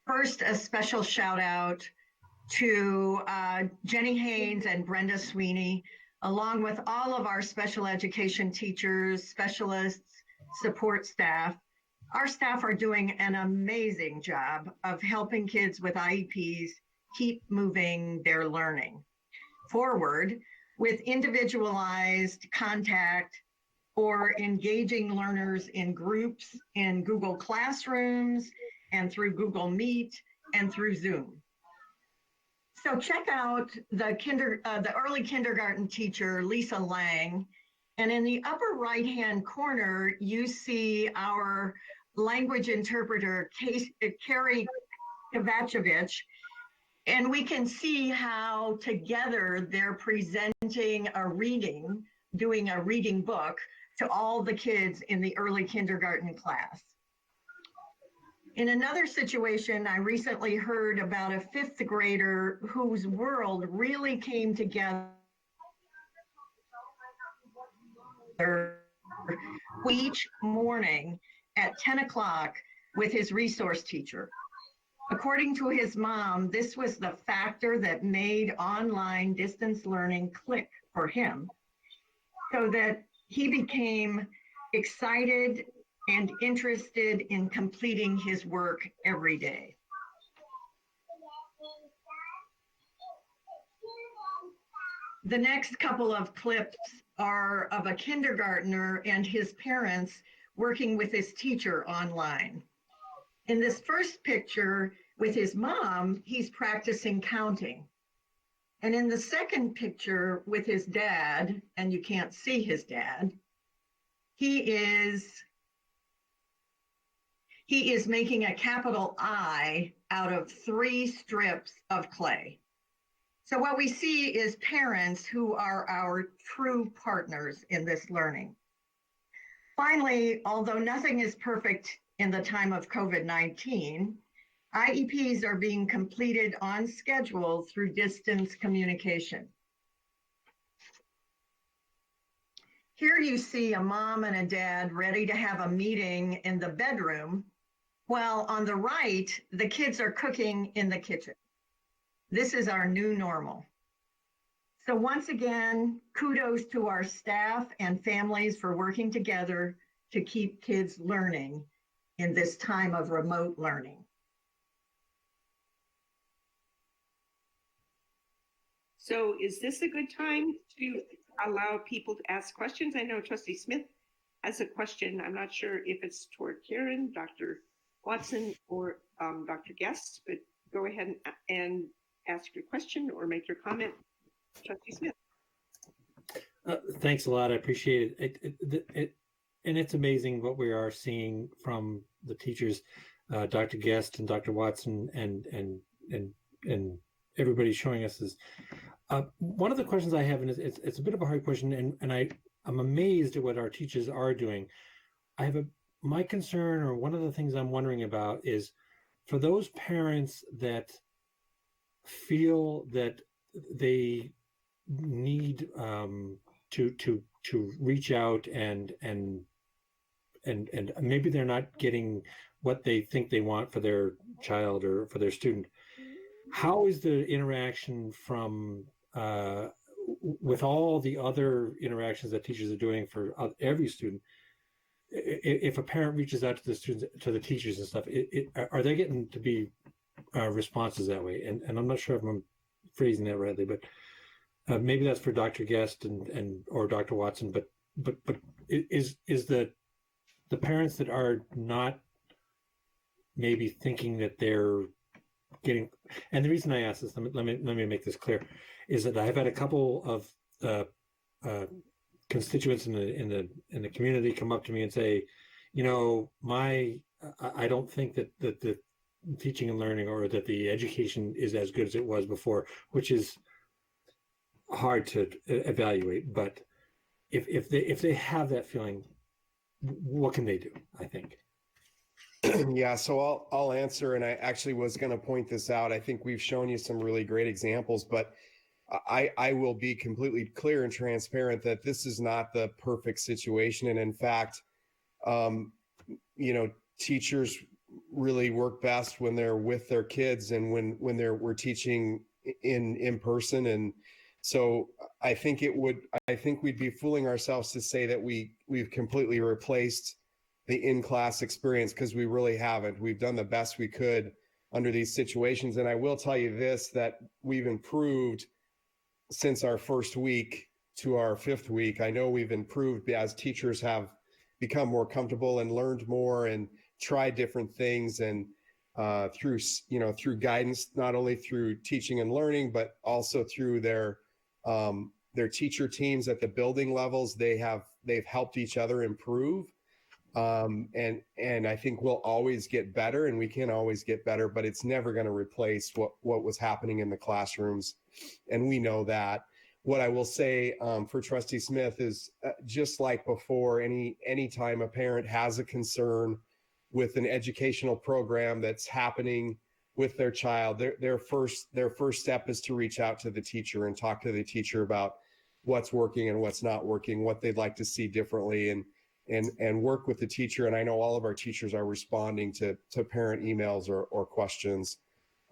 First, a special shout out to Jenny Haynes and Brenda Sweeney, along with all of our special education teachers, specialists, support staff. Our staff are doing an amazing job of helping kids with IEPs keep moving their learning forward with individualized contact or engaging learners in groups in Google Classrooms and through Google Meet and through Zoom. So check out the early kindergarten teacher, Lisa Lang, and in the upper right-hand corner, you see our language interpreter, Carrie Kovacevic, and we can see how together they're presenting a reading, doing a reading book to all the kids in the early kindergarten class. In another situation, I recently heard about a fifth grader whose world really came together each morning at 10 o'clock with his resource teacher. According to his mom, this was the factor that made online distance learning click for him, so that he became excited and interested in completing his work every day. The next couple of clips are of a kindergartner and his parents working with his teacher online. In this first picture with his mom, he's practicing counting. And in the second picture with his dad, and you can't see his dad, he is making a capital I out of 3 strips of clay. So what we see is parents who are our true partners in this learning. Finally, although nothing is perfect in the time of COVID-19, IEPs are being completed on schedule through distance communication. Here you see a mom and a dad ready to have a meeting in the bedroom, while on the right, the kids are cooking in the kitchen. This is our new normal. So once again, kudos to our staff and families for working together to keep kids learning in this time of remote learning. So is this a good time to allow people to ask questions? I know Trustee Smith has a question. I'm not sure if it's toward Karen, Dr. Watson, or Dr. Guest, but go ahead and ask your question or make your comment. Trustee Smith. Thanks a lot. I appreciate it. And it's amazing what we are seeing from the teachers, Dr. Guest and Dr. Watson, and everybody showing us this. One of the questions I have, and it's a bit of a hard question, and I'm amazed at what our teachers are doing. My concern, or one of the things I'm wondering about, is for those parents that feel that they need to reach out and maybe they're not getting what they think they want for their child or for their student. How is the interaction from with all the other interactions that teachers are doing for every student? If a parent reaches out to the students, to the teachers and stuff, are they getting to be responses that way? And I'm not sure if I'm phrasing that rightly, but maybe that's for Dr. Guest and or Dr. Watson. But is the parents that are not maybe thinking that they're getting, and the reason I ask this, let me make this clear, is that I've had a couple of constituents in the community come up to me and say, you know, I don't think that the teaching and learning or that the education is as good as it was before, which is hard to evaluate. But if they have that feeling, what can they do, I think? Yeah, so I'll answer, and I actually was going to point this out. I think we've shown you some really great examples, but I will be completely clear and transparent that this is not the perfect situation. And in fact, you know, teachers really work best when they're with their kids and when we're teaching in person. And so I think we'd be fooling ourselves to say that we've completely replaced the in-class experience, because we really haven't. We've done the best we could under these situations. And I will tell you this, that we've improved since our first week to our 5th week. I know we've improved as teachers have become more comfortable and learned more and tried different things, and through guidance, not only through teaching and learning, but also through their teacher teams at the building levels. They've helped each other improve. And I think we'll always get better, and we can always get better, but it's never going to replace what was happening in the classrooms. And we know that. What I will say for Trustee Smith is just like before, any time a parent has a concern with an educational program that's happening with their child, their first step is to reach out to the teacher and talk to the teacher about what's working and what's not working, what they'd like to see differently. and work with the teacher. And I know all of our teachers are responding to parent emails or questions.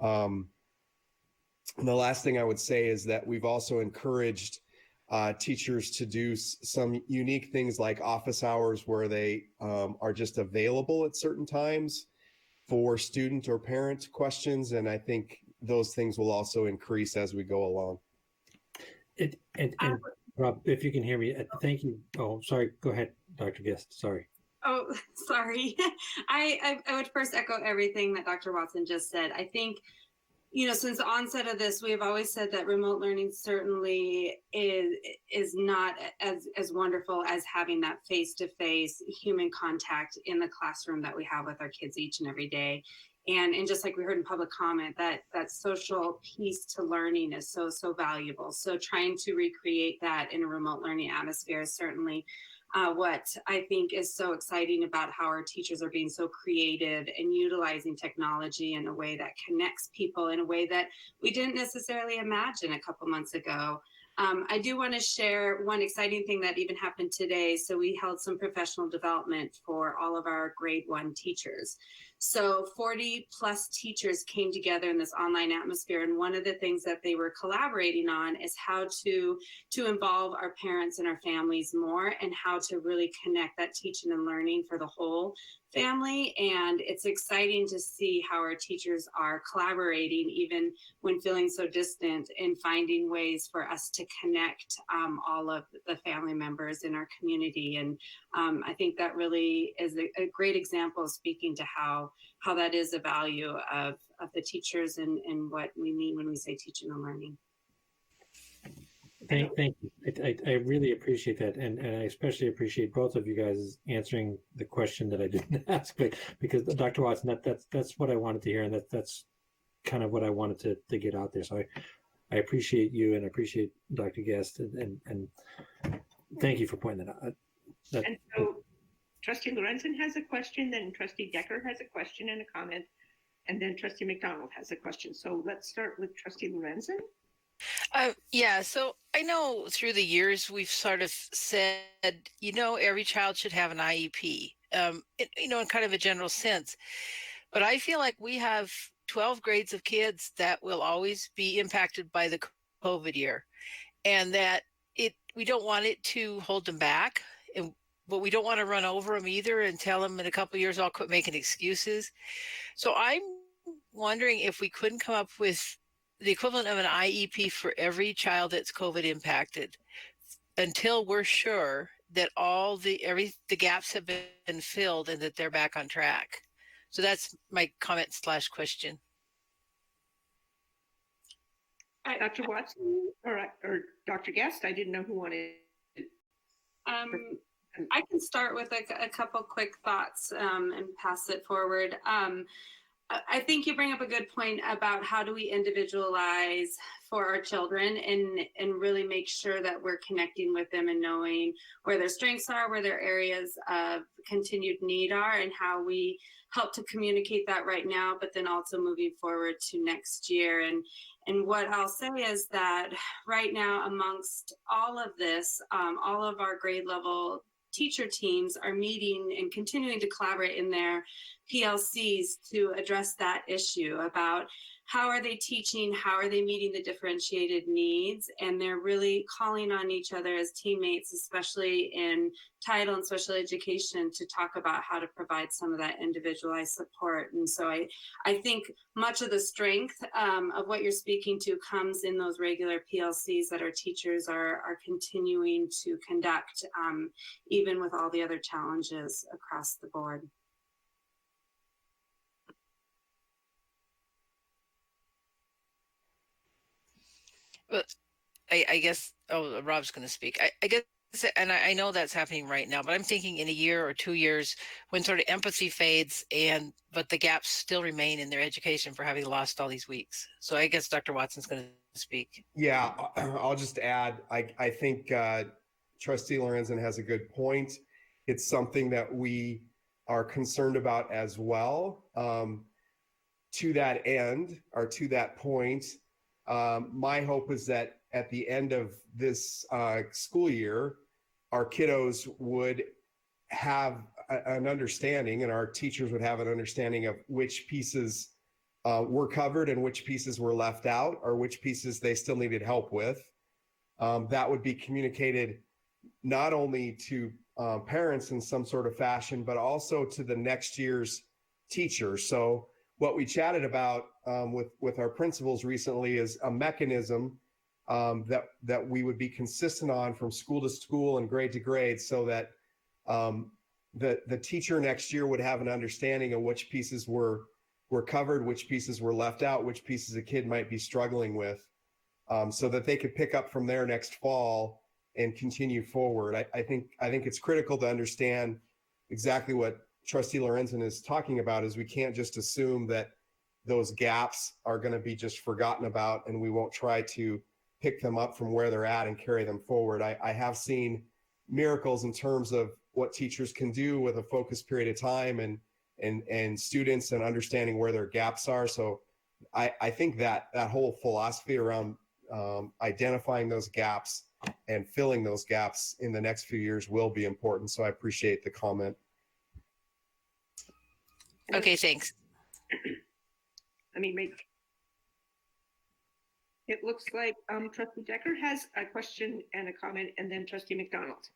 And the last thing I would say is that we've also encouraged teachers to do some unique things like office hours where they are just available at certain times for student or parent questions. And I think those things will also increase as we go along. And Rob, if you can hear me, thank you. Oh, sorry. Go ahead, Dr. Guest. Sorry. Oh, sorry. I would first echo everything that Dr. Watson just said. I think, since the onset of this, we have always said that remote learning certainly is not as wonderful as having that face-to-face human contact in the classroom that we have with our kids each and every day. And just like we heard in public comment, that social piece to learning is so valuable. So trying to recreate that in a remote learning atmosphere is certainly what I think is so exciting about how our teachers are being so creative and utilizing technology in a way that connects people in a way that we didn't necessarily imagine a couple months ago. I do want to share one exciting thing that even happened today. So we held some professional development for all of our grade 1 teachers. So 40 plus teachers came together in this online atmosphere. And one of the things that they were collaborating on is how to involve our parents and our families more, and how to really connect that teaching and learning for the whole family. And it's exciting to see how our teachers are collaborating, even when feeling so distant, and finding ways for us to connect all of the family members in our community. And I think that really is a great example of speaking to how that is a value of the teachers and what we mean when we say teaching and learning. Thank you. I really appreciate that, and I especially appreciate both of you guys answering the question that I didn't ask, because Dr. Watson, that's what I wanted to hear, and that's kind of what I wanted to get out there. So I appreciate you, and I appreciate Dr. Guest, and thank you for pointing that out. And so Trustee Lorenzen has a question, then Trustee Decker has a question and a comment, and then Trustee McDonald has a question. So let's start with Trustee Lorenzen. Yeah, so I know through the years we've sort of said, every child should have an IEP, in kind of a general sense. But I feel like we have 12 grades of kids that will always be impacted by the COVID year, and that we don't want it to hold them back, but we don't want to run over them either and tell them in a couple of years I'll quit making excuses. So I'm wondering if we couldn't come up with the equivalent of an IEP for every child that's COVID impacted until we're sure that all the gaps have been filled and that they're back on track. So that's my comment / question. Dr. Watson or Dr. Guest, I didn't know who wanted. I can start with a couple quick thoughts and pass it forward. I think you bring up a good point about how do we individualize for our children and really make sure that we're connecting with them and knowing where their strengths are, where their areas of continued need are, and how we help to communicate that right now, but then also moving forward to next year. And what I'll say is that right now, amongst all of this, all of our grade level teacher teams are meeting and continuing to collaborate in their PLCs to address that issue about how are they teaching, how are they meeting the differentiated needs, and they're really calling on each other as teammates, especially in title and special education, to talk about how to provide some of that individualized support. And so I think much of the strength of what you're speaking to comes in those regular PLCs that our teachers are continuing to conduct, even with all the other challenges across the board. But I guess, Rob's going to speak. I guess, and I know that's happening right now, but I'm thinking in a year or 2 years when sort of empathy fades but the gaps still remain in their education for having lost all these weeks. So I guess Dr. Watson's going to speak. Yeah, I'll just add, I think Trustee Lorenzen has a good point. It's something that we are concerned about as well. To that end, or to that point, my hope is that at the end of this school year, our kiddos would have an understanding, and our teachers would have an understanding of which pieces were covered and which pieces were left out, or which pieces they still needed help with. That would be communicated not only to parents in some sort of fashion, but also to the next year's teachers. So what we chatted about with our principals recently is a mechanism that we would be consistent on from school to school and grade to grade, so that the teacher next year would have an understanding of which pieces were covered, which pieces were left out, which pieces a kid might be struggling with, so that they could pick up from there next fall and continue forward. I think it's critical to understand exactly what Trustee Lorenzen is talking about. Is we can't just assume that those gaps are going to be just forgotten about and we won't try to pick them up from where they're at and carry them forward. I have seen miracles in terms of what teachers can do with a focused period of time and students and understanding where their gaps are. So I think that whole philosophy around identifying those gaps and filling those gaps in the next few years will be important. So I appreciate the comment. Okay, thanks. Let me make. It looks like Trustee Decker has a question and a comment, and then Trustee McDonald.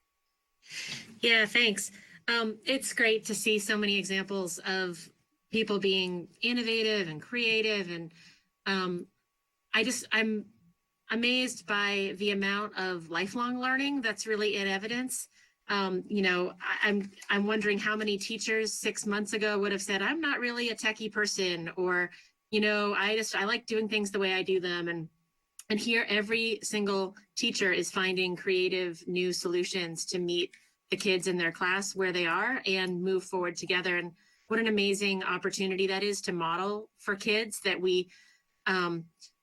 Yeah, thanks. It's great to see so many examples of people being innovative and creative, and I'm amazed by the amount of lifelong learning that's really in evidence. I'm wondering how many teachers 6 months ago would have said, I'm not really a techie person, or, I like doing things the way I do them. And here every single teacher is finding creative new solutions to meet the kids in their class where they are and move forward together. And what an amazing opportunity that is to model for kids that we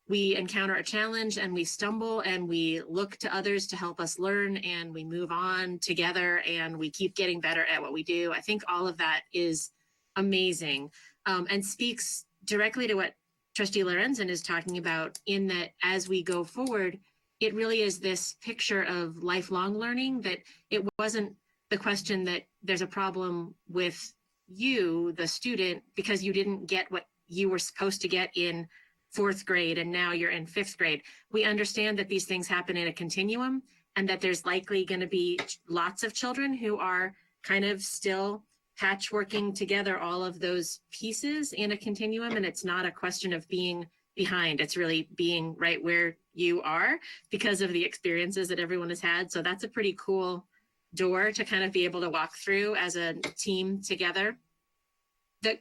encounter a challenge and we stumble and we look to others to help us learn and we move on together and we keep getting better at what we do. I think all of that is amazing, and speaks directly to what Trustee Lorenzen is talking about, in that as we go forward, it really is this picture of lifelong learning, that it wasn't the question that there's a problem with you, the student, because you didn't get what you were supposed to get in 4th grade and now you're in 5th grade. We understand that these things happen in a continuum and that there's likely going to be lots of children who are kind of still patchworking together all of those pieces in a continuum. And it's not a question of being behind. It's really being right where you are because of the experiences that everyone has had. So that's a pretty cool door to kind of be able to walk through as a team together. The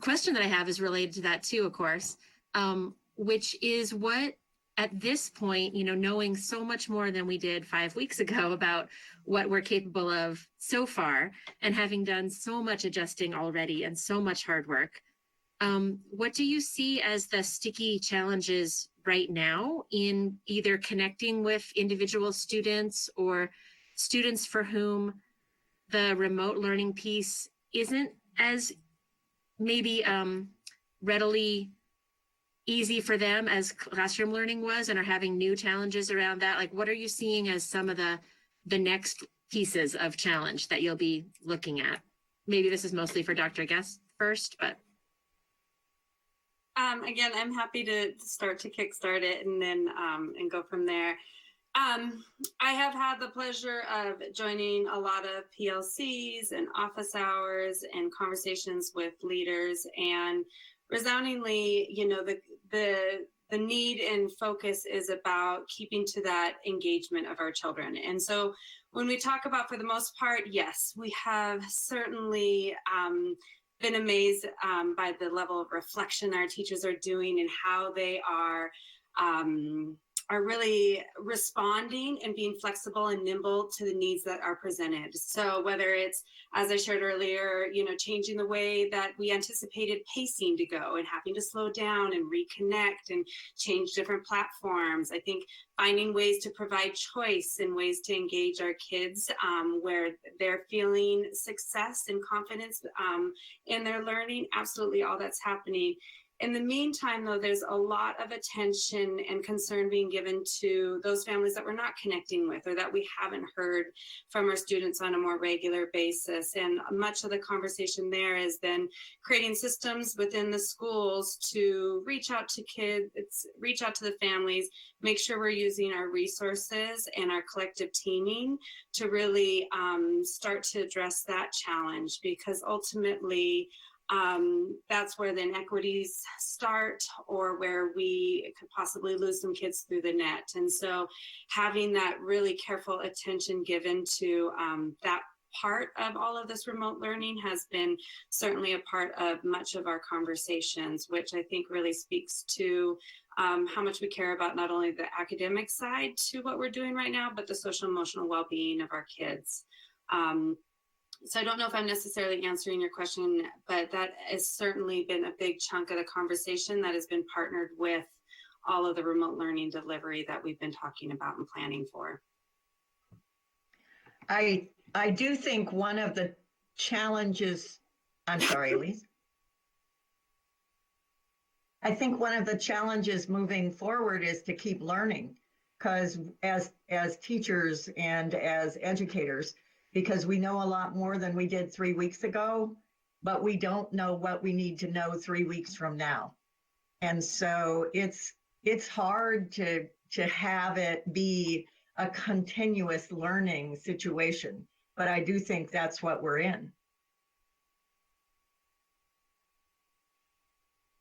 question that I have is related to that too, of course, which is what, at this point, knowing so much more than we did 5 weeks ago about what we're capable of so far, and having done so much adjusting already and so much hard work, what do you see as the sticky challenges right now in either connecting with individual students or students for whom the remote learning piece isn't as maybe readily easy for them as classroom learning was, and are having new challenges around that? Like, what are you seeing as some of the next pieces of challenge that you'll be looking at? Maybe this is mostly for Dr. Guest first, but. Again, I'm happy to start to kickstart it and then and go from there. I have had the pleasure of joining a lot of PLCs and office hours and conversations with leaders, and resoundingly, the need and focus is about keeping to that engagement of our children. And so when we talk about, for the most part, yes, we have certainly been amazed by the level of reflection our teachers are doing and how they are really responding and being flexible and nimble to the needs that are presented. So whether it's, as I shared earlier, changing the way that we anticipated pacing to go and having to slow down and reconnect and change different platforms. I think finding ways to provide choice and ways to engage our kids where they're feeling success and confidence in their learning, absolutely all that's happening. In the meantime, though, there's a lot of attention and concern being given to those families that we're not connecting with or that we haven't heard from our students on a more regular basis. And much of the conversation there is then creating systems within the schools to reach out to kids, reach out to the families, make sure we're using our resources and our collective teaming to really start to address that challenge, because ultimately, that's where the inequities start, or where we could possibly lose some kids through the net. And so having that really careful attention given to that part of all of this remote learning has been certainly a part of much of our conversations, which I think really speaks to how much we care about not only the academic side to what we're doing right now, but the social emotional well-being of our kids. So I don't know if I'm necessarily answering your question, but that has certainly been a big chunk of the conversation that has been partnered with all of the remote learning delivery that we've been talking about and planning for. I do think one of the challenges, I'm sorry, Elise. I think one of the challenges moving forward is to keep learning, because as teachers and as educators, because we know a lot more than we did 3 weeks ago, but we don't know what we need to know 3 weeks from now. And so it's hard to have it be a continuous learning situation, but I do think that's what we're in.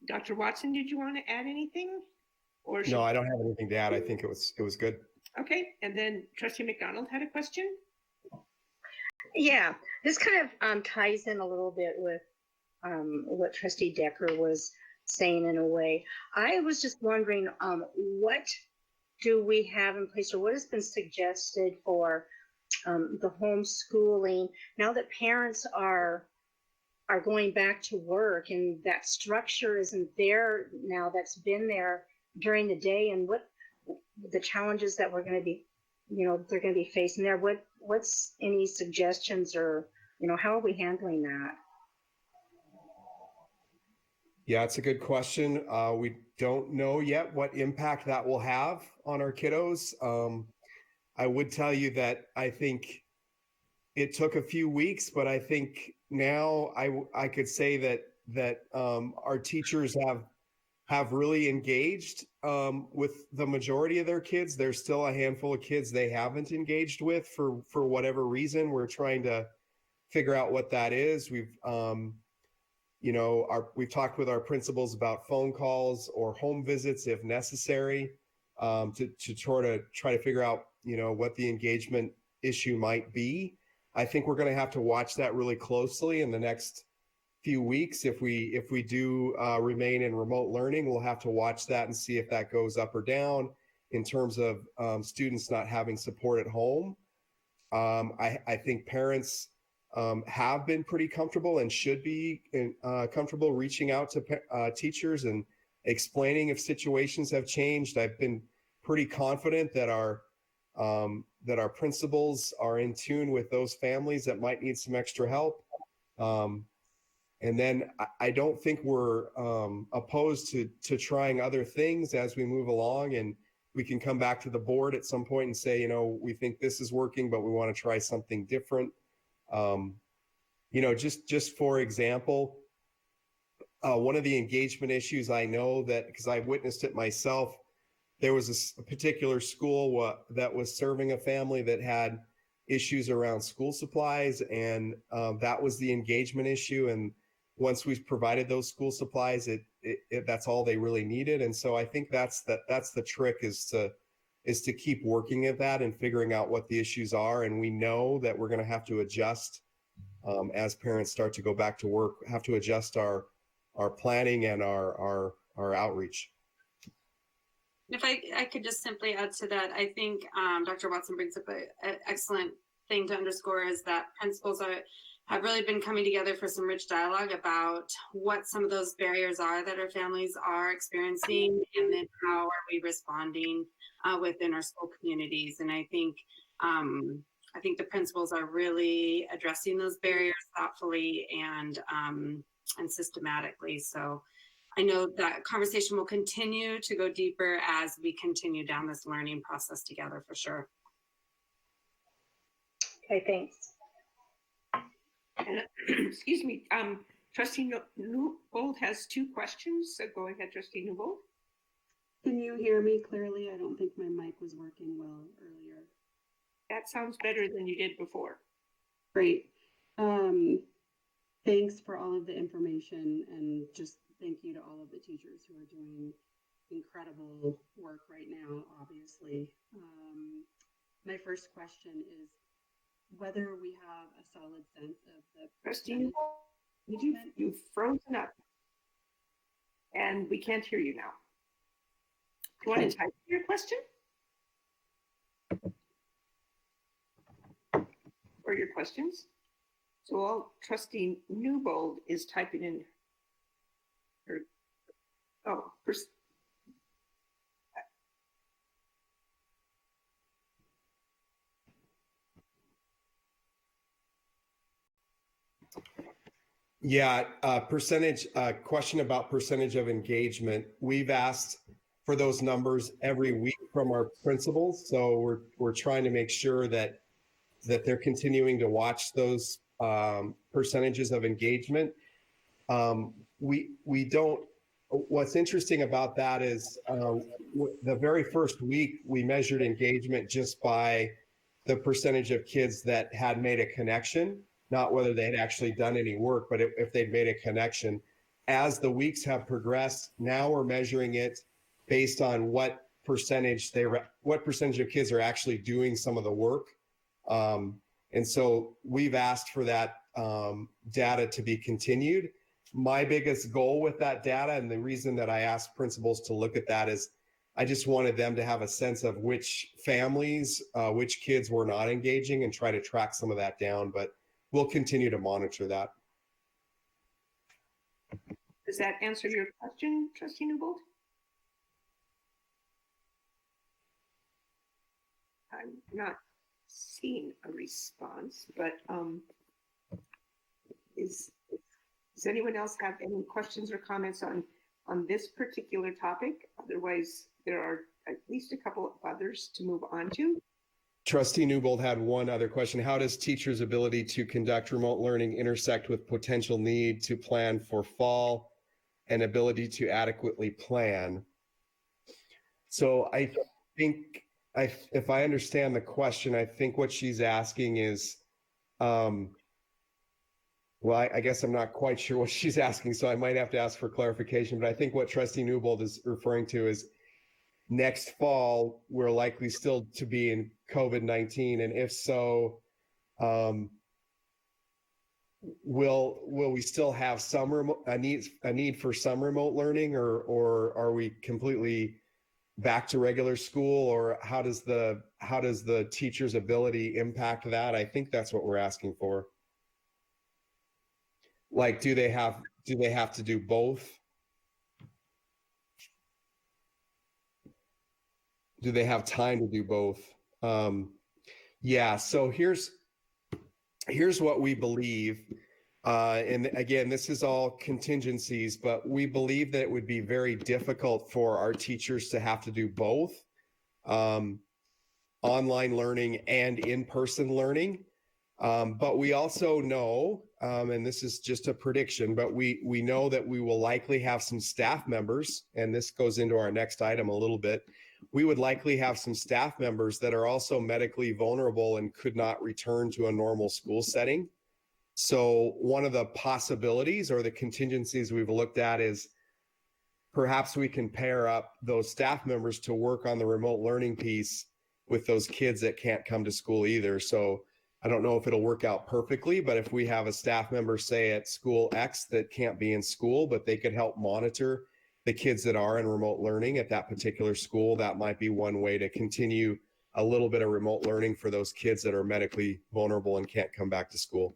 Dr. Watson, did you want to add anything? Or No, I don't have anything to add. I think it was good. Okay, and then Trustee McDonald had a question. Yeah, this kind of ties in a little bit with what Trustee Decker was saying in a way. I was just wondering, what do we have in place, or what has been suggested for the homeschooling now that parents are going back to work and that structure isn't there now, that's been there during the day, and what the challenges that we're going to be, they're going to be facing there. What's any suggestions, or, how are we handling that? Yeah, it's a good question. We don't know yet what impact that will have on our kiddos. I would tell you that I think it took a few weeks, but I think now I could say that our teachers have really engaged with the majority of their kids. There's still a handful of kids they haven't engaged with for whatever reason. We're trying to figure out what that is. We've talked with our principals about phone calls or home visits if necessary, to try to figure out what the engagement issue might be. I think we're going to have to watch that really closely in the next few weeks. If we do remain in remote learning, we'll have to watch that and see if that goes up or down in terms of students not having support at home. I think parents have been pretty comfortable and should be comfortable reaching out to teachers and explaining if situations have changed. I've been pretty confident that our principals are in tune with those families that might need some extra help. And then I don't think we're opposed to trying other things as we move along, and we can come back to the board at some point and say, we think this is working, but we want to try something different. Just for example, one of the engagement issues I know that, because I've witnessed it myself, there was a particular school that was serving a family that had issues around school supplies, and that was the engagement issue. And once we provided those school supplies, that's all they really needed. And so I think that's the trick, is to keep working at that and figuring out what the issues are. And we know that we're going to have to adjust as parents start to go back to work, have to adjust our planning and our outreach. If I could just simply add to that, I think Dr. Watson brings up an excellent thing to underscore, is that principals have really been coming together for some rich dialogue about what some of those barriers are that our families are experiencing, and then how are we responding within our school communities. And I think the principals are really addressing those barriers thoughtfully and systematically. So I know that conversation will continue to go deeper as we continue down this learning process together for sure. Okay, thanks. And, excuse me, Trustee Newbold has 2 questions, so go ahead, Trustee Newbold. Can you hear me clearly? I don't think my mic was working well earlier. That sounds better than you did before. Great. Thanks for all of the information, and just thank you to all of the teachers who are doing incredible work right now, obviously. My first question is whether we have a solid sense of the Trustee, you've frozen up and we can't hear you now. Do you want to type your question? Or your questions? So while Trustee Newbold is typing in her, Yeah, question about percentage of engagement. We've asked for those numbers every week from our principals. So we're trying to make sure that they're continuing to watch those percentages of engagement. We don't, what's interesting about that is the very first week we measured engagement just by the percentage of kids that had made a connection, not whether they had actually done any work, but if they'd made a connection. As the weeks have progressed, now we're measuring it based on what percentage of kids are actually doing some of the work. And so we've asked for that data to be continued. My biggest goal with that data, and the reason that I asked principals to look at that, is I just wanted them to have a sense of which families, which kids were not engaging, and try to track some of that down. But we'll continue to monitor that. Does that answer your question, Trustee Newbold? I'm not seeing a response, but does anyone else have any questions or comments on this particular topic? Otherwise, there are at least a couple of others to move on to. Trustee Newbold had one other question. How does teachers' ability to conduct remote learning intersect with potential need to plan for fall and ability to adequately plan? So I think, if I understand the question, I think what she's asking is, well, I guess I'm not quite sure what she's asking, so I might have to ask for clarification. But I think what Trustee Newbold is referring to is next fall, we're likely still to be in COVID-19. And if so, will we still have a need for some remote learning, or are we completely back to regular school, or how does the teacher's ability impact that? I think that's what we're asking for. Like, do they have to do both? Do they have time to do both? Yeah, so here's what we believe. And again, this is all contingencies, but we believe that it would be very difficult for our teachers to have to do both online learning and in-person learning. But we also know, and this is just a prediction, but we know that we will likely have some staff members, and this goes into our next item a little bit. We would likely have some staff members that are also medically vulnerable and could not return to a normal school setting. So one of the possibilities or the contingencies we've looked at is perhaps we can pair up those staff members to work on the remote learning piece with those kids that can't come to school either. So I don't know if it'll work out perfectly, but if we have a staff member, say at school X, that can't be in school, but they could help monitor the kids that are in remote learning at that particular school, that might be one way to continue a little bit of remote learning for those kids that are medically vulnerable and can't come back to school.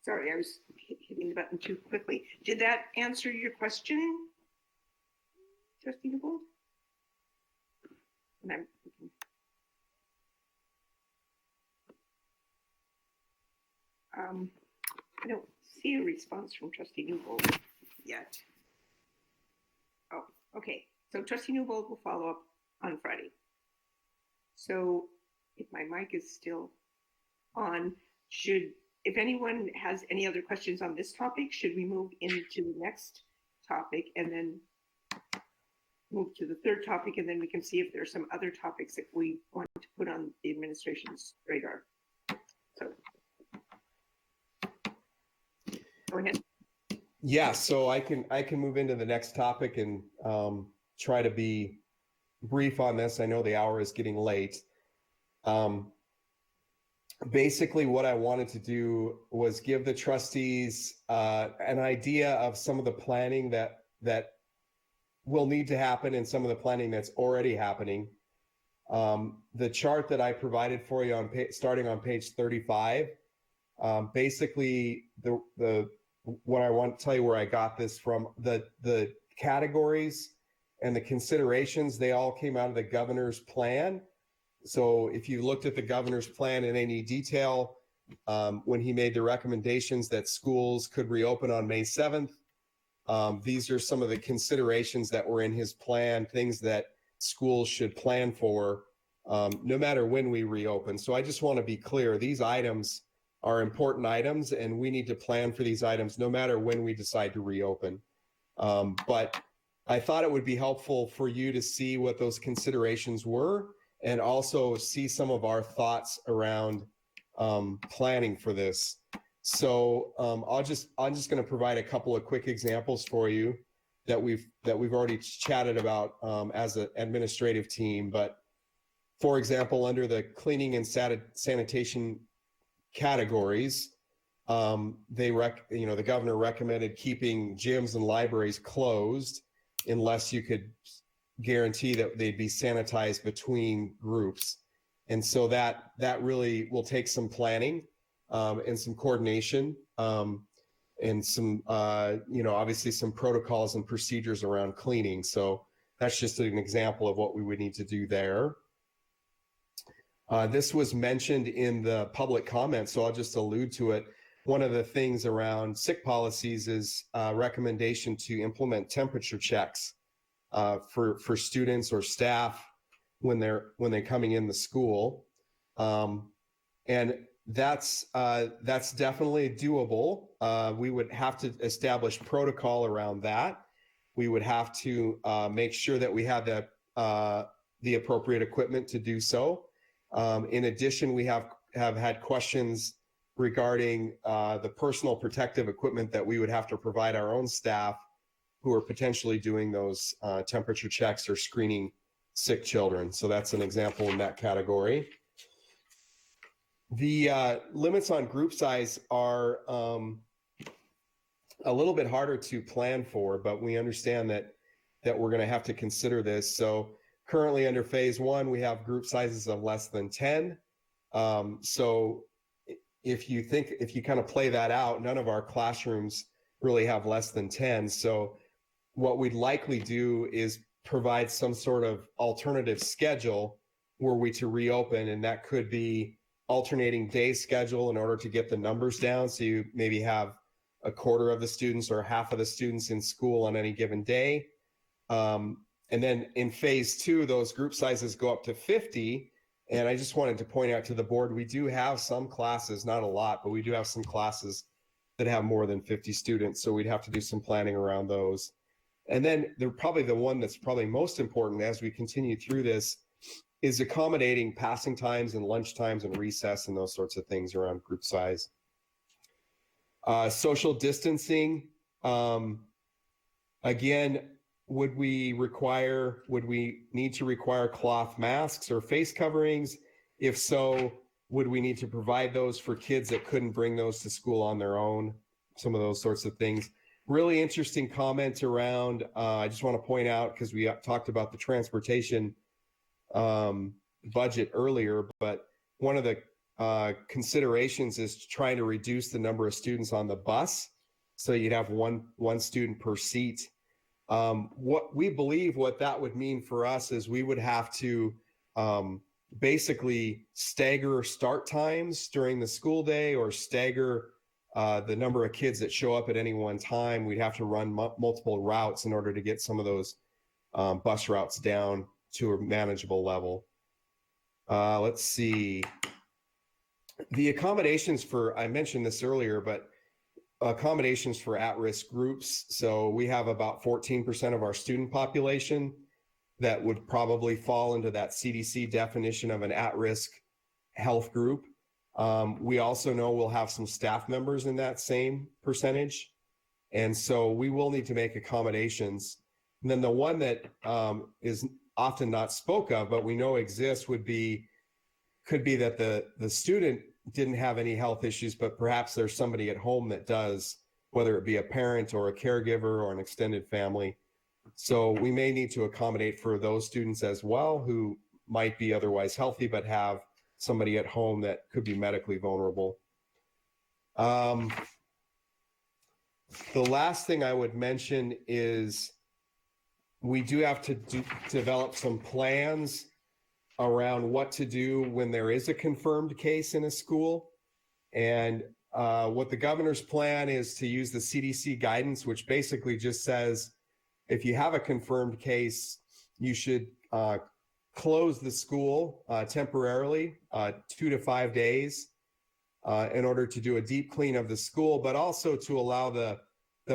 Sorry, I was hitting the button too quickly. Did that answer your question, Trustee Newbold? I don't see a response from Trustee Newbold yet. Oh, okay. So Trustee Newbold will follow up on Friday. So if my mic is still on, if anyone has any other questions on this topic, should we move into the next topic and then move to the third topic, and then we can see if there are some other topics that we want to put on the administration's radar. So go ahead. Yeah, so I can move into the next topic and try to be brief on this. I know the hour is getting late. Basically, what I wanted to do was give the trustees an idea of some of the planning that will need to happen and some of the planning that's already happening. The chart that I provided for you starting on page 35, basically what I want to tell you where I got this from, the categories and the considerations, they all came out of the governor's plan. So if you looked at the governor's plan in any detail, when he made the recommendations that schools could reopen on May 7th, these are some of the considerations that were in his plan, things that schools should plan for no matter when we reopen. So I just want to be clear, these items are important items and we need to plan for these items no matter when we decide to reopen. But I thought it would be helpful for you to see what those considerations were and also see some of our thoughts around planning for this. So I'm just going to provide a couple of quick examples for you that we've already chatted about as an administrative team. But for example, under the cleaning and sanitation categories, the governor recommended keeping gyms and libraries closed unless you could guarantee that they'd be sanitized between groups. And so that really will take some planning and some coordination and some, obviously some protocols and procedures around cleaning. So that's just an example of what we would need to do there. This was mentioned in the public comments, so I'll just allude to it. One of the things around sick policies is recommendation to implement temperature checks for students or staff when they're coming in the school, and that's definitely doable. We would have to establish protocol around that. We would have to make sure that we have the appropriate equipment to do so. In addition, we have had questions regarding the personal protective equipment that we would have to provide our own staff who are potentially doing those temperature checks or screening sick children. So that's an example in that category. The limits on group size are a little bit harder to plan for, but we understand that we're going to have to consider this. So currently under phase 1, we have group sizes of less than 10. So if you kind of play that out, none of our classrooms really have less than 10. So what we'd likely do is provide some sort of alternative schedule were we to reopen, and that could be alternating day schedule in order to get the numbers down. So you maybe have a quarter of the students or half of the students in school on any given day. And then in phase 2, those group sizes go up to 50. And I just wanted to point out to the board, we do have some classes, not a lot, but we do have some classes that have more than 50 students. So we'd have to do some planning around those. And then probably the one that's probably most important as we continue through this is accommodating passing times and lunch times and recess and those sorts of things around group size. Social distancing, again, would we need to require cloth masks or face coverings? If so, would we need to provide those for kids that couldn't bring those to school on their own? Some of those sorts of things. Really interesting comment around, I just want to point out, because we talked about the transportation budget earlier, but one of the considerations is trying to reduce the number of students on the bus. So you'd have one student per seat. What we believe what that would mean for us is we would have to basically stagger start times during the school day or stagger the number of kids that show up at any one time. We'd have to run multiple routes in order to get some of those bus routes down to a manageable level. Let's see. The accommodations for, I mentioned this earlier, but accommodations for at-risk groups. So we have about 14% of our student population that would probably fall into that CDC definition of an at-risk health group. We also know we'll have some staff members in that same percentage. And so we will need to make accommodations. And then the one that is often not spoke of, but we know exists could be that the student didn't have any health issues, but perhaps there's somebody at home that does, whether it be a parent or a caregiver or an extended family. So we may need to accommodate for those students as well who might be otherwise healthy, but have somebody at home that could be medically vulnerable. The last thing I would mention is we do have to develop some plans around what to do when there is a confirmed case in a school. And what the governor's plan is to use the CDC guidance, which basically just says, if you have a confirmed case, you should close the school temporarily, 2 to 5 days, in order to do a deep clean of the school, but also to allow the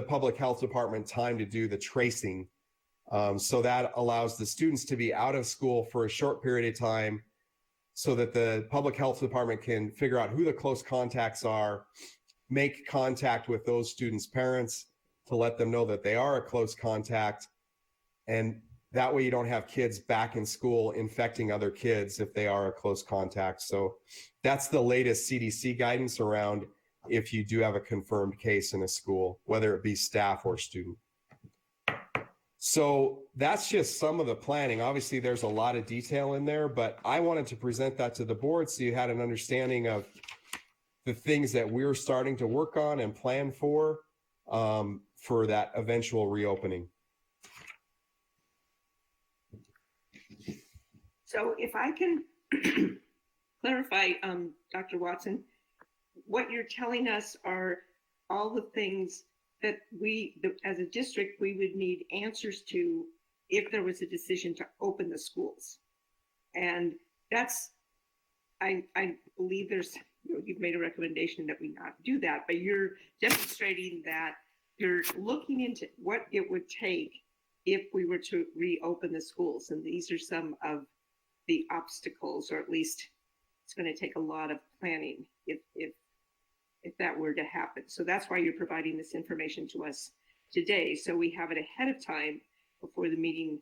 public health department time to do the tracing. So that allows the students to be out of school for a short period of time so that the public health department can figure out who the close contacts are, make contact with those students' parents to let them know that they are a close contact. And that way you don't have kids back in school infecting other kids if they are a close contact. So that's the latest CDC guidance around if you do have a confirmed case in a school, whether it be staff or student. So that's just some of the planning. Obviously, there's a lot of detail in there, but I wanted to present that to the board so you had an understanding of the things that we're starting to work on and plan for that eventual reopening. So if I can clarify, Dr. Watson, what you're telling us are all the things that we, as a district, we would need answers to if there was a decision to open the schools. And that's, I believe there's, you've made a recommendation that we not do that, but you're demonstrating that you're looking into what it would take if we were to reopen the schools. And these are some of the obstacles, or at least it's going to take a lot of planning if that were to happen. So that's why you're providing this information to us today. So we have it ahead of time before the meeting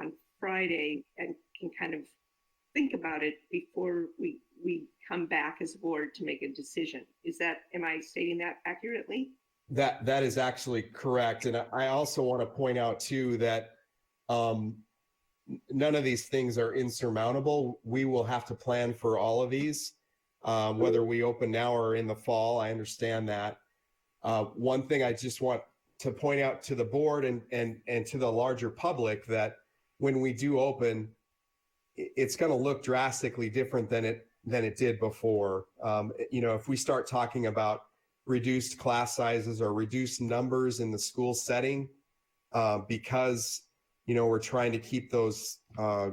on Friday and can kind of think about it before we come back as a board to make a decision. Am I stating that accurately? That is actually correct. And I also want to point out too that none of these things are insurmountable. We will have to plan for all of these. Whether we open now or in the fall, I understand that. One thing I just want to point out to the board and to the larger public that when we do open, it's going to look drastically different than it did before. If we start talking about reduced class sizes or reduced numbers in the school setting, because we're trying to keep those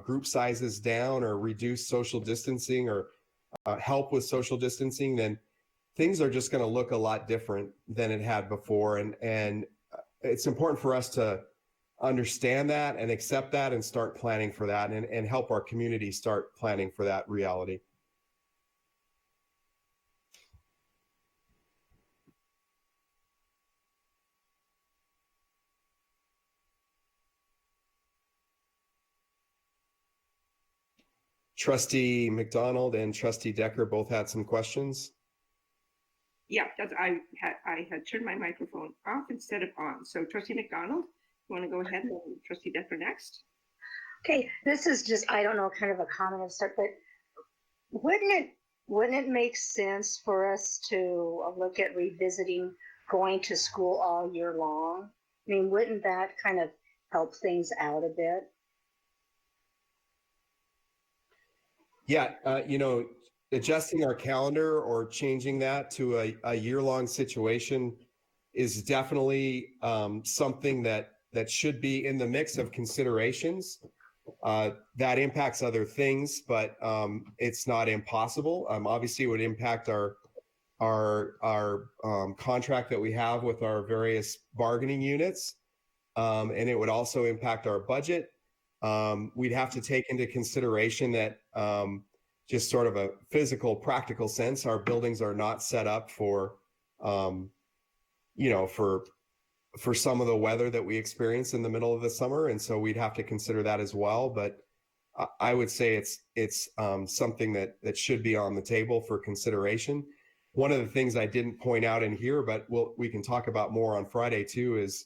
group sizes down or reduce social distancing or help with social distancing, then things are just going to look a lot different than it had before. And it's important for us to understand that and accept that and start planning for that and help our community start planning for that reality. Trustee McDonald and Trustee Decker both had some questions. Yeah, I had turned my microphone off instead of on. So Trustee McDonald, you want to go ahead, and Trustee Decker next? Okay, this is just, I don't know, kind of a comment of start, but wouldn't it make sense for us to look at revisiting going to school all year long? I mean, wouldn't that kind of help things out a bit? Yeah, adjusting our calendar or changing that to a year-long situation is definitely something that should be in the mix of considerations. That impacts other things, but it's not impossible. Obviously, it would impact our contract that we have with our various bargaining units, and it would also impact our budget. We'd have to take into consideration that just sort of a physical, practical sense, our buildings are not set up for, for some of the weather that we experience in the middle of the summer, and so we'd have to consider that as well. But I would say it's something that should be on the table for consideration. One of the things I didn't point out in here, but we can talk about more on Friday too, is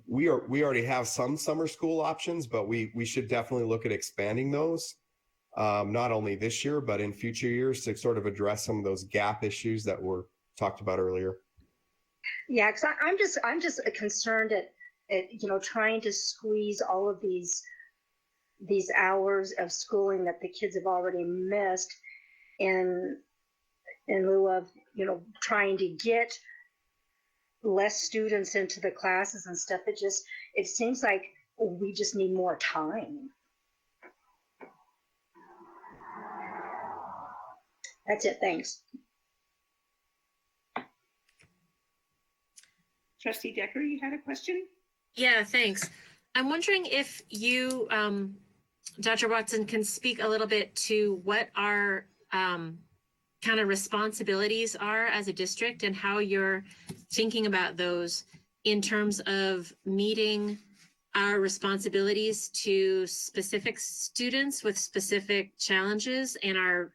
we already have some summer school options, but we should definitely look at expanding those, not only this year, but in future years to sort of address some of those gap issues that were talked about earlier. Yeah, because I'm just concerned at trying to squeeze all of these hours of schooling that the kids have already missed in lieu of trying to get less students into the classes and stuff. It seems like we just need more time. That's it. Thanks. Trustee Decker, you had a question? Yeah, thanks. I'm wondering if you, Dr. Watson, can speak a little bit to what our kind of responsibilities are as a district and how you're thinking about those in terms of meeting our responsibilities to specific students with specific challenges and our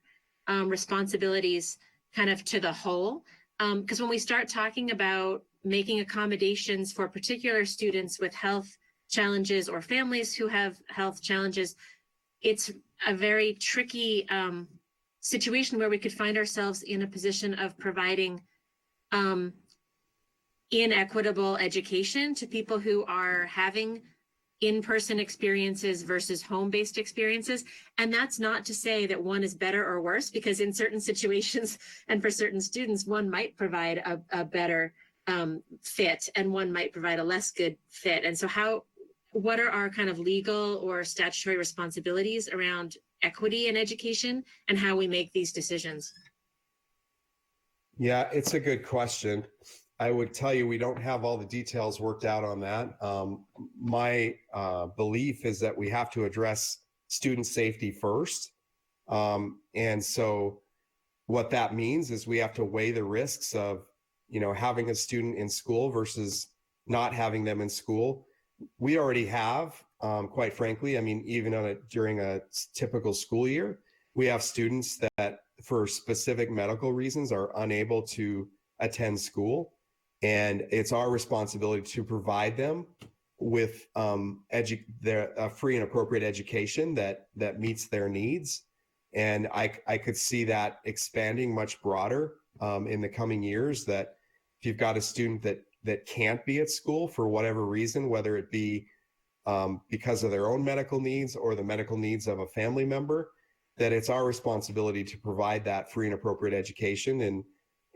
responsibilities kind of to the whole. Because when we start talking about making accommodations for particular students with health challenges or families who have health challenges, it's a very tricky situation where we could find ourselves in a position of providing inequitable education to people who are having in-person experiences versus home-based experiences. And that's not to say that one is better or worse, because in certain situations and for certain students, one might provide a better fit and one might provide a less good fit. And so what are our kind of legal or statutory responsibilities around equity in education and how we make these decisions? Yeah, it's a good question. I would tell you we don't have all the details worked out on that. My belief is that we have to address student safety first. And so what that means is we have to weigh the risks of, having a student in school versus not having them in school. We already have, quite frankly, I mean, even during a typical school year, we have students that for specific medical reasons are unable to attend school. And it's our responsibility to provide them with a free and appropriate education that meets their needs. And I could see that expanding much broader in the coming years, that if you've got a student that can't be at school for whatever reason, whether it be because of their own medical needs or the medical needs of a family member, that it's our responsibility to provide that free and appropriate education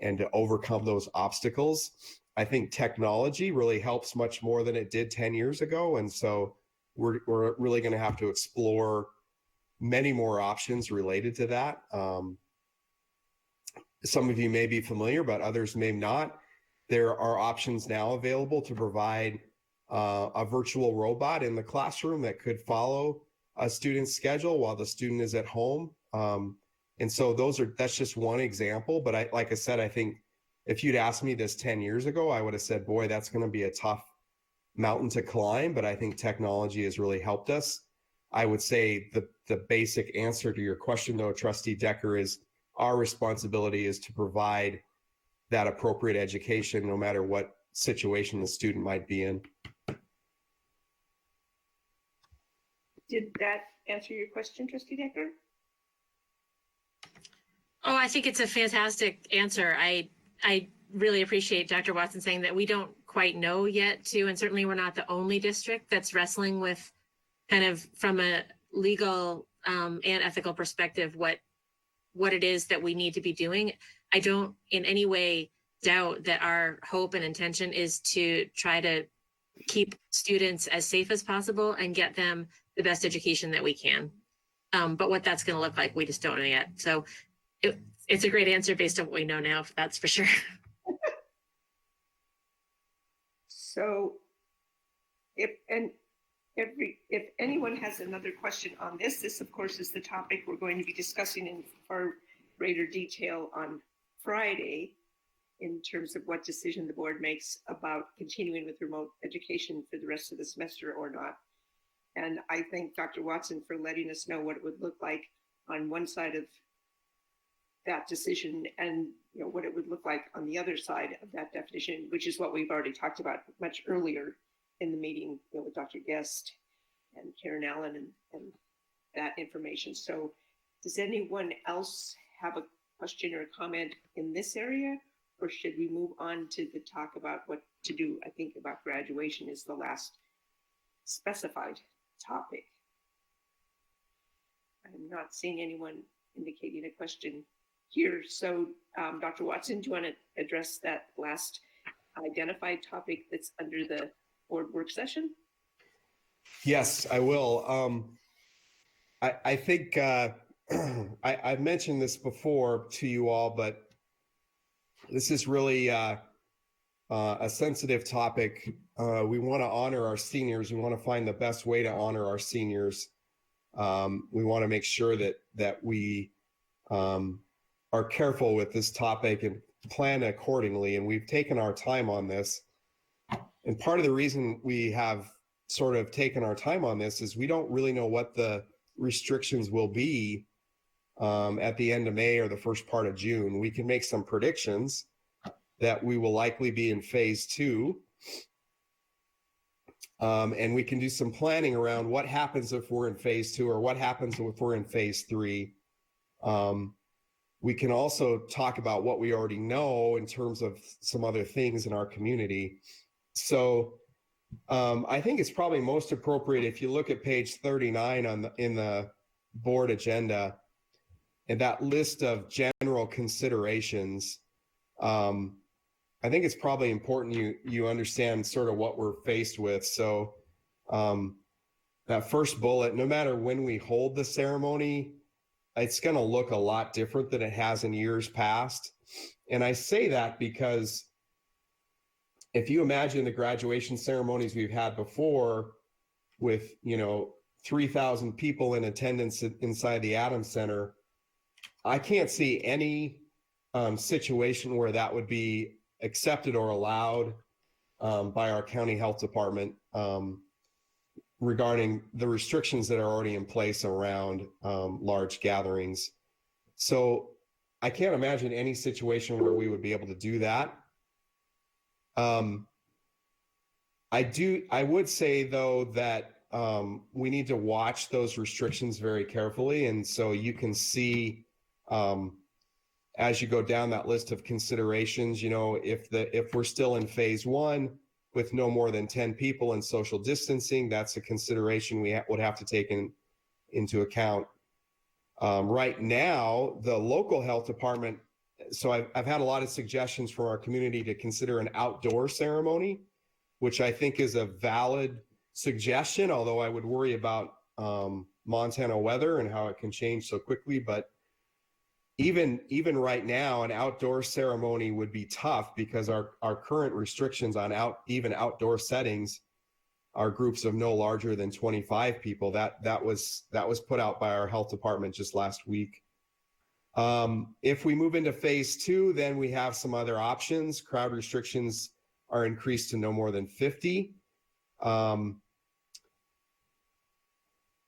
and to overcome those obstacles. I think technology really helps much more than it did 10 years ago. And so we're really going to have to explore many more options related to that. Some of you may be familiar, but others may not. There are options now available to provide a virtual robot in the classroom that could follow a student's schedule while the student is at home. And so that's just one example. But like I said, I think if you'd asked me this 10 years ago, I would have said, boy, that's going to be a tough mountain to climb. But I think technology has really helped us. I would say the basic answer to your question, though, Trustee Decker, is our responsibility is to provide that appropriate education, no matter what situation the student might be in. Did that answer your question, Trustee Decker? Oh, I think it's a fantastic answer. I really appreciate Dr. Watson saying that we don't quite know yet too, and certainly we're not the only district that's wrestling with kind of from a legal and ethical perspective what it is that we need to be doing. I don't in any way doubt that our hope and intention is to try to keep students as safe as possible and get them the best education that we can. But what that's going to look like, we just don't know yet. So it's a great answer based on what we know now, that's for sure. So if anyone has another question on this of course is the topic we're going to be discussing in far greater detail on Friday in terms of what decision the board makes about continuing with remote education for the rest of the semester or not. And I thank Dr. Watson for letting us know what it would look like on one side of that decision and what it would look like on the other side of that definition, which is what we've already talked about much earlier in the meeting with Dr. Guest and Karen Allen and that information. So does anyone else have a question or a comment in this area, or should we move on to the talk about what to do? I think about graduation is the last specified topic. I'm not seeing anyone indicating a question here. So Dr. Watson, do you want to address that last identified topic that's under the board work session? Yes, I will. I think I've mentioned this before to you all, but this is really a sensitive topic. We want to honor our seniors. We want to find the best way to honor our seniors. We want to make sure that we are careful with this topic and plan accordingly. And we've taken our time on this. And part of the reason we have sort of taken our time on this is we don't really know what the restrictions will be at the end of May or the first part of June. We can make some predictions that we will likely be in phase 2. And we can do some planning around what happens if we're in phase 2 or what happens if we're in phase 3. We can also talk about what we already know in terms of some other things in our community. So I think it's probably most appropriate if you look at page 39 in the board agenda and that list of general considerations. I think it's probably important you understand sort of what we're faced with. So that first bullet, no matter when we hold the ceremony, it's going to look a lot different than it has in years past. And I say that because if you imagine the graduation ceremonies we've had before with, 3,000 people in attendance inside the Adams Center, I can't see any situation where that would be accepted or allowed by our county health department regarding the restrictions that are already in place around large gatherings. So I can't imagine any situation where we would be able to do that. I would say though that we need to watch those restrictions very carefully. And so you can see as you go down that list of considerations, if we're still in phase 1 with no more than 10 people and social distancing, that's a consideration we would have to take into account. Right now, the local health department, so I've had a lot of suggestions from our community to consider an outdoor ceremony, which I think is a valid suggestion, although I would worry about Montana weather and how it can change so quickly. But even right now, an outdoor ceremony would be tough because our current restrictions on even outdoor settings are groups of no larger than 25 people. That was put out by our health department just last week. If we move into phase 2, then we have some other options. Crowd restrictions are increased to no more than 50. And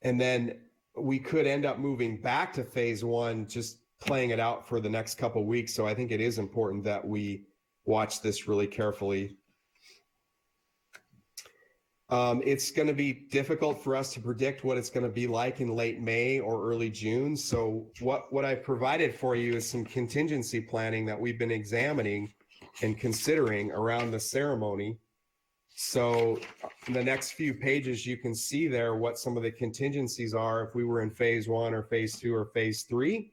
then we could end up moving back to phase 1, just playing it out for the next couple of weeks. So I think it is important that we watch this really carefully. It's going to be difficult for us to predict what it's going to be like in late May or early June. So what I've provided for you is some contingency planning that we've been examining and considering around the ceremony. So in the next few pages, you can see there what some of the contingencies are if we were in phase 1 or phase 2 or phase 3.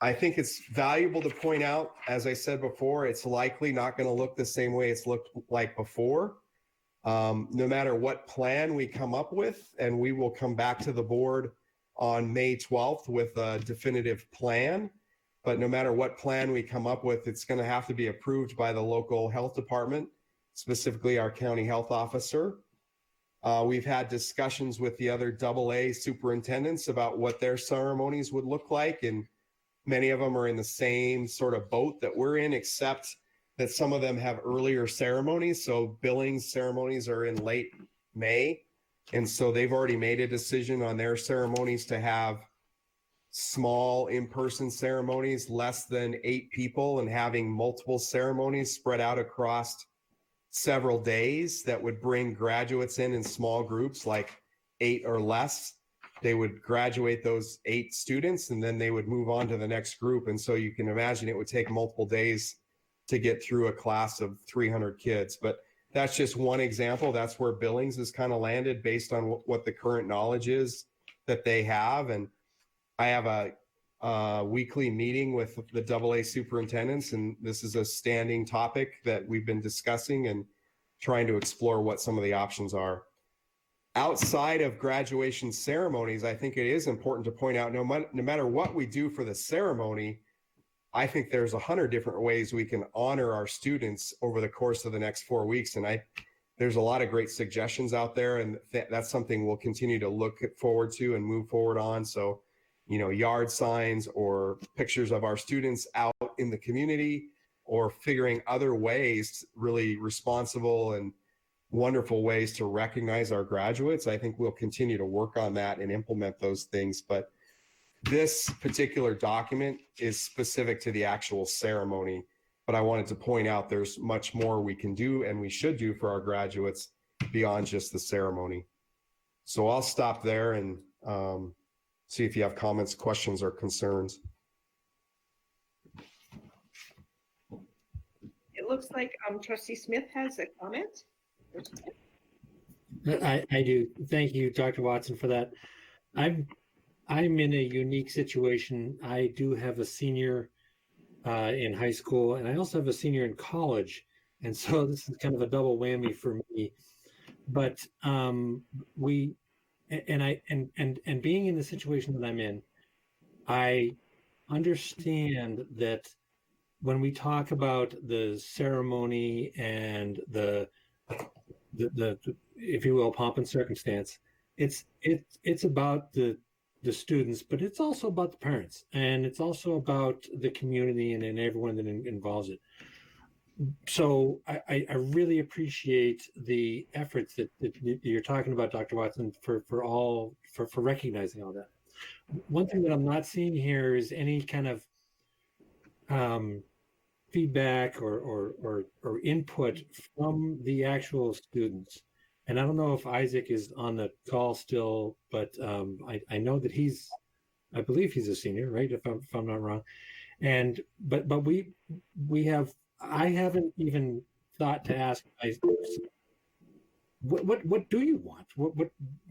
I think it's valuable to point out, as I said before, it's likely not going to look the same way it's looked like before. No matter what plan we come up with, and we will come back to the board on May 12th with a definitive plan. But no matter what plan we come up with, it's going to have to be approved by the local health department, specifically our county health officer. We've had discussions with the other AA superintendents about what their ceremonies would look like, and many of them are in the same sort of boat that we're in, except that some of them have earlier ceremonies. So Billings ceremonies are in late May. And so they've already made a decision on their ceremonies to have small in-person ceremonies, less than 8 people, and having multiple ceremonies spread out across several days that would bring graduates in small groups, like 8 or less. They would graduate those 8 students, and then they would move on to the next group. And so you can imagine it would take multiple days to get through a class of 300 kids. But that's just one example. That's where Billings has kind of landed based on what the current knowledge is that they have. And I have a weekly meeting with the AA superintendents, and this is a standing topic that we've been discussing and trying to explore what some of the options are. Outside of graduation ceremonies, I think it is important to point out, no matter what we do for the ceremony, I think there's 100 different ways we can honor our students over the course of the next 4 weeks. And there's a lot of great suggestions out there, and that's something we'll continue to look forward to and move forward on. So, yard signs or pictures of our students out in the community, or figuring other ways, really responsible and wonderful ways to recognize our graduates. I think we'll continue to work on that and implement those things. But this particular document is specific to the actual ceremony. But I wanted to point out there's much more we can do and we should do for our graduates beyond just the ceremony. So I'll stop there and see if you have comments, questions, or concerns. It looks like Trustee Smith has a comment. I do. Thank you, Dr. Watson, for that. I'm in a unique situation. I do have a senior in high school, and I also have a senior in college, and so this is kind of a double whammy for me. But being in the situation that I'm in, I understand that when we talk about the ceremony and the if you will, pomp and circumstance, it's about the students, but it's also about the parents, and it's also about the community and everyone that involves it. So I really appreciate the efforts that you're talking about, Dr. Watson, for recognizing all that. One thing that I'm not seeing here is any kind of feedback or input from the actual students. And I don't know if Isaac is on the call still, but I know that I believe he's a senior, right? If I'm not wrong. And but I haven't even thought to ask Isaac, what do you want?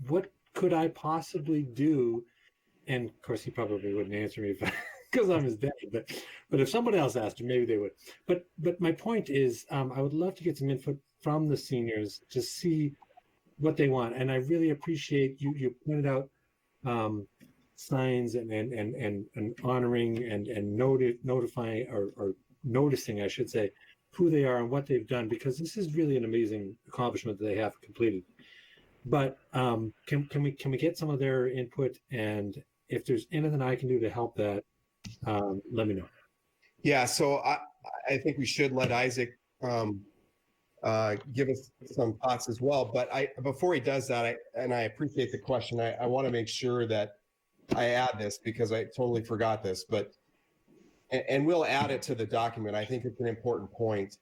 What could I possibly do? And of course, he probably wouldn't answer me because I'm his dad. But if someone else asked him, maybe they would. But my point is, I would love to get some input from the seniors to see what they want. And I really appreciate you pointed out signs and honoring and notifying or noticing, I should say, who they are and what they've done, because this is really an amazing accomplishment that they have completed. But can we get some of their input? And if there's anything I can do to help that, let me know. Yeah, so I think we should let Isaac give us some thoughts as well. But before he does that, I appreciate the question. I want to make sure that I add this because I totally forgot this. And we'll add it to the document. I think it's an important point.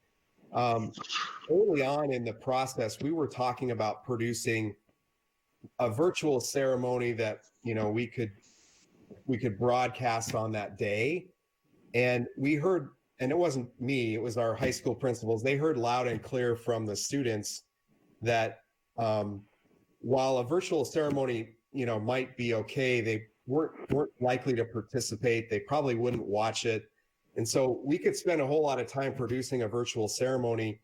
Early on in the process, we were talking about producing a virtual ceremony that we could broadcast on that day. And we heard, and it wasn't me, it was our high school principals. They heard loud and clear from the students that while a virtual ceremony, might be okay, they weren't likely to participate. They probably wouldn't watch it. And so we could spend a whole lot of time producing a virtual ceremony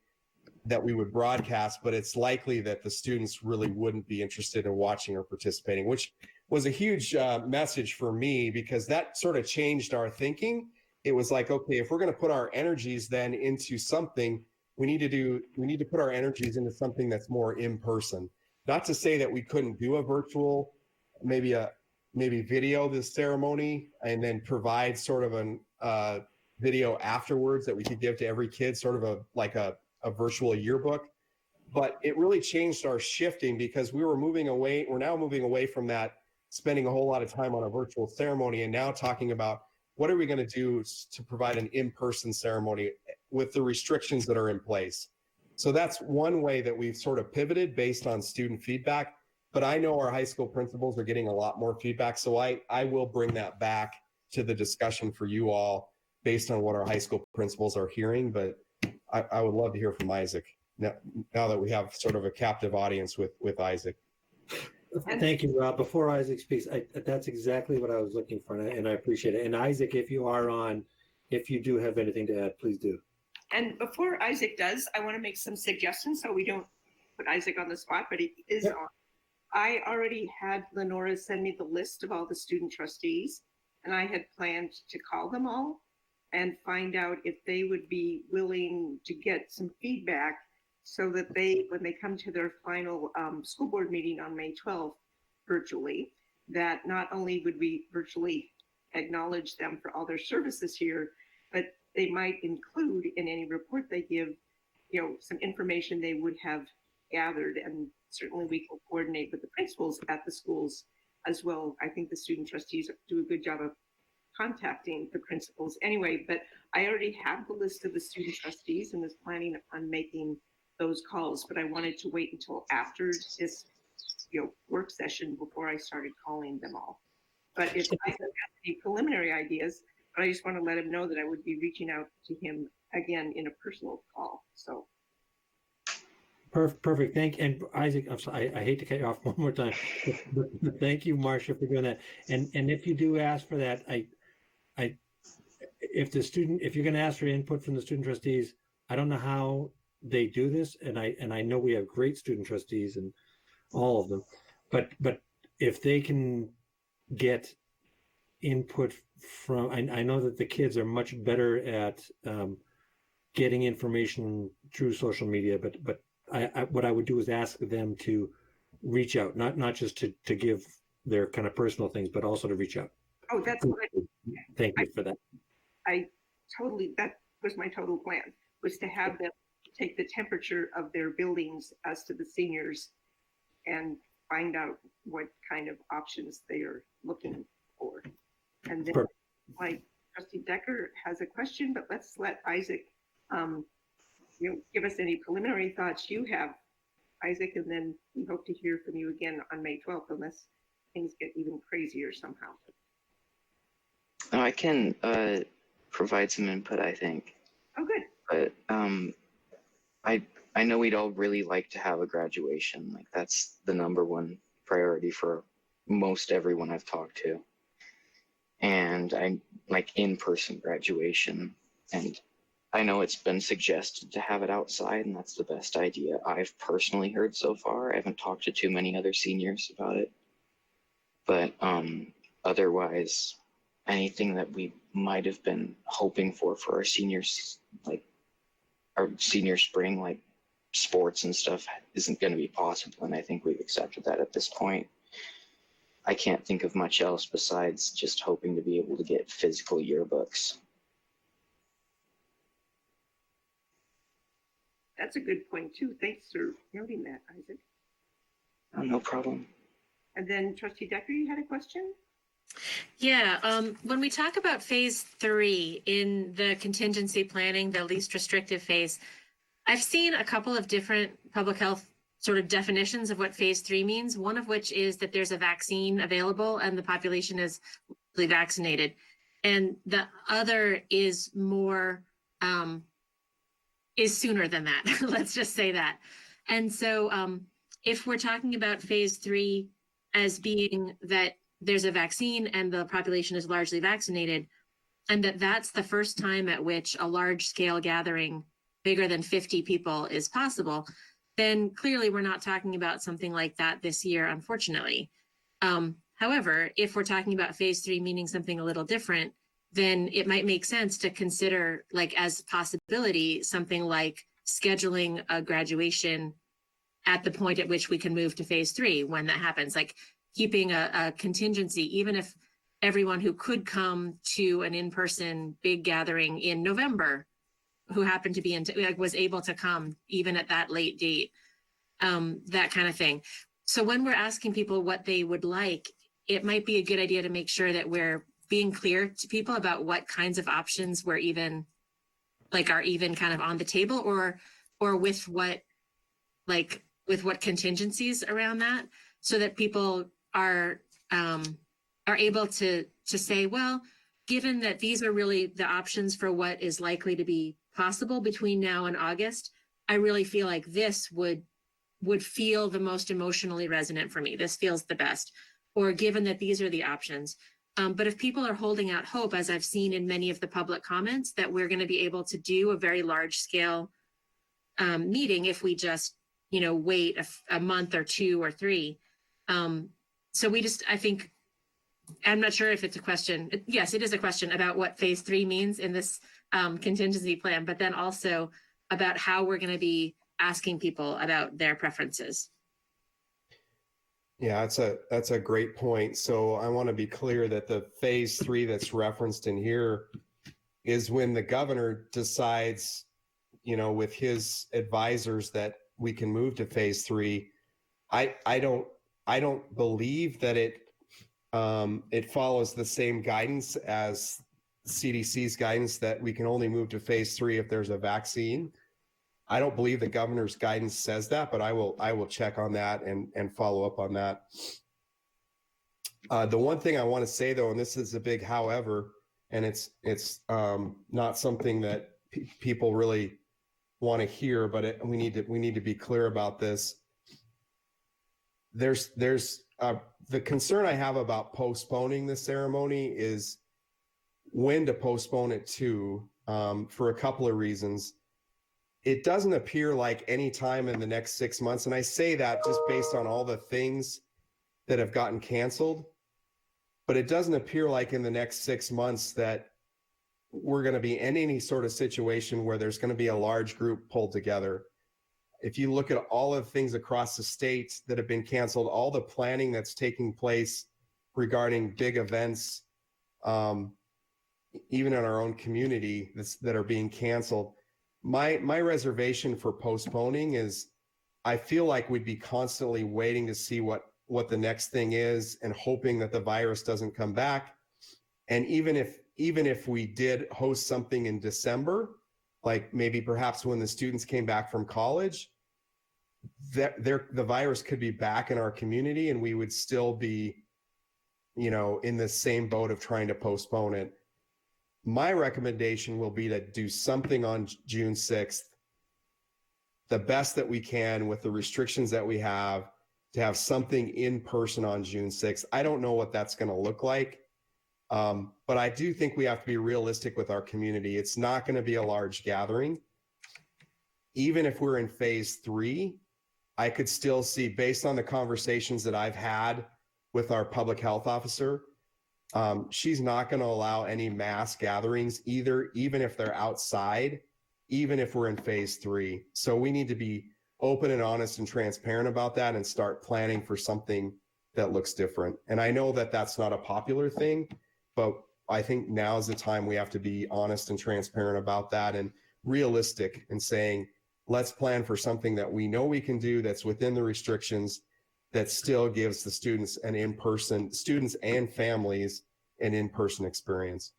that we would broadcast, but it's likely that the students really wouldn't be interested in watching or participating, which was a huge message for me, because that sort of changed our thinking. It was like, okay, if we're going to put our energies then into something, we need to put our energies into something that's more in person. Not to say that we couldn't do a virtual, maybe video this ceremony and then provide sort of an video afterwards that we could give to every kid, sort of a virtual yearbook. But it really changed our shifting, because we're now moving away from that, spending a whole lot of time on a virtual ceremony, and now talking about what are we going to do to provide an in-person ceremony with the restrictions that are in place. So that's one way that we've sort of pivoted based on student feedback. But I know our high school principals are getting a lot more feedback. So I will bring that back to the discussion for you all based on what our high school principals are hearing. But I would love to hear from Isaac now that we have sort of a captive audience with Isaac. Thank you, Rob. Before Isaac speaks, that's exactly what I was looking for, and I appreciate it. And Isaac, if you are on, if you do have anything to add, please do. And before Isaac does, I want to make some suggestions so we don't put Isaac on the spot, but he is on. I already had Lenora send me the list of all the student trustees, and I had planned to call them all and find out if they would be willing to get some feedback, so that when they come to their final school board meeting on May 12th virtually, that not only would we virtually acknowledge them for all their services here, but they might include in any report they give, some information they would have gathered. And certainly we can coordinate with the principals at the schools as well. I think the student trustees do a good job of contacting the principals anyway, but I already have the list of the student trustees and was planning on making those calls, but I wanted to wait until after this work session before I started calling them all. But if I have any preliminary ideas, but I just want to let him know that I would be reaching out to him again in a personal call. So Perfect. And Isaac, I'm sorry, I hate to cut you off one more time. But thank you, Marcia, for doing that. And if you do ask for that, if you're going to ask for input from the student trustees, I don't know how they do this, and I know we have great student trustees and all of them, but if they can get input from, I know that the kids are much better at getting information through social media, but what I would do is ask them to reach out, not just to give their kind of personal things, but also to reach out. Oh, that's what Thank you for that. That was my total plan, was to have them take the temperature of their buildings as to the seniors and find out what kind of options they are looking for. And then like Trustee Decker has a question, but let's let Isaac give us any preliminary thoughts you have, Isaac, and then we hope to hear from you again on May 12th, unless things get even crazier somehow. I can provide some input, I think. Oh, good. But I know we'd all really like to have a graduation. Like, that's the number one priority for most everyone I've talked to. And I like in-person graduation. And I know it's been suggested to have it outside, and that's the best idea I've personally heard so far. I haven't talked to too many other seniors about it. But otherwise, anything that we might have been hoping for our seniors, like our senior spring, like sports and stuff, isn't going to be possible. And I think we've accepted that at this point. I can't think of much else besides just hoping to be able to get physical yearbooks. That's a good point too. Thanks for noting that, Isaac. Oh, no problem. And then Trustee Decker, you had a question? Yeah, when we talk about phase 3 in the contingency planning, the least restrictive phase, I've seen a couple of different public health sort of definitions of what phase 3 means. One of which is that there's a vaccine available and the population is fully vaccinated. And the other is more, is sooner than that. Let's just say that. And so if we're talking about phase 3 as being that there's a vaccine and the population is largely vaccinated, and that's the first time at which a large scale gathering bigger than 50 people is possible, then clearly we're not talking about something like that this year, unfortunately. However, if we're talking about phase 3 meaning something a little different, then it might make sense to consider, like, as a possibility, something like scheduling a graduation at the point at which we can move to phase 3 when that happens, like keeping a contingency, even if everyone who could come to an in-person big gathering in November, who happened to be was able to come even at that late date, that kind of thing. So when we're asking people what they would like, it might be a good idea to make sure that we're being clear to people about what kinds of options we're even, like, are even kind of on the table, or with what, like, with what contingencies around that, so that people are able to say, well, given that these are really the options for what is likely to be possible between now and August, I really feel like this would feel the most emotionally resonant for me. This feels the best. Or given that these are the options. But if people are holding out hope, as I've seen in many of the public comments, that we're going to be able to do a very large scale meeting if we just, wait a month or 2 or 3. So I think, I'm not sure if it's a question. Yes, it is a question about what phase 3 means in this contingency plan, but then also about how we're going to be asking people about their preferences. Yeah, that's a great point. So I want to be clear that the phase 3 that's referenced in here is when the governor decides, with his advisors, that we can move to phase 3. I don't believe that it follows the same guidance as CDC's guidance that we can only move to phase 3 if there's a vaccine. I don't believe the governor's guidance says that, but I will check on that and follow up on that. The one thing I want to say, though, and this is a big however, and it's not something that people really want to hear, but we need to be clear about this. There's the concern I have about postponing the ceremony is when to postpone it to, for a couple of reasons. It doesn't appear like any time in the next 6 months, and I say that just based on all the things that have gotten canceled, but it doesn't appear like in the next 6 months that we're going to be in any sort of situation where there's going to be a large group pulled together. If you look at all of the things across the state that have been canceled, all the planning that's taking place regarding big events, even in our own community that are being canceled, my reservation for postponing is I feel like we'd be constantly waiting to see what the next thing is and hoping that the virus doesn't come back. And even if we did host something in December, like maybe perhaps when the students came back from college, the virus could be back in our community and we would still be, in the same boat of trying to postpone it. My recommendation will be to do something on June 6th, the best that we can with the restrictions that we have, to have something in person on June 6th. I don't know what that's going to look like, but I do think we have to be realistic with our community. It's not going to be a large gathering. Even if we're in phase 3, I could still see, based on the conversations that I've had with our public health officer, she's not going to allow any mass gatherings either, even if they're outside, even if we're in phase 3. So we need to be open and honest and transparent about that and start planning for something that looks different. And I know that that's not a popular thing, but I think now is the time we have to be honest and transparent about that and realistic in saying, let's plan for something that we know we can do that's within the restrictions, that still gives the students students and families an in-person experience.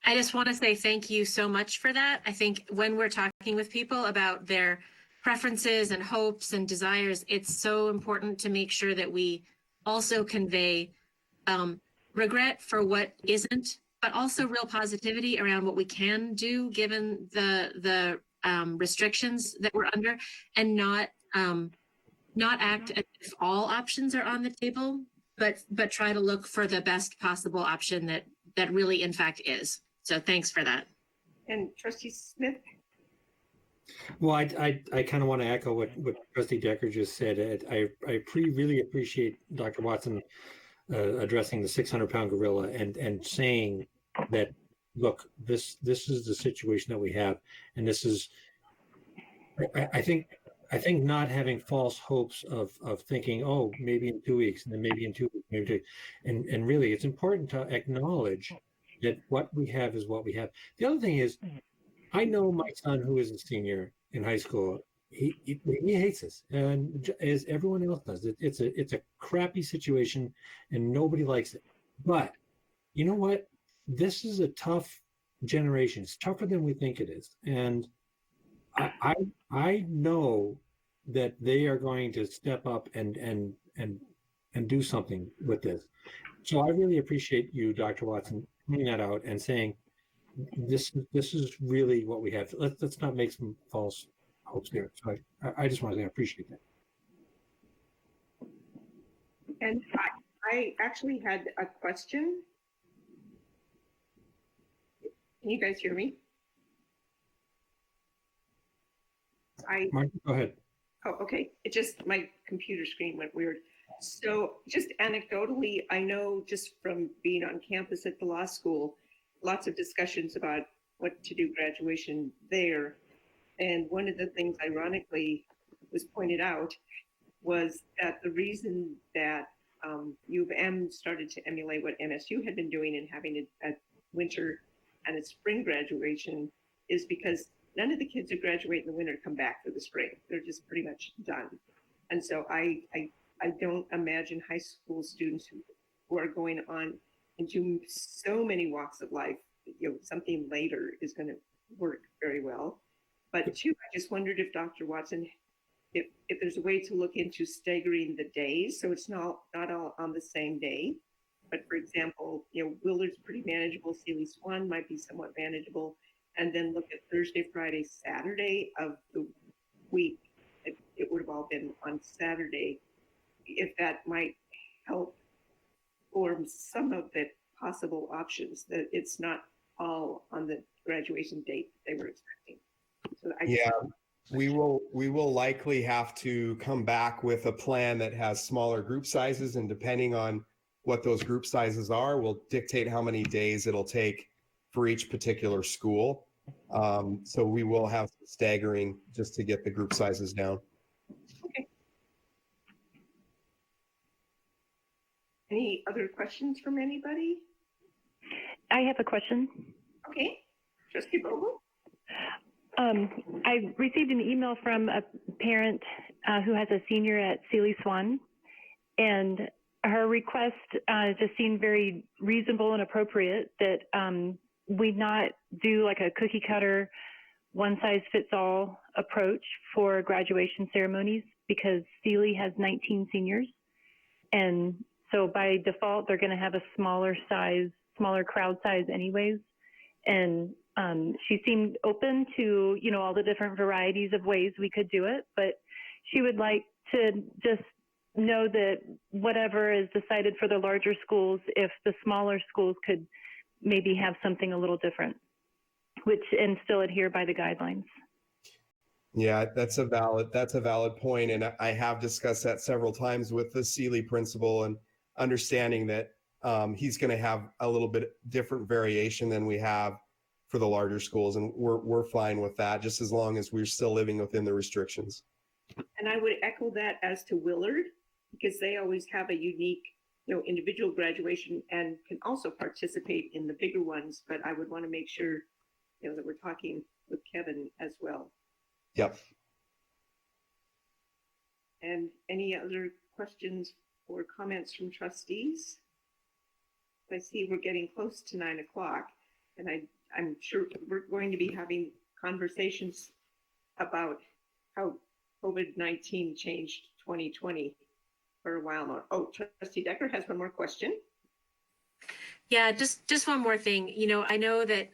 I just want to say thank you so much for that. I think when we're talking with people about their preferences and hopes and desires, it's so important to make sure that we also convey regret for what isn't, but also real positivity around what we can do given the restrictions that we're under, and not not act as if all options are on the table, but try to look for the best possible option that really in fact is. So thanks for that. And Trustee Smith? Well, I kind of want to echo what Trustee Decker just said. I really appreciate Dr. Watson addressing the 600-pound gorilla and saying that, look, this is the situation that we have, and this is, I think not having false hopes of thinking, oh, maybe in 2 weeks, and then maybe in 2 weeks, maybe 2, and really, it's important to acknowledge that what we have is what we have. The other thing is, I know my son, who is a senior in high school, he hates this, and as everyone else does. It's a crappy situation, and nobody likes it. But you know what? This is a tough generation. It's tougher than we think it is, and I know that they are going to step up and do something with this. So I really appreciate you, Dr. Watson, pointing that out and saying, this is really what we have. Let's not make some false hopes there. So I just want to say I appreciate that. And I actually had a question. Can you guys hear me? Martha, go ahead. Oh, okay. It just, my computer screen went weird. So just anecdotally, I know just from being on campus at the law school, lots of discussions about what to do graduation there. And one of the things, ironically, was pointed out was that the reason that U of M started to emulate what MSU had been doing and having a winter and a spring graduation is because none of the kids who graduate in the winter come back for the spring. They're just pretty much done. And so I don't imagine high school students who are going on into so many walks of life, something later is going to work very well. But two, I just wondered if Dr. Watson, if there's a way to look into staggering the days, so it's not all on the same day. But for example, Willard's pretty manageable. Sealy Swan might be somewhat manageable. And then look at Thursday, Friday, Saturday of the week. It would have all been on Saturday. If that might help form some of the possible options, that it's not all on the graduation date they were expecting. So we will likely have to come back with a plan that has smaller group sizes, and depending on what those group sizes are, will dictate how many days it'll take for each particular school. So we will have some staggering just to get the group sizes down. Okay. Any other questions from anybody? I have a question. Okay. Trustee Bogle? I received an email from a parent who has a senior at Sealy Swan, and her request just seemed very reasonable and appropriate that we not do like a cookie cutter, one size fits all approach for graduation ceremonies, because Sealy has 19 seniors. And so by default, they're going to have a smaller crowd size anyways. And she seemed open to, all the different varieties of ways we could do it, but she would like to just know that whatever is decided for the larger schools, if the smaller schools could maybe have something a little different, and still adhere by the guidelines. Yeah, that's a valid point. And I have discussed that several times with the Sealy principal, and understanding that he's going to have a little bit different variation than we have for the larger schools. And we're fine with that, just as long as we're still living within the restrictions. And I would echo that as to Willard, because they always have a unique, individual graduation and can also participate in the bigger ones. But I would want to make sure, that we're talking with Kevin as well. Yep. And any other questions or comments from trustees? I see we're getting close to 9 o'clock, and I'm sure we're going to be having conversations about how COVID-19 changed 2020 for a while more. Oh, Trustee Decker has one more question. Yeah, just one more thing. I know that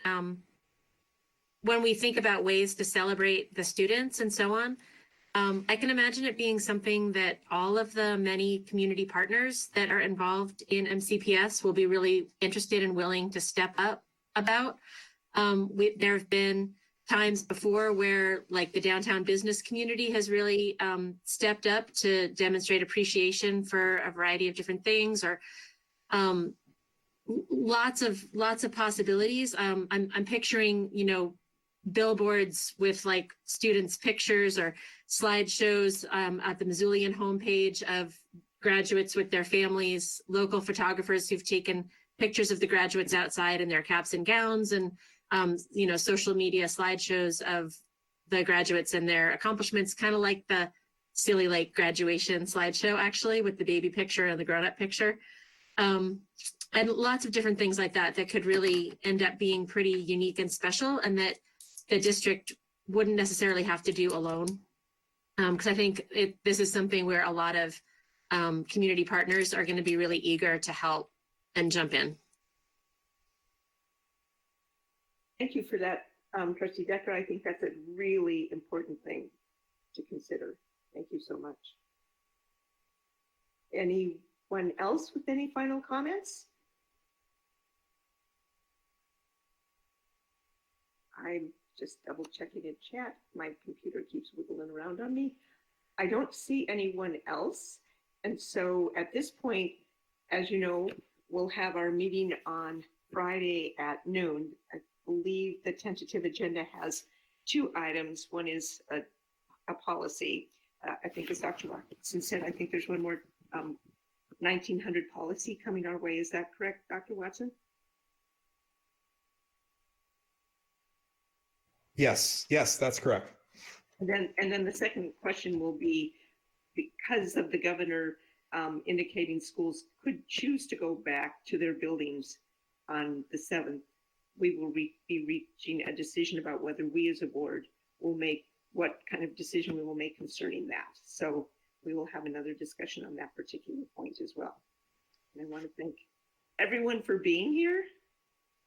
when we think about ways to celebrate the students and so on, I can imagine it being something that all of the many community partners that are involved in MCPS will be really interested and willing to step up about. There have been times before where like the downtown business community has really stepped up to demonstrate appreciation for a variety of different things, or lots of possibilities. I'm picturing, billboards with like students' pictures or slideshows at the Missoulian homepage of graduates with their families, local photographers who've taken pictures of the graduates outside in their caps and gowns, and social media slideshows of the graduates and their accomplishments, kind of like the Silly Lake graduation slideshow, actually, with the baby picture and the grown-up picture. And lots of different things like that that could really end up being pretty unique and special, and that the district wouldn't necessarily have to do alone. Because I think this is something where a lot of community partners are going to be really eager to help and jump in. Thank you for that, Trustee Decker. I think that's a really important thing to consider. Thank you so much. Anyone else with any final comments? I'm just double checking in chat. My computer keeps wiggling around on me. I don't see anyone else. And so at this point, as you know, we'll have our meeting on Friday at noon. I believe the tentative agenda has 2 items. One is a policy. I think as Dr. Watson said, I think there's one more 1900 policy coming our way. Is that correct, Dr. Watson? Yes, that's correct. And then the second question will be, because of the governor indicating schools could choose to go back to their buildings on the 7th, we will be reaching a decision about whether we as a board will make what kind of decision we will make concerning that. So we will have another discussion on that particular point as well. And I want to thank everyone for being here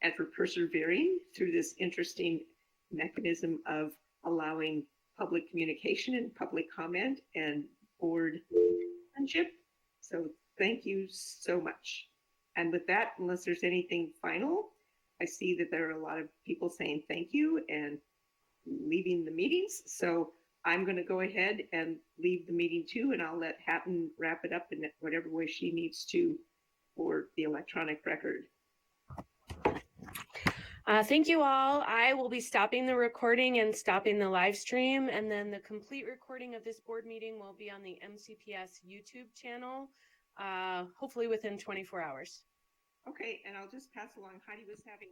and for persevering through this interesting mechanism of allowing public communication and public comment and board friendship. So thank you so much. And with that, unless there's anything final, I see that there are a lot of people saying thank you and leaving the meetings. So I'm going to go ahead and leave the meeting too, and I'll let Hatton wrap it up in whatever way she needs to for the electronic record. Thank you all. I will be stopping the recording and stopping the live stream, and then the complete recording of this board meeting will be on the MCPS YouTube channel, hopefully within 24 hours. Okay, and I'll just pass along, Heidi was having